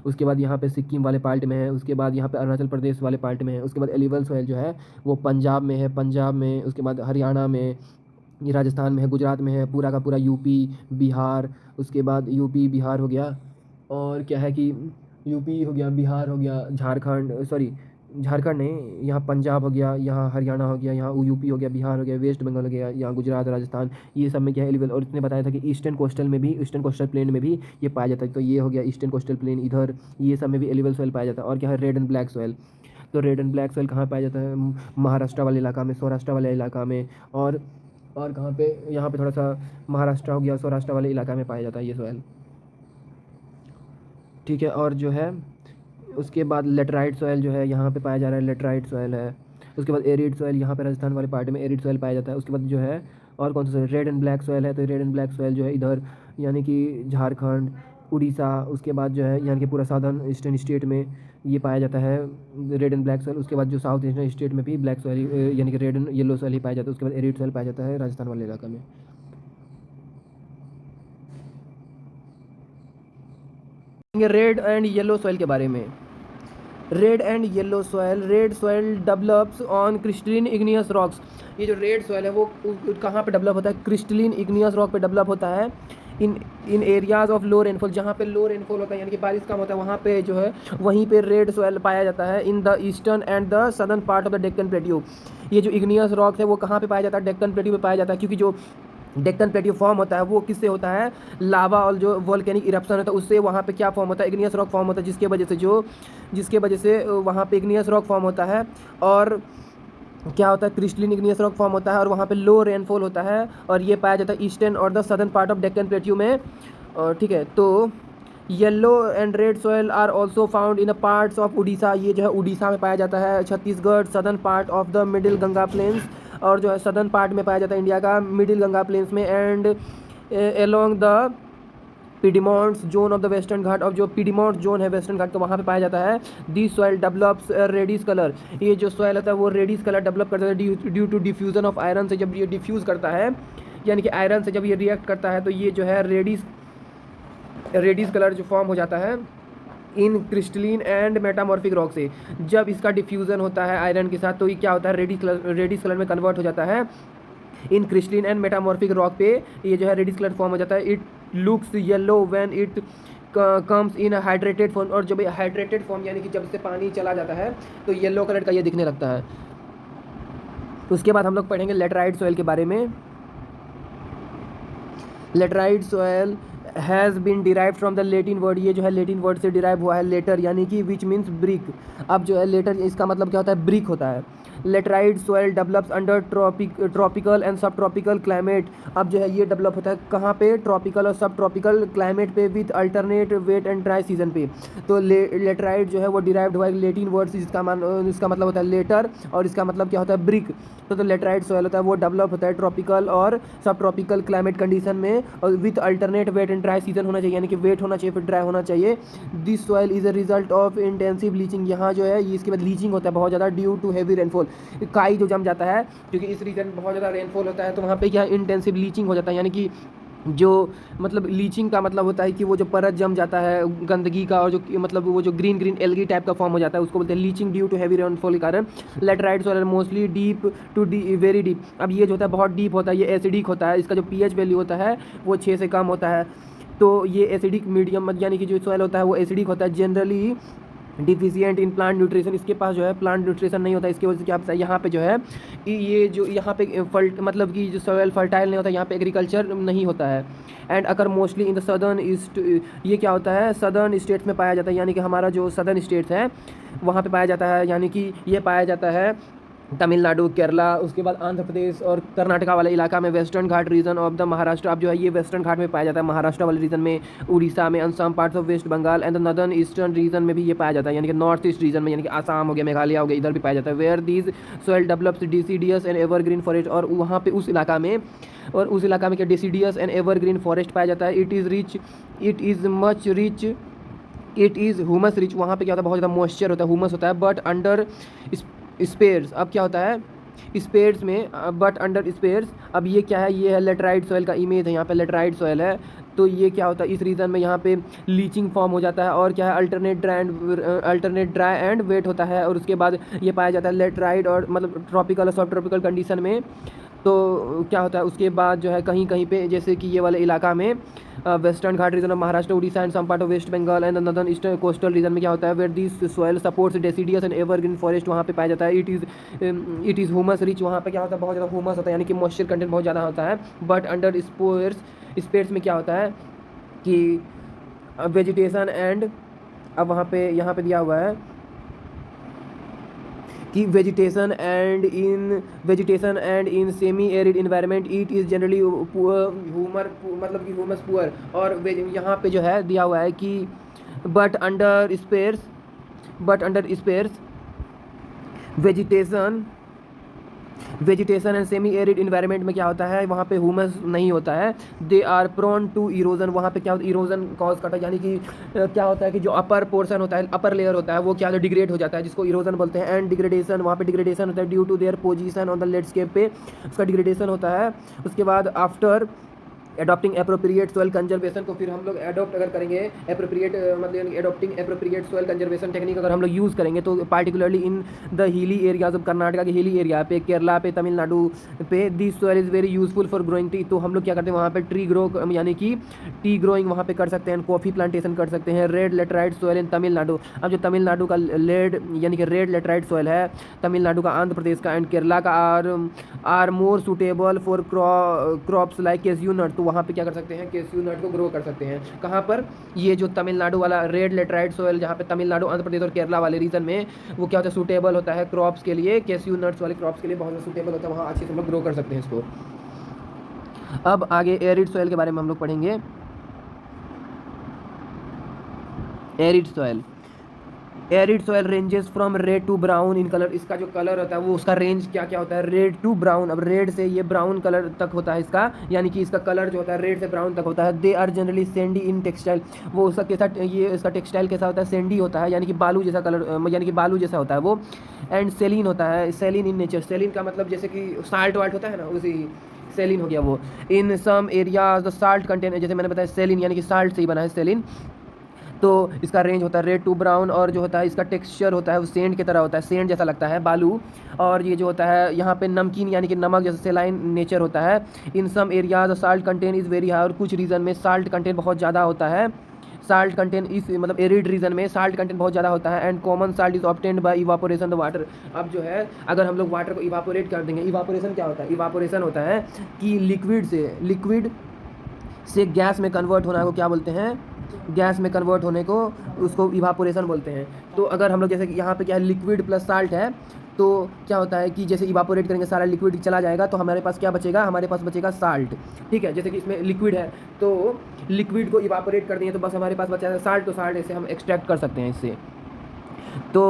उसके बाद यहाँ पे सिक्किम वाले पार्ट में है, उसके बाद यहाँ पे अरुणाचल प्रदेश वाले पार्ट में है। उसके बाद एलिवल सॉइल जो है वो पंजाब में है, पंजाब में, उसके बाद हरियाणा में, ये राजस्थान में है, गुजरात में है, पूरा का पूरा यूपी बिहार, उसके बाद यूपी बिहार हो गया, और क्या है कि यूपी हो गया, बिहार हो गया, झारखंड, सॉरी झारखंड नहीं, यहाँ पंजाब हो गया, यहाँ हरियाणा हो गया, यहाँ यूपी हो गया, बिहार हो गया, वेस्ट बंगाल हो गया, यहाँ गुजरात राजस्थान, ये सब में क्या है एलिवल। और इसने बताया था कि ईस्टर्न कोस्टल में भी, ईस्टर्न कोस्टल प्लेन में भी ये पाया जाता है। तो ये हो गया ईस्टर्न कोस्टल प्लेन, इधर ये सब में भी एलिवल सॉइल पाया जाता है। और क्या है, रेड एंड ब्लैक सॉइल। तो रेड एंड ब्लैक सॉइल कहाँ पाया जाता है, महाराष्ट्र वाले इलाका में, सौराष्ट्र वाले इलाका में, और कहाँ पे, यहाँ पे थोड़ा सा महाराष्ट्र हो गया, सौराष्ट्र वाले इलाका में पाया जाता है ये सॉइल, ठीक है। और जो है उसके बाद लेटराइट सॉइल जो है यहाँ पे पाया जा रहा है, लेटराइट सॉइल है। उसके बाद एरिड सॉइल, यहाँ पे राजस्थान वाले पार्ट में एरिड सॉइल पाया जाता है। उसके बाद जो है और कौन सा soil, red and black soil है। तो रेड एंड ब्लैक सॉइल जो है इधर, यानी कि झारखंड, उड़ीसा, उसके बाद जो है यानी कि पूरा साउदर्न ईस्टर्न स्टेट में ये पाया जाता है रेड एंड ब्लैक सॉइल। उसके बाद जो साउथ ईस्टर्न स्टेट में भी ब्लैक सॉइल यानी कि रेड एंड येलो सॉइल ही पाया जाता है। उसके बाद एरिड सॉइल पाया जाता है राजस्थान वाले इलाका में। रेड एंड येलो सॉइल के बारे में, red and yellow soil, red soil develops on crystalline igneous rocks. ये जो रेड सॉइल है वो कहाँ पे डेवलप होता है, क्रिस्टलिन इग्नियस रॉक पे डेवलप होता है। इन एरियाज ऑफ लो रेनफॉल, जहाँ पे लो रेनफॉल होता है यानी कि बारिश कम होता है, वहाँ पे जो है वहीं पे रेड सॉइल पाया जाता है। In the eastern and the southern part of the Deccan plateau. ये जो इग्नियस रॉक है वो कहाँ पे पाया जाता है, डेक्कन प्लेट्यू पे पाया जाता है, क्योंकि जो डेक्कन प्लेट्यू फॉर्म होता है वो किससे होता है, लावा और जो वोल्केनिक इरप्शन होता है उससे वहाँ पे क्या फॉर्म होता है, इग्नियस रॉक फॉर्म होता है, जिसके वजह से वहाँ पे इग्नियस रॉक फॉर्म होता है। और क्या होता है, क्रिस्टलिन इग्नियस रॉक फॉर्म होता है, और वहाँ पे लो रेनफॉल होता है, और ये पाया जाता है ईस्टर्न और the southern part of Deccan plateau में, ठीक है। तो yellow and red soil are also found in the parts of Orissa. ये जो है उड़ीसा में पाया जाता है, Chhattisgarh, southern part of the middle Ganga plains, और जो है सदर्न पार्ट में पाया जाता है इंडिया का मिडिल गंगा प्लेन्स में, and along the piedmonts zone of the western Ghat. और जो पीडीमोंट जोन है वेस्टर्न घाट का, वहाँ पे पाया जाता है this soil develops reddish colour. ये जो सॉइल होता है वो रेडिश कलर डेवलप करता है due to diffusion of iron से। जब ये डिफ्यूज़ करता है यानी कि आयरन से जब ये रिएक्ट करता है तो ये जो है रेडिश कलर जो फॉर्म हो जाता है इन क्रिस्टलिन एंड मेटामॉर्फिक रॉक से। जब इसका डिफ्यूज़न होता है आयरन के साथ तो ये क्या होता है, रेडिश कलर में कन्वर्ट हो जाता है। इन क्रिस्टलिन एंड मेटामॉर्फिक रॉक पे ये जो है रेडिश कलर फॉर्म हो जाता है। It looks yellow when it comes in hydrated form. और जब हाइड्रेटेड फॉर्म यानी कि जब से पानी चला जाता है तो येलो कलर का ये दिखने लगता है। उसके बाद हम लोग पढ़ेंगे लेटराइट सॉइल के बारे में। Laterite soil has been derive from the Latin word. ये जो है लेटिन वर्ड से डिराइव हुआ है, लेटर यानी कि विच मीन्स ब्रिक। अब जो है लेटर इसका मतलब क्या होता है, ब्रिक होता है। Laterite soil develops under tropical and सब ट्रॉपिकल क्लाइमेट। अब जो है ये डेवलप होता है कहाँ पे, ट्रॉपिकल और सब ट्रॉपिकल क्लाइमेट पे with alternate wet and dry season पे। तो लेटराइट जो है वो डिराइव्ड हुआ है लेटिन वर्ड से, इसका मतलब होता है लेटर, और इसका मतलब क्या होता है, ब्रिक। तो लेटराइट सॉइल होता है वो डेवलप होता है ट्रॉपिकल और सब ट्रॉपिकल क्लाइमेट कंडीशन में, और with alternate wet and dry season होना चाहिए, यानी कि वेट होना चाहिए फिर ड्राई होना चाहिए। This soil is a result of intensive leaching. यहाँ जो है ये इसके बाद लीचिंग होता है बहुत ज़्यादा ड्यू टू हैवी रेनफॉल। काई जो जम जाता है क्योंकि इस रीजन में बहुत ज़्यादा रेनफॉल होता है, तो वहाँ पे क्या इंटेंसिव लीचिंग हो जाता है, यानी कि जो मतलब लीचिंग का मतलब होता है कि वो जो परत जम जाता है गंदगी का, और जो मतलब वो जो ग्रीन ग्रीन एल्गी टाइप का फॉर्म हो जाता है उसको बोलते हैं leaching due to heavy rainfall के कारण। Laterite soil mostly deep to very deep. अब ये जो होता है बहुत डीप होता है, ये एसिडिक होता है, इसका जो पीएच वैल्यू होता है वो 6 से कम होता है। तो ये एसिडिक मीडियम यानी कि जो सॉइल होता है वो एसिडिक होता है generally deficient in plant nutrition, इसके पास जो है प्लांट न्यूट्रिशन नहीं होता, इसकी वजह से क्या होता है यहाँ पे जो है ये जो यहाँ पे मतलब कि जो सॉइल फर्टाइल नहीं होता, यहाँ पे एग्रीकल्चर नहीं होता है। And occur mostly in the southern east, ये क्या होता है सदर्न स्टेट्स में पाया जाता है, यानी कि हमारा जो सदर्न स्टेट्स है वहाँ पे पाया जाता है, यानी कि ये पाया जाता है तमिलनाडु, केरला, उसके बाद आंध्र प्रदेश और कर्नाटका वाले इलाका में, western Ghat region of the Maharashtra, अब जो है ये वेस्टर्न घाट में पाया जाता है महाराष्ट्र वाले रीजन में, उड़ीसा में, and some parts of West Bengal and the northern eastern region में भी ये पाया जाता है, यानी कि नॉर्थ ईस्ट रीजन में, यानी कि आसाम हो गया, मेघालय हो गया, इधर भी पाया जाता है। Where these soil develops deciduous and evergreen forest, और वहाँ पे उस इलाका में क्या डिसीडियस एंड एवरग्रीन फॉरेस्ट पाया जाता है। इट इज़ ह्यूमस रिच, वहाँ पे क्या होता है बहुत ज़्यादा मॉइस्चर होता है, ह्यूमस होता है, बट अंडर स्पेयर्स, अब क्या होता है स्पेयर्स में, बट अंडर स्पेयर्स, अब ये क्या है, ये है लेटराइट सॉइल का इमेज है, यहाँ पे लेटराइट सॉइल है, तो ये क्या होता है इस रीजन में यहाँ पे लीचिंग फॉर्म हो जाता है, और क्या है अल्टरनेट ड्राई एंड वेट होता है, और उसके बाद ये पाया जाता है लेटराइट और मतलब ट्रॉपिकल और सब ट्रॉपिकल कंडीशन में। तो क्या होता है उसके बाद जो है कहीं कहीं पे जैसे कि ये वाले इलाका में western Ghat region of Maharashtra, Orissa and some part of West Bengal and northern eastern coastal region में क्या होता है where this soil supports deciduous and evergreen forest, वहाँ पे पाया जाता है। इट इज़ ह्यूमस रिच, वहाँ पे क्या होता है बहुत ज़्यादा ह्यूमस होता है, यानी कि मॉइस्चर कंटेंट बहुत ज़्यादा होता है। बट अंडर स्पेयर्स में क्या होता है कि वेजिटेशन एंड, अब वहाँ पे यहाँ पे दिया हुआ है कि vegetation and in semi arid environment it is generally मतलब कि ह्यूमस पुअर, और यहाँ पे जो है दिया हुआ है कि but under sparse vegetation and semi arid environment में क्या होता है वहाँ पे ह्यूमस नहीं होता है। They are prone to erosion, वहाँ पे क्या होता है इरोजन कॉज करता है, यानी कि क्या होता है कि जो अपर पोर्शन होता है, अपर लेयर होता है, वो क्या डिग्रेड हो जाता है, जिसको इरोजन बोलते हैं। एंड डिग्रेडेशन, वहाँ पे डिग्रेडेशन होता है due to their position on the landscape पे, उसका डिग्रेडेशन होता है। उसके बाद after adopting appropriate soil conservation को फिर हम लोग एडॉप्ट अगर करेंगे एप्रोप्रिएट मतलब adopting appropriate soil conservation technique अगर हम लोग यूज़ करेंगे, तो particularly in the hilly areas of Karnataka के हिली एरिया पे, केरला पे, तमिलनाडु पे, this soil is very useful for growing tea, तो हम लोग क्या करते हैं वहाँ पे ट्री ग्रो यानी कि टी ग्रोइंग वहाँ पे कर सकते हैं, कॉफ़ी प्लांटेशन कर सकते हैं। Red laterite soil in Tamil Nadu, अब जो तमिलनाडु का यानी कि रेड लेटराइट सॉइल है, तमिलनाडु का, आंध्र प्रदेश का एंड केरला का are more suitable for crops like cashew nut, तो वहाँ पे क्या कर सकते हैं कैस्यू नट को ग्रो कर सकते हैं। कहाँ पर, ये जो तमिलनाडु वाला रेड लेटराइट सॉइल जहाँ पे तमिलनाडु, आंध्र प्रदेश और केरला वाले रीजन में वो क्या होता है सूटेबल होता है क्रॉप्स के लिए, कैस्यू नट्स वाले क्रॉप्स के लिए बहुत सूटेबल होता है, वहाँ अच्छे से हम लोग ग्रो कर सकते हैं इसको। अब आगे एरिड सॉइल के बारे में हम लोग पढ़ेंगे। Arid soil ranges from red to brown in colour, इसका जो कलर होता है वो उसका रेंज क्या क्या होता है रेड टू ब्राउन, अब रेड से ये ब्राउन कलर तक होता है इसका, यानी कि इसका कलर जो होता है रेड से ब्राउन तक होता है। They are generally sandy in textile, वो उसका कैसा ये इसका टेक्सटाइल कैसा होता है सैंडी होता है, यानी कि बालू जैसा कलर, यानी कि बालू जैसा होता है वो। एंड सेलिन होता है, सेलिन इन नेचर, सेलिन का मतलब जैसे कि साल्ट वाल्ट होता है ना, उसी सेलिन हो गया वो। In some areas the salt content, जैसे मैंने बताया सेलिन यानी कि साल्ट से ही बना है सेलिन, तो इसका रेंज होता है रेड टू ब्राउन, और जो होता है इसका टेक्सचर होता है वो सेंड की तरह होता है, सेंड जैसा लगता है बालू, और ये जो होता है यहाँ पे नमकीन यानी कि नमक जैसा सेलाइन नेचर होता है। In some areas salt content is very high, और कुछ रीजन में साल्ट कंटेंट बहुत ज़्यादा होता है, साल्ट कंटेंट इस मतलब एरिड रीजन में साल्ट कंटेंट बहुत ज़्यादा होता है। And common salt is obtained by evaporation the water, अब जो है अगर हम लोग वाटर को इवापोरेट कर देंगे, इवापोरेशन क्या होता है, इवापोरेशन होता है कि लिक्विड से गैस में कन्वर्ट होना को क्या बोलते हैं, गैस में कन्वर्ट होने को उसको इवापोरेशन बोलते हैं। तो अगर हम लोग जैसे कि यहाँ पे क्या है लिक्विड प्लस साल्ट है, तो क्या होता है कि जैसे इवापोरेट करेंगे सारा लिक्विड चला जाएगा, तो हमारे पास क्या बचेगा, हमारे पास बचेगा साल्ट, ठीक है। जैसे कि इसमें लिक्विड है तो लिक्विड को इवापोरेट कर दिए तो बस हमारे पास बचा साल्ट, तो साल्ट ऐसे हम एक्सट्रैक्ट कर सकते हैं इससे। तो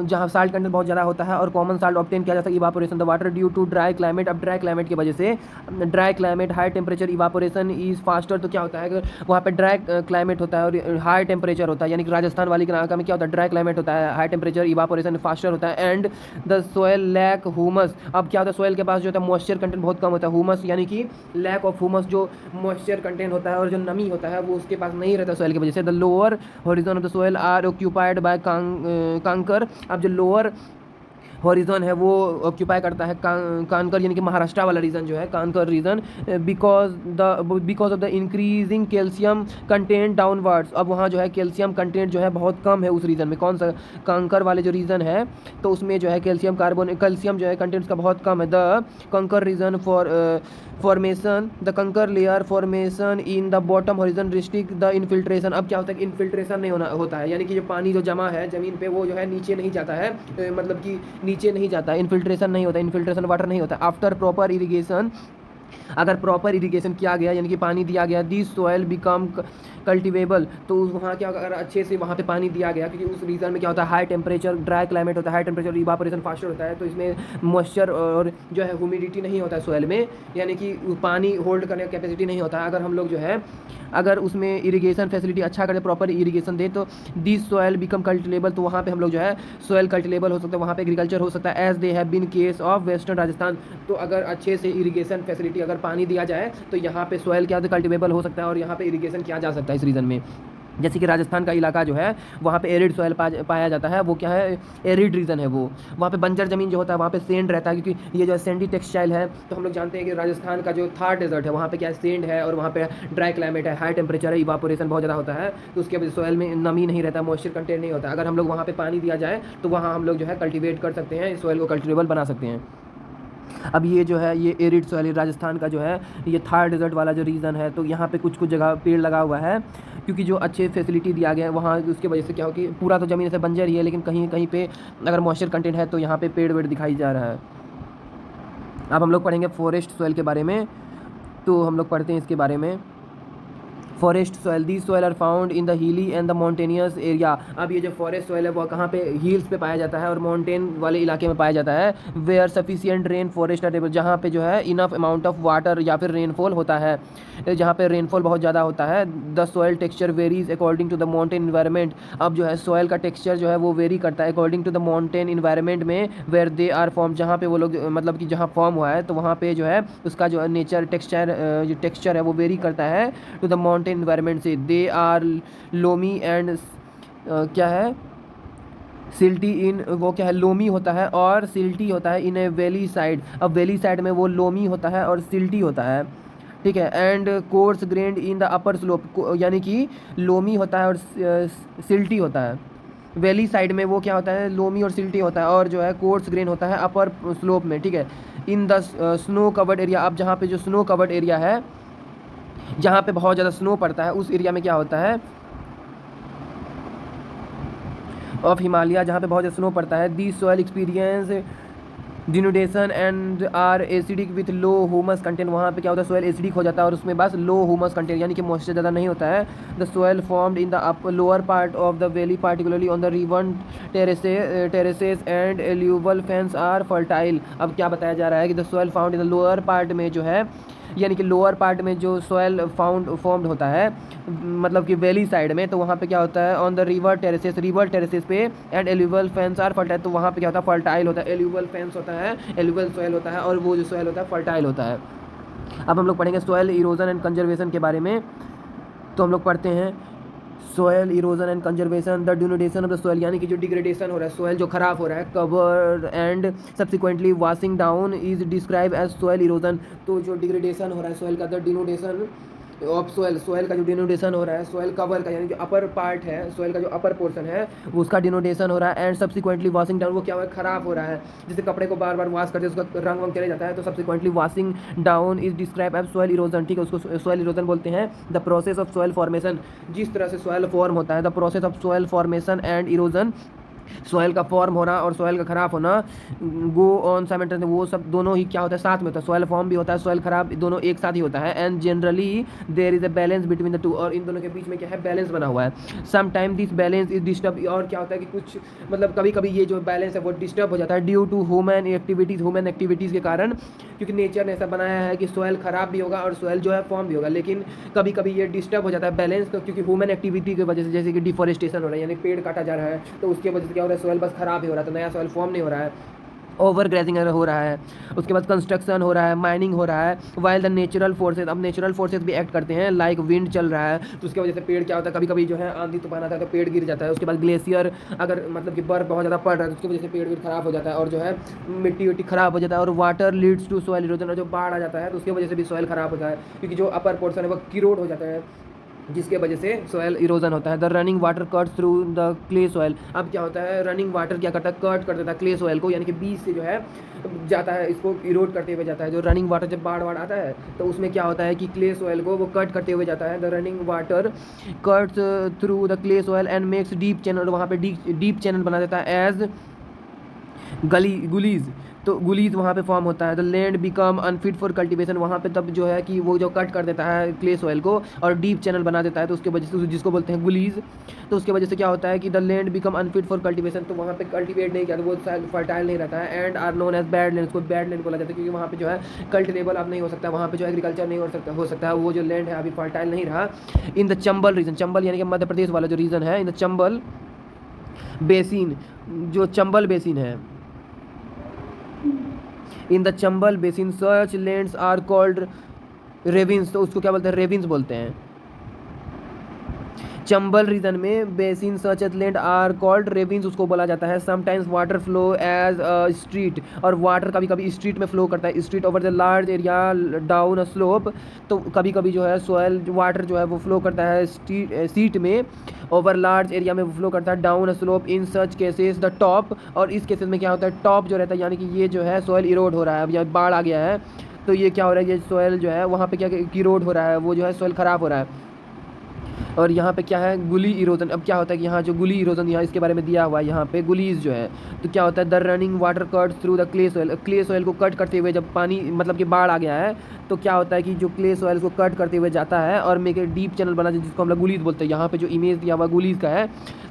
जहाँ साल्ट कंटेंट बहुत ज़्यादा होता है और कॉमन साल्ट ऑब्टेन किया जाता है evaporation the water due to dry climate, अब ड्राई क्लाइमेट की वजह से, dry climate high temperature evaporation is faster, तो क्या होता है अगर वहाँ पे ड्राई क्लाइमेट होता है और हाई टेम्परेचर होता है, यानी कि राजस्थान वाली इलाका में क्या होता है ड्राई क्लाइमेट होता है, हाई टेम्परेचर इवापोरेशन फास्टर होता है। And the soil lack humus, अब क्या होता है सोयल के पास जो होता है मॉइस्चर कंटेंट बहुत कम होता है, ह्यूमस यानी कि लैक ऑफ ह्यूमस, जो मॉइस्चर कंटेंट होता है और जो नमी होता है वो उसके पास नहीं रहता सोयल की वजह से। The lower horizon of the soil are occupied by kankar, अब जो लोअर हॉरिजन है वो ऑक्यूपाई करता है कानकर यानी कि महाराष्ट्र वाला रीजन जो है kankar region, because of the increasing calcium content downwards. अब वहाँ जो है कैल्शियम कंटेंट जो है बहुत कम है उस रीजन में। कौन सा? कांकर वाले जो रीजन है तो उसमें जो है कैल्शियम जो है कंटेंट उसका बहुत कम है। द कंकर रीजन फॉर्मेशन द कंकर layer formation in the bottom horizon restrict the infiltration. अब क्या होता है कि इन्फिल्ट्रेशन नहीं होता है, यानी कि जो पानी जो जमा है ज़मीन पे वो जो है नीचे नहीं जाता है, मतलब कि नीचे नहीं जाता है, इन्फिल्ट्रेशन नहीं होता, इन्फिल्ट्रेशन वाटर नहीं होता। आफ्टर प्रॉपर इरिगेशन, अगर प्रॉपर इरिगेशन किया गया यानी कि पानी दिया गया, दिस सॉयल बिकम कल्टिवेबल, तो वहाँ क्या अगर अच्छे से वहाँ पे पानी दिया गया, क्योंकि उस रीजन में क्या होता है हाई टेम्परेचर ड्राई क्लाइमेट होता है, हाई टेम्परेचर इवापोरेशन फास्टर होता है, तो इसमें मॉइस्चर और जो है ह्यूमिडिटी नहीं होता है सॉयल में, यानी कि पानी होल्ड करने का कैपेसिटी नहीं होता है। अगर हम लोग जो है अगर उसमें इरिगेशन फैसिलिटी अच्छा करें, प्रॉपर इरिगेशन दे, तो दिस सॉयल बिकम कल्टिवेबल, तो वहाँ पे हम लोग जो है सॉयल कल्टिवेबल हो सकता है, वहाँ पे एग्रीकल्चर हो सकता है, as they have been case of western Rajasthan. तो अगर अच्छे से इरिगेशन फैसिलिटी अगर पानी दिया जाए तो यहाँ पे सॉयल क्या कल्टिवेबल हो सकता है और यहाँ पे इरिगेशन किया जा सकता है इस रीजन में। जैसे कि राजस्थान का इलाका जो है वहाँ पे एरिड सॉयल पाया जाता है, वो क्या है एरिड रीजन है वो, वहाँ पे बंजर ज़मीन जो होता है वहाँ पे सेंड रहता है, क्योंकि ये जो है सैंडी टेक्सटाइल है, तो हम लोग जानते हैं कि राजस्थान का जो थार डेजर्ट है वहाँ पे क्या है सेंड है और वहाँ पे ड्राई क्लाइमेट है, हाई टेम्परेचर है, इवापोरेशन बहुत ज़्यादा होता है, तो उसके वजह से सॉयल में नमी नहीं रहता, मॉइस्चर कंटेंट नहीं होता। अगर हम लोग वहाँ पर पानी दिया जाए तो वहाँ हम लोग जो है कल्टिवेट कर सकते हैं, सॉयल को कल्टिवेबल बना सकते हैं। अब ये जो है ये एरिड सॉइल राजस्थान का जो है ये थार डेजर्ट वाला जो रीजन है, तो यहाँ पे कुछ कुछ जगह पेड़ लगा हुआ है, क्योंकि जो अच्छे फैसिलिटी दिया गया है वहाँ, उसके वजह से क्या हो कि पूरा तो ज़मीन ऐसे बंजर ही है, लेकिन कहीं कहीं पे अगर मॉइस्चर कंटेंट है तो यहाँ पे पेड़ वेड़ दिखाई जा रहा है। अब हम लोग पढ़ेंगे फॉरेस्ट सॉइल के बारे में, तो हम लोग पढ़ते हैं इसके बारे में। Forest soil, these soil are found in the hilly and the mountainous area. अब ये जो फॉरेस्ट सॉइल है वो कहाँ पे हिल्स पे पाया जाता है और माउंटेन वाले इलाके में पाया जाता है। Where sufficient rain forest are able, जहाँ पे जो है इनफ अमाउंट ऑफ वाटर या फिर रेनफॉल होता है, जहाँ पे रेनफॉल बहुत ज़्यादा होता है। The soil texture varies according to the mountain environment. अब जो है सॉइल का टेक्सचर जो है वो वेरी करता है according to the mountain environment में, वेयर दे आर फॉर्म, जहाँ पे वो लोग मतलब कि जहाँ फॉर्म हुआ है तो वहाँ पे जो है उसका जो नेचर जो टेक्सचर है वो वेरी करता है टू द माउंटेन इन्वायरमेंट से। दे आर लोमी एंड क्या है सिल्टी इन, वो क्या है लोमी होता है और सिल्टी होता है इन ए वैली साइड। अब वैली साइड में वो लोमी होता है और सिल्टी होता है, ठीक है। And course grand in the upper slope, यानी कि लोमी होता है और सिल्टी होता है। वैली साइड में वो क्या होता है लोमी और सिल्टी होता है, और जो है कोर्स ग्रेन होता है अपर स्लोप में, ठीक है। In the snow covered area, अब जहाँ पे जो स्नो कवर्ड एरिया है, जहाँ पे बहुत ज़्यादा स्नो पड़ता है, उस एरिया में क्या होता है ऑफ हिमालय, जहाँ पे बहुत ज़्यादा स्नो पड़ता है। The soil experience denudation and are acidic with low humus content, वहाँ पे क्या होता है सॉइल एसिडिक हो जाता है और उसमें बस लो ह्यूमस कंटेंट यानी कि मॉइस्चर ज़्यादा नहीं होता है। The soil formed in the lower part of the valley particularly on the river terraces and alluvial fans are fertile. अब क्या बताया जा रहा है कि the soil found in the lower part में जो है, यानी कि लोअर पार्ट में जो सॉयल फॉर्म्ड होता है मतलब कि वैली साइड में, तो वहाँ पे क्या होता है ऑन द रिवर टेरेसेस पे and alluvial fans are fertile, तो वहाँ पे क्या होता है फर्टाइल होता है, एल्यूवल फेंस होता है, एल्यूवल सॉयल होता है और वो जो सॉयल होता है फर्टाइल होता है। अब हम लोग पढ़ेंगे सॉयल इरोजन एंड कंजर्वेशन के बारे में, तो हम लोग पढ़ते हैं soil erosion and conservation, the denudation of the soil, यानी कि जो डिग्रेडेशन हो रहा है सॉयल जो खराब हो रहा है, cover and subsequently washing down is describe as soil erosion. तो जो डिग्रेडेशन हो रहा है सॉयल का, द डिनोडेशन ऑफ सॉयल का जो डिनोडेशन हो रहा है सॉयल कवर का, यानी जो अपर पार्ट है सॉयल का जो अपर पोर्शन है उसका डिनोडेशन हो रहा है। एंड सब्सिक्वेंटली वॉशिंग डाउन, वो क्या हो रहा है खराब हो रहा है, जैसे कपड़े को बार बार वॉश करते हैं उसका रंग वंग चले जाता है, तो subsequently washing down is describe as soil erosion, ठीक है। उसको सॉयल इरोजन बोलते हैं। The process of soil formation, जिस तरह से सॉयल फॉर्म होता है, the process of soil formation and erosion, soil का फॉर्म होना और सॉयल का खराब होना, गो ऑन साइमल्टेनियसली, वो सब दोनों ही क्या होता है साथ में होता है, सॉयल फॉर्म भी होता है सॉयल खराब, दोनों एक साथ ही होता है। And generally there is a balance between the two, और इन दोनों के बीच में क्या है बैलेंस बना हुआ है। Some time this balance is disturb, और क्या होता है कि कुछ मतलब कभी कभी ये जो बैलेंस है वो डिस्टर्ब हो जाता है ड्यू टू ह्यूमन एक्टिविटीज़ के कारण, क्योंकि नेचर ने ऐसा बनाया है कि सॉयल खराब भी होगा और सॉयल जो है फॉर्म भी होगा, लेकिन कभी कभी ये डिस्टर्ब हो जाता है बैलेंस, तो क्योंकि ह्यूमन एक्टिविटी की वजह से, जैसे कि डिफॉरेस्टेशन हो रहा है यानी पेड़ काटा जा रहा है, तो उसकी वजह से क्या हो रहा है सॉयल बस खराब ही हो रहा है, तो नया सॉयल फॉर्म नहीं हो रहा है। ओवर ग्रेजिंग हो रहा है, उसके बाद कंस्ट्रक्शन हो रहा है, माइनिंग हो रहा है, वाइल द नेचुरल फोर्सेज, अब नेचुरल फोर्सेज भी एक्ट करते हैं, लाइक विंड चल रहा है तो उसकी वजह से पेड़ क्या होता है, कभी कभी जो है आंधी तूफान आता है तो पेड़ गिर जाता है। उसके बाद ग्लेशियर, अगर मतलब कि बर्फ बहुत ज़्यादा पड़ रहा है तो उसकी वजह से पेड़ भी खराब हो जाता है और जो है मिट्टी विट्टी खराब हो जाता है। और water leads to soil erosion, और जो बाढ़ आ जाता है तो उसकी वजह से भी सॉइल खराब होता है, क्योंकि जो अपर पोर्शन है वो किरोड हो जाता है, जिसके वजह से सॉयल इरोजन होता है। The running water cuts through the clay soil, अब क्या होता है रनिंग वाटर क्या करता है, कट कर देता है क्ले सॉयल को, यानी कि बीच से जो है जाता है, इसको इरोड करते हुए जाता है। जो रनिंग वाटर जब बाढ़ बाढ़ आता है तो उसमें क्या होता है कि क्ले सॉयल को वो कट करते हुए जाता है। The running water cuts through the clay soil and makes deep channel, वहाँ पे डीप चैनल बना देता है एज गुलीज, तो गुलीज वहाँ पे फॉर्म होता है। The land become unfit for cultivation, वहाँ पे तब जो है कि वो जो कट कर देता है क्ले सॉइल को और डीप चैनल बना देता है, तो उसके वजह से जिसको बोलते हैं गुलीज, तो उसके वजह से क्या होता है कि the land become unfit for cultivation, तो वहाँ पे कल्टीवेट नहीं किया तो वो फर्टाइल नहीं रहता है। And are known as bad land, उसको बैड लैंड बोला जाता है, क्योंकि वहाँ पे जो है कल्टिवेबल अब नहीं हो सकता, वहाँ पे जो एग्रीकल्चर नहीं हो सकता है, वो जो लैंड है अभी फर्टाइल नहीं रहा। In the Chambal region, Chambal यानी कि मध्य प्रदेश वाला जो रीजन है, इन द चंबल बेसिन, जो चंबल बेसिन है, in the Chambal basin such lands are called ravines, तो उसको क्या बोलते हैं, रेविन्स बोलते हैं। चंबल रीजन में basin such as land are called ravines, उसको बोला जाता है। Sometimes water flow as a street, और वाटर कभी कभी स्ट्रीट में फ्लो करता है, street over the large area down a slope, तो कभी कभी जो है सॉयल वाटर जो है वो फ्लो करता है सीट में, ओवर लार्ज एरिया में फ्लो करता है down a slope. In such cases the top, और इस केसेस में क्या होता है टॉप जो रहता है, यानी कि ये जो है सॉयल इरोड हो रहा है, अब यहाँ बाढ़ आ गया है तो ये क्या हो रहा है, ये सॉयल जो है वहाँ पे क्या इरोड हो रहा है, वो जो है सॉयल ख़राब हो रहा है। और यहाँ पे क्या है गुली इरोजन, अब क्या होता है कि यहाँ जो गुली इरोजन यहाँ इसके बारे में दिया हुआ है, यहाँ पे गुलीज जो है, तो क्या होता है the running water cuts through the clay soil को कट करते हुए जब पानी मतलब कि बाढ़ आ गया है तो क्या होता है कि जो क्ले सॉइल को कट करते हुए जाता है और मेक ए डीप चैनल बना जिसको हम लोग गुलीज बोलते हैं। यहाँ पे जो इमेज दिया हुआ गुलीज का है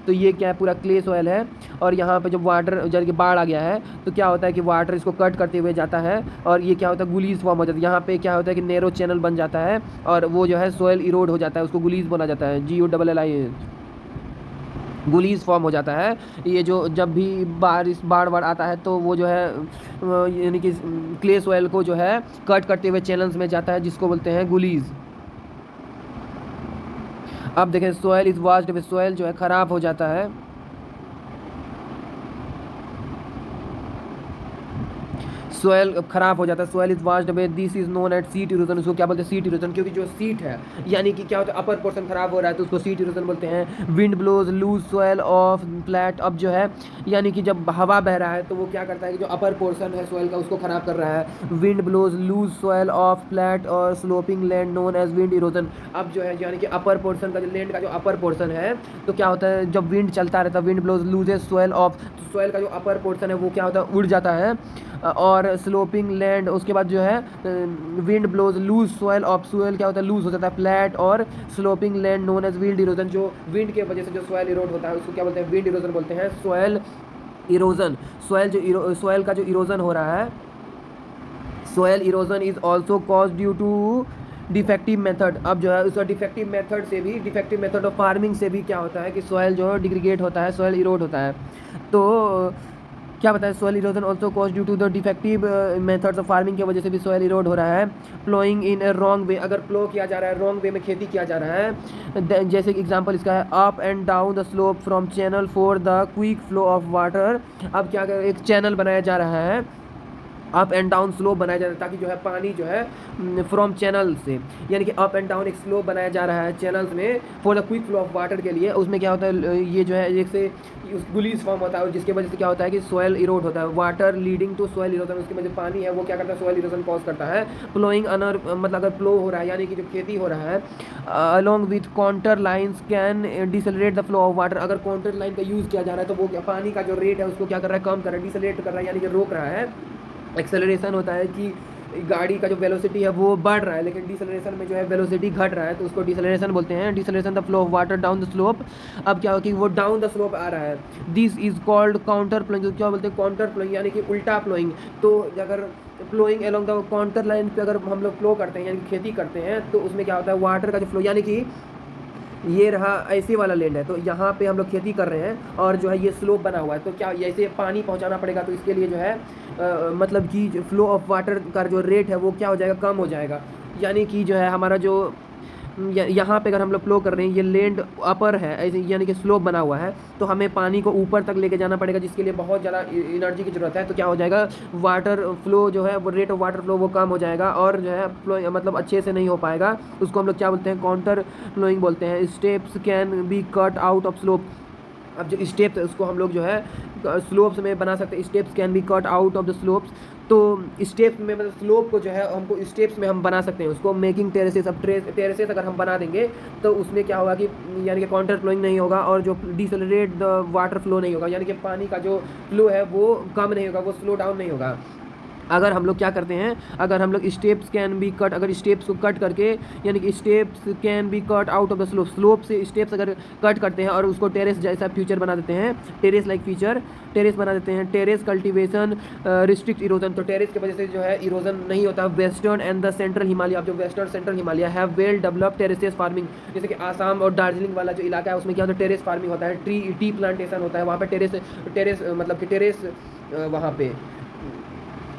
तो ये क्या है पूरा क्ले सॉइल है, और यहाँ पे जब वाटर जब कि बाढ़ आ गया है तो क्या होता है कि वाटर इसको कट करते हुए जाता है और ये क्या होता है गुलीज फॉर्म हो जाता है। यहाँ पे क्या होता है कि नैरो चैनल बन जाता है और वो जो है सॉइल इरोड हो जाता है, उसको गुलीज बोला जाता है, GULLI, गुलीज फॉर्म हो जाता है। ये जो जब भी बारिश बाढ़ आता है तो वो जो है यानी कि क्ले सॉइल को जो है कट करते हुए चैनल्स में जाता है, जिसको बोलते हैं गुलीज। अब देखें सॉइल इज वास्ट, सॉइल जो है ख़राब हो जाता है, सॉयल खराब हो जाता है, soil is washed away, this is known at seat erosion, उसको क्या बोलते हैं सीट इरोजन, क्योंकि जो सीट है यानी कि क्या होता है अपर पोर्शन खराब हो रहा है तो उसको सीट इरोजन बोलते हैं। Wind blows loose soil off flat, अब जो है यानी कि जब हवा बह रहा है तो वो क्या करता है कि जो अपर पोर्शन है सॉयल का उसको खराब कर रहा है। Wind blows loose soil off flat और sloping land known as wind erosion, अब जो है यानी कि अपर पोर्शन का जो लैंड का जो अपर पोर्शन है तो क्या होता है जब विंड चलता रहता है, wind blows looses soil off, तो सॉयल का जो अपर पोर्शन है वो क्या होता है उड़ जाता है, और स्लोपिंग लैंड उसके बाद जो है wind blows loose soil off, soil क्या होता है लूज हो जाता है फ्लैट, और sloping land known as wind erosion, जो विंड के वजह से जो सॉयल इरोड होता है उसको क्या बोलते हैं विंड इरोजन बोलते हैं। सॉयल इरोजन, सॉयल का जो इरोजन हो रहा है, soil erosion is also cause due to defective method, अब जो है उसका डिफेक्टिव मेथड से भी, डिफेक्टिव मेथड ऑफ फार्मिंग से भी क्या होता है कि सॉयल जो है डिग्रीगेट होता है, सॉयल इरोड होता है। तो क्या बताया soil erosion also cause due to the defective methods of farming की वजह से भी सॉयल इरोड हो रहा है। प्लोइंग इन ए रॉन्ग वे, अगर प्लो किया जा रहा है रॉन्ग वे में खेती किया जा रहा है, जैसे एग्जांपल इसका है up and down the slope from channel for the quick flow of water, अब क्या एक चैनल बनाया जा रहा है, अप एंड डाउन स्लोप बनाया जा रहा है ताकि जो है पानी जो है फ्रॉम चैनल से, यानी कि अप एंड डाउन एक स्लोप बनाया जा रहा है चैनल्स में for the quick flow of water के लिए। उसमें क्या होता है ये जो है एक से गुलीज फॉर्म होता है और जिसकी वजह से क्या होता है कि सॉयल इरोड होता है, water leading to soil erosion, उसके में जो पानी है वो क्या करता है सॉयल इरोजन कॉज करता है। फ्लोइंग अनर मतलब अगर फ्लो हो रहा है यानी कि जो खेती हो रहा है along with counter lines can decelerate the flow of water, अगर काउंटर लाइन का यूज़ किया जा रहा है तो वो पानी का जो रेट है उसको क्या कर रहा है कम कर रहा है, डिसलरेट कर रहा है यानी कि रोक रहा है। एक्सेलरेशन होता है कि गाड़ी का जो वेलोसिटी है वो बढ़ रहा है लेकिन डिसलरेशन में जो है वेलोसिटी घट रहा है तो उसको डिसलरेशन बोलते हैं। Deceleration the flow of water down the slope, अब क्या हो कि वो डाउन द स्लोप आ रहा है, this is called counter flowing, क्या बोलते हैं काउंटर फ्लोइंग यानी कि उल्टा फ्लोइंग। तो अगर flowing along the counter line पे अगर हम लोग फ्लो करते हैं यानी कि खेती करते हैं तो उसमें क्या होता है वाटर का जो फ्लो यानी कि ये रहा ऐसे वाला लैंड है, तो यहाँ पे हम लोग खेती कर रहे हैं और जो है ये स्लोप बना हुआ है, तो क्या ऐसे पानी पहुँचाना पड़ेगा, तो इसके लिए जो है मतलब कि फ्लो ऑफ वाटर का जो रेट है वो क्या हो जाएगा, कम हो जाएगा। यानी कि जो है हमारा जो यहाँ पे अगर हम लोग फ्लो कर रहे हैं, ये लैंड अपर है ऐसे, यानी कि स्लोप बना हुआ है, तो हमें पानी को ऊपर तक लेके जाना पड़ेगा, जिसके लिए बहुत ज़्यादा एनर्जी की ज़रूरत है। तो क्या हो जाएगा, वाटर फ्लो जो है वो रेट ऑफ वाटर फ्लो वो कम हो जाएगा और जो है फ्लो मतलब अच्छे से नहीं हो पाएगा। उसको हम लोग क्या बोलते हैं, काउंटर फ्लोइंग बोलते हैं। Steps can B cut out of slope. अब जो स्टेप्स है उसको हम लोग जो है स्लोप्स में बना सकते हैं। Steps can B cut out of the slopes, तो स्टेप्स में मतलब स्लोप को जो है हमको स्टेप्स में हम बना सकते हैं उसको। मेकिंग टेरेसेस, अब टेरेसेस अगर हम बना देंगे तो उसमें क्या होगा कि यानी कि काउंटर फ्लोइंग नहीं होगा और जो डिसलरेट द वाटर फ्लो नहीं होगा, यानी कि पानी का जो फ्लो है वो कम नहीं होगा, वो स्लो डाउन नहीं होगा। अगर हम लोग क्या करते हैं, अगर हम लोग स्टेप्स कैन बी कट, अगर स्टेप्स को कट करके, यानी कि steps can B cut out of the slope, slope से स्टेप्स अगर कट करते हैं और उसको टेरेस जैसा फ्यूचर बना देते हैं, टेरेस लाइक फीचर, टेरेस बना देते हैं। टेरेस कल्टीवेशन रिस्ट्रिक्ट इरोजन, तो टेरेस की वजह से जो है इरोजन नहीं होता। Western and the central Himalaya, अब जो western central Himalaya have well developed terraces farming, जैसे कि आसाम और दार्जिलिंग वाला जो इलाका है उसमें क्या होता है, टेरेस फार्मिंग होता है, टी प्लांटेशन होता है वहाँ पे। टेरेस मतलब कि टेरेस वहाँ पे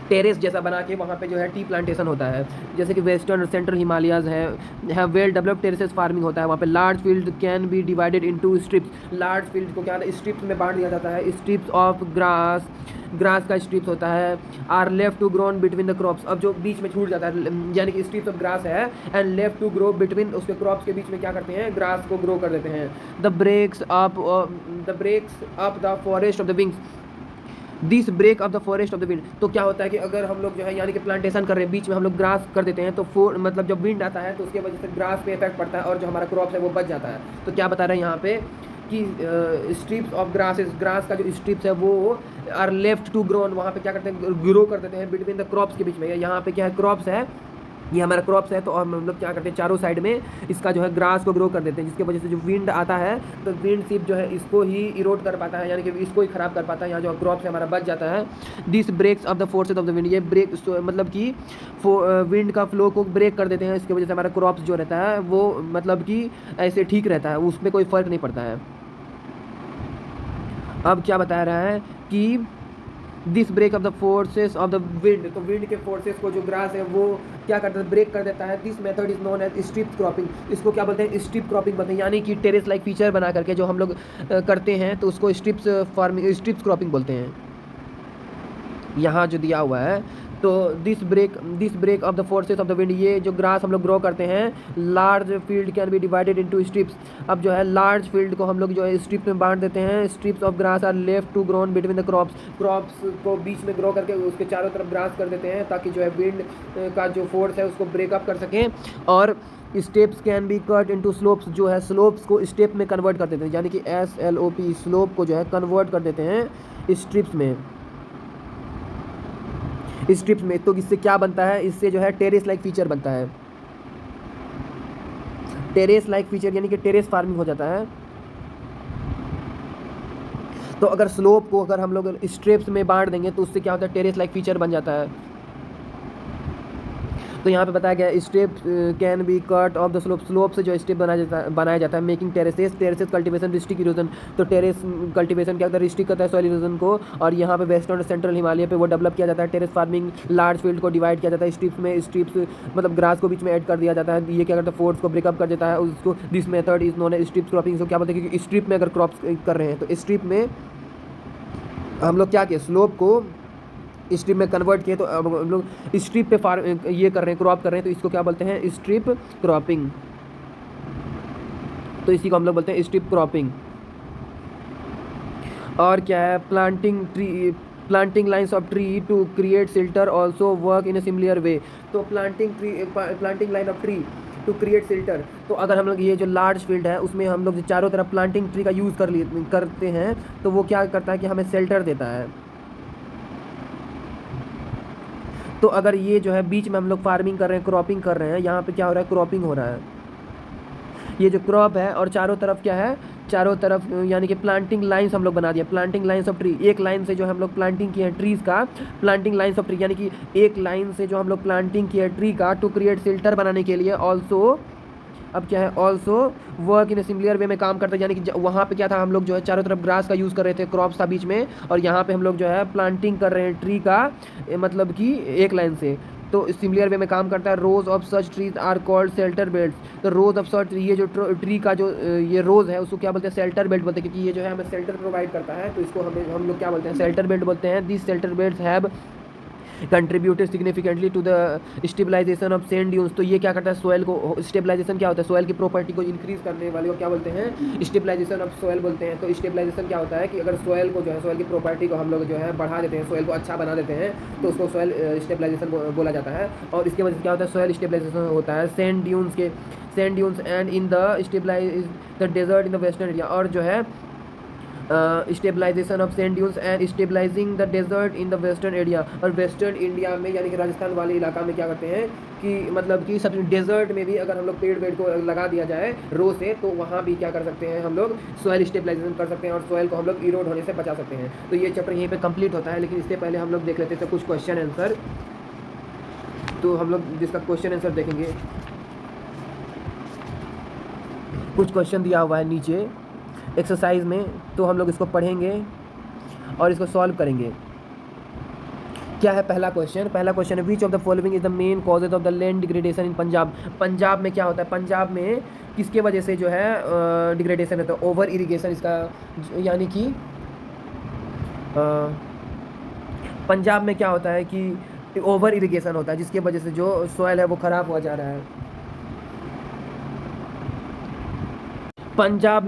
टेरेस जैसा बना के वहाँ पे जो है टी प्लांटेशन होता है। जैसे कि वेस्टर्न और सेंट्रल हिमालयाज है वेल डेवलप्ड टेरेसेस फार्मिंग होता है वहाँ पे। Large field can be divided into strips, large field को क्या होता है, स्ट्रिप्स में बांट दिया जाता है। स्ट्रिप्स ऑफ ग्रास, ग्रास का स्ट्रिप्स होता है। Are left to grown between the crops, अब जो बीच में छूट जाता है, यानी कि स्ट्रिप्स ऑफ ग्रास है and left to grow between, उसके क्रॉप्स के बीच में क्या करते हैं, ग्रास को ग्रो कर देते हैं। The breaks up the forest of the wings, this break of the forest of the wind, तो क्या होता है कि अगर हम लोग जो है यानी कि प्लांटेशन कर रहे हैं, बीच में हम लोग ग्रास कर देते हैं, तो मतलब जब विंड आता है तो उसके वजह से ग्रास पे इफेक्ट पड़ता है और जो हमारा क्रॉप है वो बच जाता है। तो क्या बता रहे हैं यहाँ पे कि स्ट्रिप्स ऑफ ग्रासेस, ग्रास का जो स्ट्रिप्स है वो आर लेफ्ट टू ग्रोन, वहाँ पे क्या करते हैं, ग्रो कर देते हैं बिटवीन द क्रॉप्स के बीच में। यहाँ पे क्या है, क्रॉप्स है, ये हमारा क्रॉप्स है, तो हम लोग क्या करते हैं, चारों साइड में इसका जो है ग्रास को ग्रो कर देते हैं, जिसकी वजह से जो विंड आता है तो विंड सिर्फ जो है इसको ही इरोड कर पाता है, यानी कि इसको ही खराब कर पाता है, यहाँ जो क्रॉप्स है हमारा बच जाता है। This breaks of the forces of the wind, ये ब्रेक मतलब कि विंड का फ्लो को ब्रेक कर देते हैं, इसकी वजह से हमारा क्रॉप्स जो रहता है वो मतलब कि ऐसे ठीक रहता है, उसमें कोई फ़र्क नहीं पड़ता है। अब क्या बता रहा है कि this break of the forces of the wind, तो विंड के फोर्सेस को जो ग्रास है वो क्या करता है, ब्रेक कर देता है। This method is known as strip cropping, इसको क्या बोलते हैं, स्ट्रिप क्रॉपिंग बोलते हैं, यानी कि टेरेस लाइक फीचर बना करके जो हम लोग करते हैं तो उसको स्ट्रिप्स क्रॉपिंग बोलते हैं। यहाँ जो दिया हुआ है, तो this break of the forces of the wind, ये जो ग्रास हम लोग ग्रो करते हैं, large field can be divided into strips, अब जो है लार्ज फील्ड को हम लोग जो है स्ट्रिप में बांट देते हैं। Strips of grass are left to grown between the crops, crops को बीच में ग्रो करके उसके चारों तरफ ग्रास कर देते हैं ताकि जो है विंड का जो फोर्स है उसको ब्रेकअप कर सकें। और steps can B cut into slopes, जो है स्लोप्स को स्टेप में कन्वर्ट कर देते हैं, यानी कि SLOP, स्लोप को जो है कन्वर्ट कर देते हैं स्ट्रिप्स में, स्ट्रिप्स में। तो इससे क्या बनता है, इससे जो है टेरेस लाइक फीचर बनता है, टेरेस लाइक फीचर यानी कि टेरेस फार्मिंग हो जाता है। तो अगर स्लोप को अगर हम लोग स्ट्रिप्स में बांट देंगे तो उससे क्या होता है, टेरेस लाइक फीचर बन जाता है। तो यहाँ पे बताया गया step can be cut off the slope, slope से जो स्टेप बनाया जाता है। Making terraces cultivation restrict erosion, तो टेरेस कल्टीवेशन क्या होता है, रिस्ट्रिक्ट करता है सॉइल इरोजन को, और यहाँ पे वेस्टर्न और सेंट्रल हिमालय पे वो डेवलप किया जाता है। टेरेस फार्मिंग, लार्ज फील्ड को डिवाइड किया जाता है स्ट्रिप्स में, स्ट्रिप्स मतलब ग्रास को बीच में ऐड कर दिया जाता है, ये क्या करता है, फोर्स को ब्रेकअप कर देता है उसको। This method is known as strip cropping, तो क्या बोलते हैं, क्योंकि स्ट्रिप में अगर क्रॉप्स कर रहे हैं तो स्ट्रिप में हम लोग क्या किए, स्लोप को स्ट्रिप में कन्वर्ट किए, तो अब हम लोग स्ट्रिप पे ये कर रहे हैं, क्रॉप कर रहे हैं, तो इसको क्या बोलते हैं, स्ट्रिप क्रॉपिंग। तो इसी को हम लोग बोलते हैं स्ट्रिप क्रॉपिंग। और क्या है, planting lines of tree to create shelter also work in a similar way, तो planting line of tree to create shelter, तो अगर हम लोग ये जो लार्ज फील्ड है उसमें हम लोग चारों तरफ प्लांटिंग ट्री का यूज़ करते हैं तो वो क्या करता है कि हमें शेल्टर देता है। तो अगर ये जो है बीच में हम लोग फार्मिंग कर रहे हैं, क्रॉपिंग कर रहे हैं, यहाँ पे क्या हो रहा है, क्रॉपिंग हो रहा है, ये जो क्रॉप है, और चारों तरफ क्या है, चारों तरफ यानी कि प्लांटिंग लाइन्स हम लोग बना दिया, प्लांटिंग लाइन्स ऑफ ट्री, एक लाइन से जो हम लोग प्लांटिंग किए हैं ट्रीज़ का, प्लांटिंग लाइन्स ऑफ ट्री यानी कि एक लाइन से जो हम लोग प्लांटिंग किए हैं ट्री का, टू क्रिएट शेल्टर बनाने के लिए, ऑल्सो अब क्या है, also work in a similar वे में काम करता है, यानी कि वहाँ पे क्या था, हम लोग जो है चारों तरफ ग्रास का यूज़ कर रहे थे, क्रॉप्स था बीच में, और यहाँ पे हम लोग जो है प्लांटिंग कर रहे हैं ट्री का, मतलब कि एक लाइन से। तो सिमिलर वे में काम करता है। Rows of such trees are called shelter belts. तो रोज ऑफ सच, ये जो ट्री का जो ये रोज है उसको क्या बोलते हैं, शेल्टर बेल्ट बोलते हैं, क्योंकि ये जो है हमें शेल्टर प्रोवाइड करता है, तो इसको हम लोग क्या बोलते हैं, शेल्टर बेल्ट बोलते हैं। This shelter belts have contributed significantly to the stabilization of sand dunes. तो ये क्या करता है, सोयल को, स्टेबलाइजेशन क्या होता है, सोयल की प्रॉपर्टी को इंक्रीज करने वाले को क्या बोलते हैं, स्टेबलाइजेशन ऑफ सोयल बोलते हैं। तो स्टेबलाइजेशन क्या होता है कि अगर सोयल को जो है, सोयल की प्रॉपर्टी को हम लोग जो है बढ़ा देते हैं, सोयल को अच्छा बना देते हैं, तो उसको सोयल स्टेबलाइजेशन बोला जाता है। और इसके वजह से क्या होता है, सोयल स्टेबलाइजेशन होता है सैंड ड्यून्स के, sand dunes and in the stabilize the desert in the western area. और जो है stabilization of sand dunes and stabilizing the desert in the western area. और वेस्टर्न इंडिया में यानी कि राजस्थान वाले इलाका में क्या करते हैं कि मतलब कि सब डेजर्ट में भी अगर हम लोग पेड़ वेड़ को लगा दिया जाए रो से, तो वहाँ भी क्या कर सकते हैं, हम लोग सॉइल स्टेबलाइजेशन कर सकते हैं और सॉइल को हम लोग इरोड होने से बचा सकते हैं। तो ये चैप्टर यहीं पे कंप्लीट होता है, लेकिन इससे पहले हम लोग देख लेते थे कुछ क्वेश्चन आंसर। तो हम लोग जिसका क्वेश्चन आंसर देखेंगे, कुछ क्वेश्चन दिया हुआ है नीचे एक्सरसाइज में, तो हम लोग इसको पढ़ेंगे और इसको सॉल्व करेंगे। क्या है पहला क्वेश्चन, पहला क्वेश्चन है विच of the following is the main causes of the land degradation इन पंजाब। पंजाब में क्या होता है, पंजाब में किसके वजह से जो है डिग्रेडेशन होता है, ओवर इरिगेशन। इसका यानी कि पंजाब में क्या होता है कि ओवर इरिगेशन होता है, जिसके वजह से जो सॉइल है वो ख़राब हो जा रहा है। पंजाब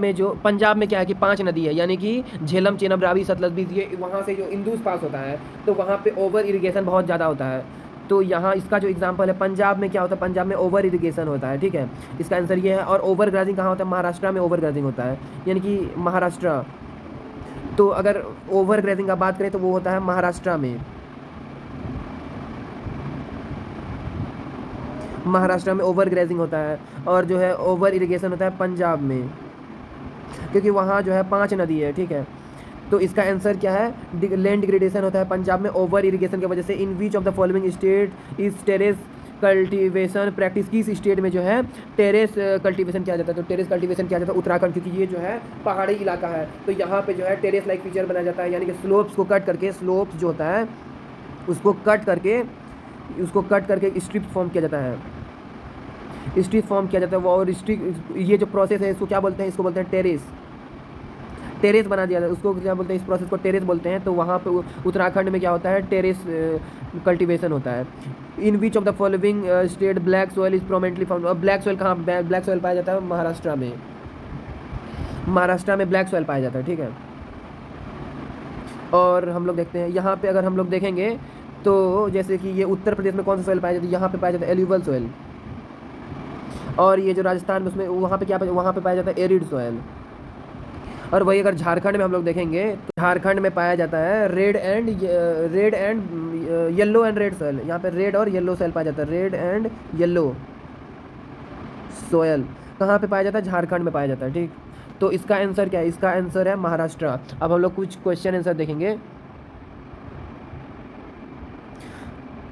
में क्या है कि 5 नदी है, यानी कि झेलम, चेनाब, रावी, सतलज, बीस, ये वहाँ से जो इंदुस पास होता है, तो वहाँ पे ओवर इरिगेशन बहुत ज़्यादा होता है। तो यहाँ इसका जो एग्जांपल है, पंजाब में क्या होता है, पंजाब में ओवर इरिगेशन होता है, ठीक है, इसका आंसर ये है। और ओवर ग्राजिंग कहाँ होता है, महाराष्ट्र में ओवर ग्राजिंग होता है, यानी कि महाराष्ट्र। तो अगर ओवर ग्रेजिंग का बात करें तो वो होता है महाराष्ट्र में, महाराष्ट्र में ओवर ग्रेजिंग होता है। और जो है ओवर इरिगेशन होता है पंजाब में, क्योंकि वहाँ जो है 5 नदी है, ठीक है। तो इसका आंसर क्या है, लैंड डिग्रेडेशन होता है पंजाब में ओवर इरिगेशन की वजह से। In which of the following state is terrace cultivation practice, किस स्टेट में जो है टेरेस कल्टीवेशन किया जाता है। तो टेरेस कल्टीवेशन किया जाता है उत्तराखंड, क्योंकि ये जो है पहाड़ी इलाका है, तो यहाँ पे जो है टेरेस लाइक फीचर बनाया जाता है, यानी कि स्लोप्स को कट करके, स्लोप्स जो होता है उसको कट करके स्ट्रिप फॉर्म किया जाता है, स्ट्रिप फॉर्म किया जाता है वो। और स्ट्रिप, ये जो प्रोसेस है इसको क्या बोलते हैं, इसको बोलते हैं टेरेस बना दिया जाता है, उसको क्या बोलते हैं, इस प्रोसेस को टेरेस बोलते हैं। तो वहाँ पे उत्तराखंड में क्या होता है, टेरेस कल्टीवेशन होता है। In which of the following state black soil is prominently found. और ब्लैक सॉइल कहाँ, ब्लैक सॉइल पाया जाता है महाराष्ट्र में, महाराष्ट्र में ब्लैक सॉइल पाया जाता है, ठीक है। और हम लोग देखते हैं यहाँ पे, अगर हम लोग देखेंगे तो जैसे कि ये उत्तर प्रदेश में कौन सा सॉइल पाया जाता है, यहाँ पे पाया जाता है एल्यूवल सॉइल। और ये जो राजस्थान में उसमें वहाँ पे क्या, वहाँ पे पाया जाता है एरिड सॉइल। और वही अगर झारखंड में हम लोग देखेंगे तो झारखंड में पाया जाता है red and yellow and red soil. यहाँ पे रेड और येलो सॉइल पाया जाता है, रेड एंड येलो सॉइल कहाँ पे पाया जाता है, झारखंड में पाया जाता है, ठीक। तो इसका आंसर क्या है, इसका आंसर है महाराष्ट्र। अब हम लोग कुछ क्वेश्चन आंसर देखेंगे।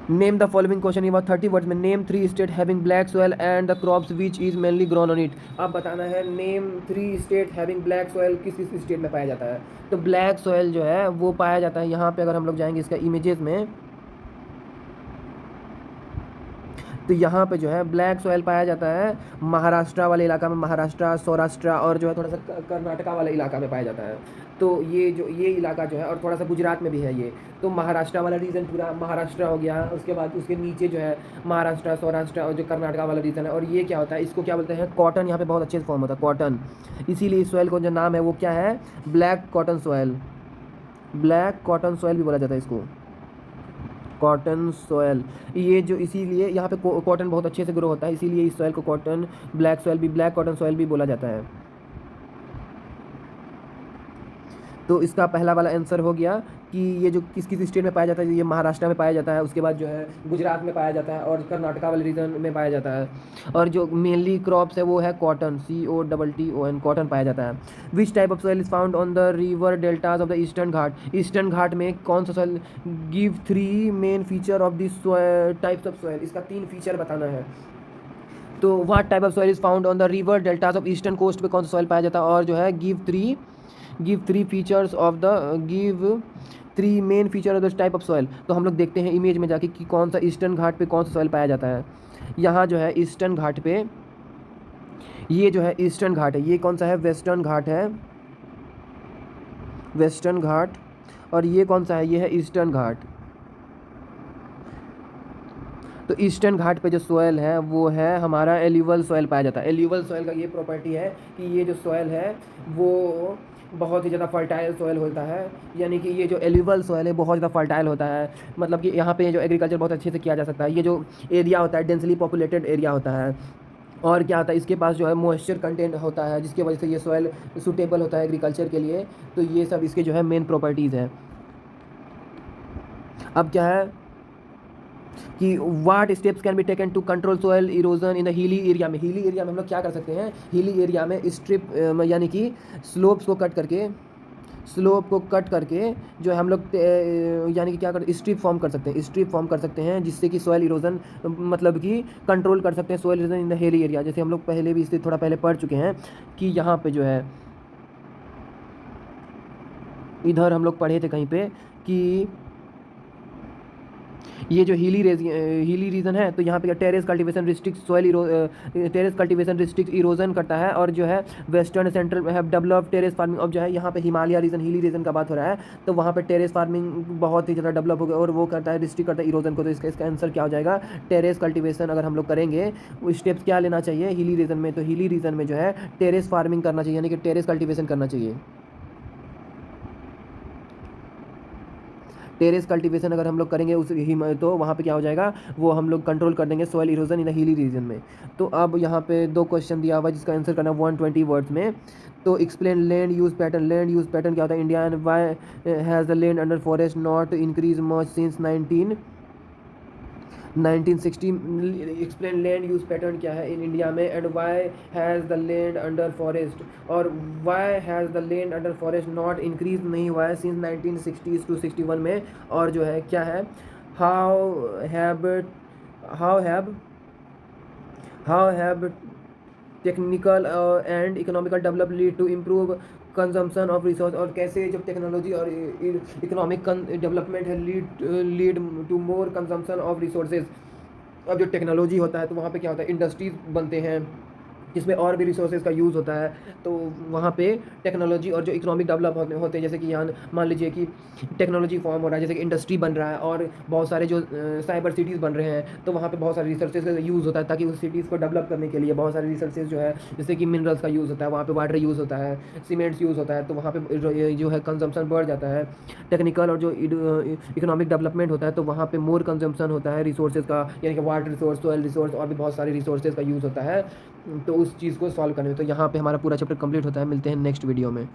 नेम द फॉलोइंग क्वेश्चन, ये 30 वर्ड्स में। Name 3 state having black soil and the crops which is mainly grown on it. अब बताना है name 3 state having black soil, किस किस स्टेट में पाया जाता है। तो ब्लैक सॉइल जो है वो पाया जाता है यहाँ पे, अगर हम लोग जाएंगे इसका इमेजेस में, तो यहाँ पे जो है ब्लैक सॉइल पाया जाता है महाराष्ट्र वाले इलाका में, महाराष्ट्र, सौराष्ट्र, और जो है थोड़ा सा कर्नाटका वाले इलाका में पाया जाता है। तो ये इलाका जो है, और थोड़ा सा गुजरात में भी है ये। तो महाराष्ट्र वाला रीजन पूरा महाराष्ट्र हो गया, उसके बाद उसके नीचे जो है महाराष्ट्र, सौराष्ट्र और जो कर्नाटका वाला रीजन है। और ये क्या होता है, इसको क्या बोलते हैं, कॉटन। यहाँ पे बहुत अच्छे से फॉर्म होता है कॉटन, इसीलिए इस सॉइल को जो नाम है वो क्या है, black cotton soil. Black cotton soil भी बोला जाता है इसको, कॉटन सॉयल। ये जो इसीलिए यहाँ पे कॉटन बहुत अच्छे से ग्रो होता है, इसीलिए इस सॉयल को कॉटन ब्लैक सॉयल भी, ब्लैक कॉटन सॉयल भी बोला जाता है। तो इसका पहला वाला आंसर हो गया कि ये जो किस किस स्टेट में पाया जाता है, ये महाराष्ट्र में पाया जाता है, उसके बाद जो है गुजरात में पाया जाता है और कर्नाटका वाले रीजन में पाया जाता है। और जो मेनली क्रॉप्स है वो है कॉटन, COTTON, कॉटन पाया जाता है। Which type of soil is found on the river deltas of the eastern Ghat. Eastern Ghat में कौन सा soil, give 3 main feature of this types of soil. इसका 3 फीचर बताना है। तो what type of soil is found on the river deltas of eastern coast पे कौन सा सॉइल पाया जाता है, और जो है give three features of the give three main feature of this type of soil. तो हम लोग देखते हैं इमेज में जाके कि कौन सा ईस्टर्न घाट पे कौन सा सॉइल पाया जाता है। यहाँ जो है ईस्टर्न घाट पे, ये जो है ईस्टर्न घाट है, ये कौन सा है, वेस्टर्न घाट है, वेस्टर्न घाट। और ये कौन सा है, ये है ईस्टर्न घाट। तो ईस्टर्न घाट पे जो सॉइल है वो है हमारा एल्यूवल सॉइल पाया जाता है। एल्यूवल सॉइल का ये प्रॉपर्टी है कि ये जो सॉइल है वो बहुत ही ज़्यादा फर्टाइल सॉइल होता है, यानी कि ये जो एल्यूवल सॉइल है बहुत ज़्यादा फर्टाइल होता है, मतलब कि यहाँ पे जो एग्रीकल्चर बहुत अच्छे से किया जा सकता है। ये जो एरिया होता है डेंसली पॉपुलेटेड एरिया होता है, और क्या होता है इसके पास जो है मॉइस्चर कंटेंट होता है, जिसकी वजह से ये सॉइल सूटेबल होता है एग्रीकल्चर के लिए। तो ये सब इसके जो है मेन प्रॉपर्टीज़ हैं। अब क्या है कि what steps can be taken to control soil erosion in the hilly area में। हिली एरिया में हम लोग क्या कर सकते हैं, हिली एरिया में स्ट्रिप यानी कि स्लोप्स को कट करके, स्लोप को कट करके जो है हम लोग यानी कि क्या कर स्ट्रिप फॉर्म कर सकते हैं, स्ट्रिप फॉर्म कर सकते हैं, जिससे कि सोयल इरोजन मतलब कि कंट्रोल कर सकते हैं soil erosion in the hilly area. जैसे हम लोग पहले भी इससे थोड़ा पहले पढ़ चुके हैं कि यहाँ पे जो है, इधर हम लोग पढ़े थे कहीं पे कि ये जो हिली रीजन है, तो यहाँ पे terrace cultivation restrict soil terrace cultivation restrict erosion करता है, और जो है western central have developed terrace farming. अब जो है यहाँ पे हिमालय रीजन, हिली रीजन का बात हो रहा है, तो वहाँ पे टेरेस फार्मिंग बहुत ही ज़्यादा डेवलप हो गया और वो करता है, रिस्ट्रिक्ट करता है इरोजन को। तो इसका आंसर क्या हो जाएगा, टेरेस कल्टीवेशन। अगर हम लोग करेंगे वो स्टेप्स क्या लेना चाहिए हिली रीजन में, तो हिली रीजन में जो है टेरेस फार्मिंग करना चाहिए, यानी कि टेरेस कल्टीवेशन करना चाहिए। टेरेस कल्टीवेशन अगर हम लोग करेंगे उस तो वहाँ पे क्या हो जाएगा, वो हम लोग कंट्रोल कर देंगे soil erosion in the hilly region में। तो अब यहाँ पे 2 क्वेश्चन दिया हुआ है जिसका आंसर करना 120 वर्ड्स में। तो explain land use pattern. Land use pattern क्या होता है, India and why has the land under forest not increase much since 1960। Explain land use pattern क्या है इन इंडिया में, and why has the land under forest, और why has the land under forest not increase नहीं हुआ है since 1960 to 61 में। और जो है क्या है, how have how have how have technical and economical develop lead to improve consumption of resource. और कैसे जब टेक्नोलॉजी और इकोनॉमिक डेवलपमेंट है lead to more consumption of resources. अब जो टेक्नोलॉजी होता है तो वहाँ पे क्या होता है, इंडस्ट्रीज बनते हैं जिसमें और भी रिसोर्सेज का यूज़ होता है। तो वहाँ पे टेक्नोलॉजी और जो इकोनॉमिक डेवलप होते हैं, जैसे कि यहाँ मान लीजिए कि टेक्नोलॉजी फॉर्म हो रहा है, जैसे कि इंडस्ट्री बन रहा है और बहुत सारे जो साइबर सिटीज़ बन रहे हैं, तो वहाँ पे बहुत सारे रिसोर्सेज का यूज़ होता है, ताकि उस सिटीज़ को डेवलप करने के लिए बहुत सारे रिसोर्सेज जो है, जैसे कि मिनरल्स का यूज़ होता है, वहाँ पे वाटर यूज़ होता है, सीमेंट्स यूज़ होता है, तो वहाँ पे जो है कंजम्पशन बढ़ जाता है। टेक्निकल और जो इकोनॉमिक डेवलपमेंट होता है तो वहाँ पे मोर कंजम्पशन होता है रिसोर्सेज का, यानी कि वाटर रिसोर्स, सॉइल रिसोर्स और भी बहुत सारे रिसोर्सेज का यूज़ होता है, तो उस चीज़ को सॉल्व करने में। तो यहाँ पे हमारा पूरा चैप्टर कंप्लीट होता है। मिलते हैं नेक्स्ट वीडियो में।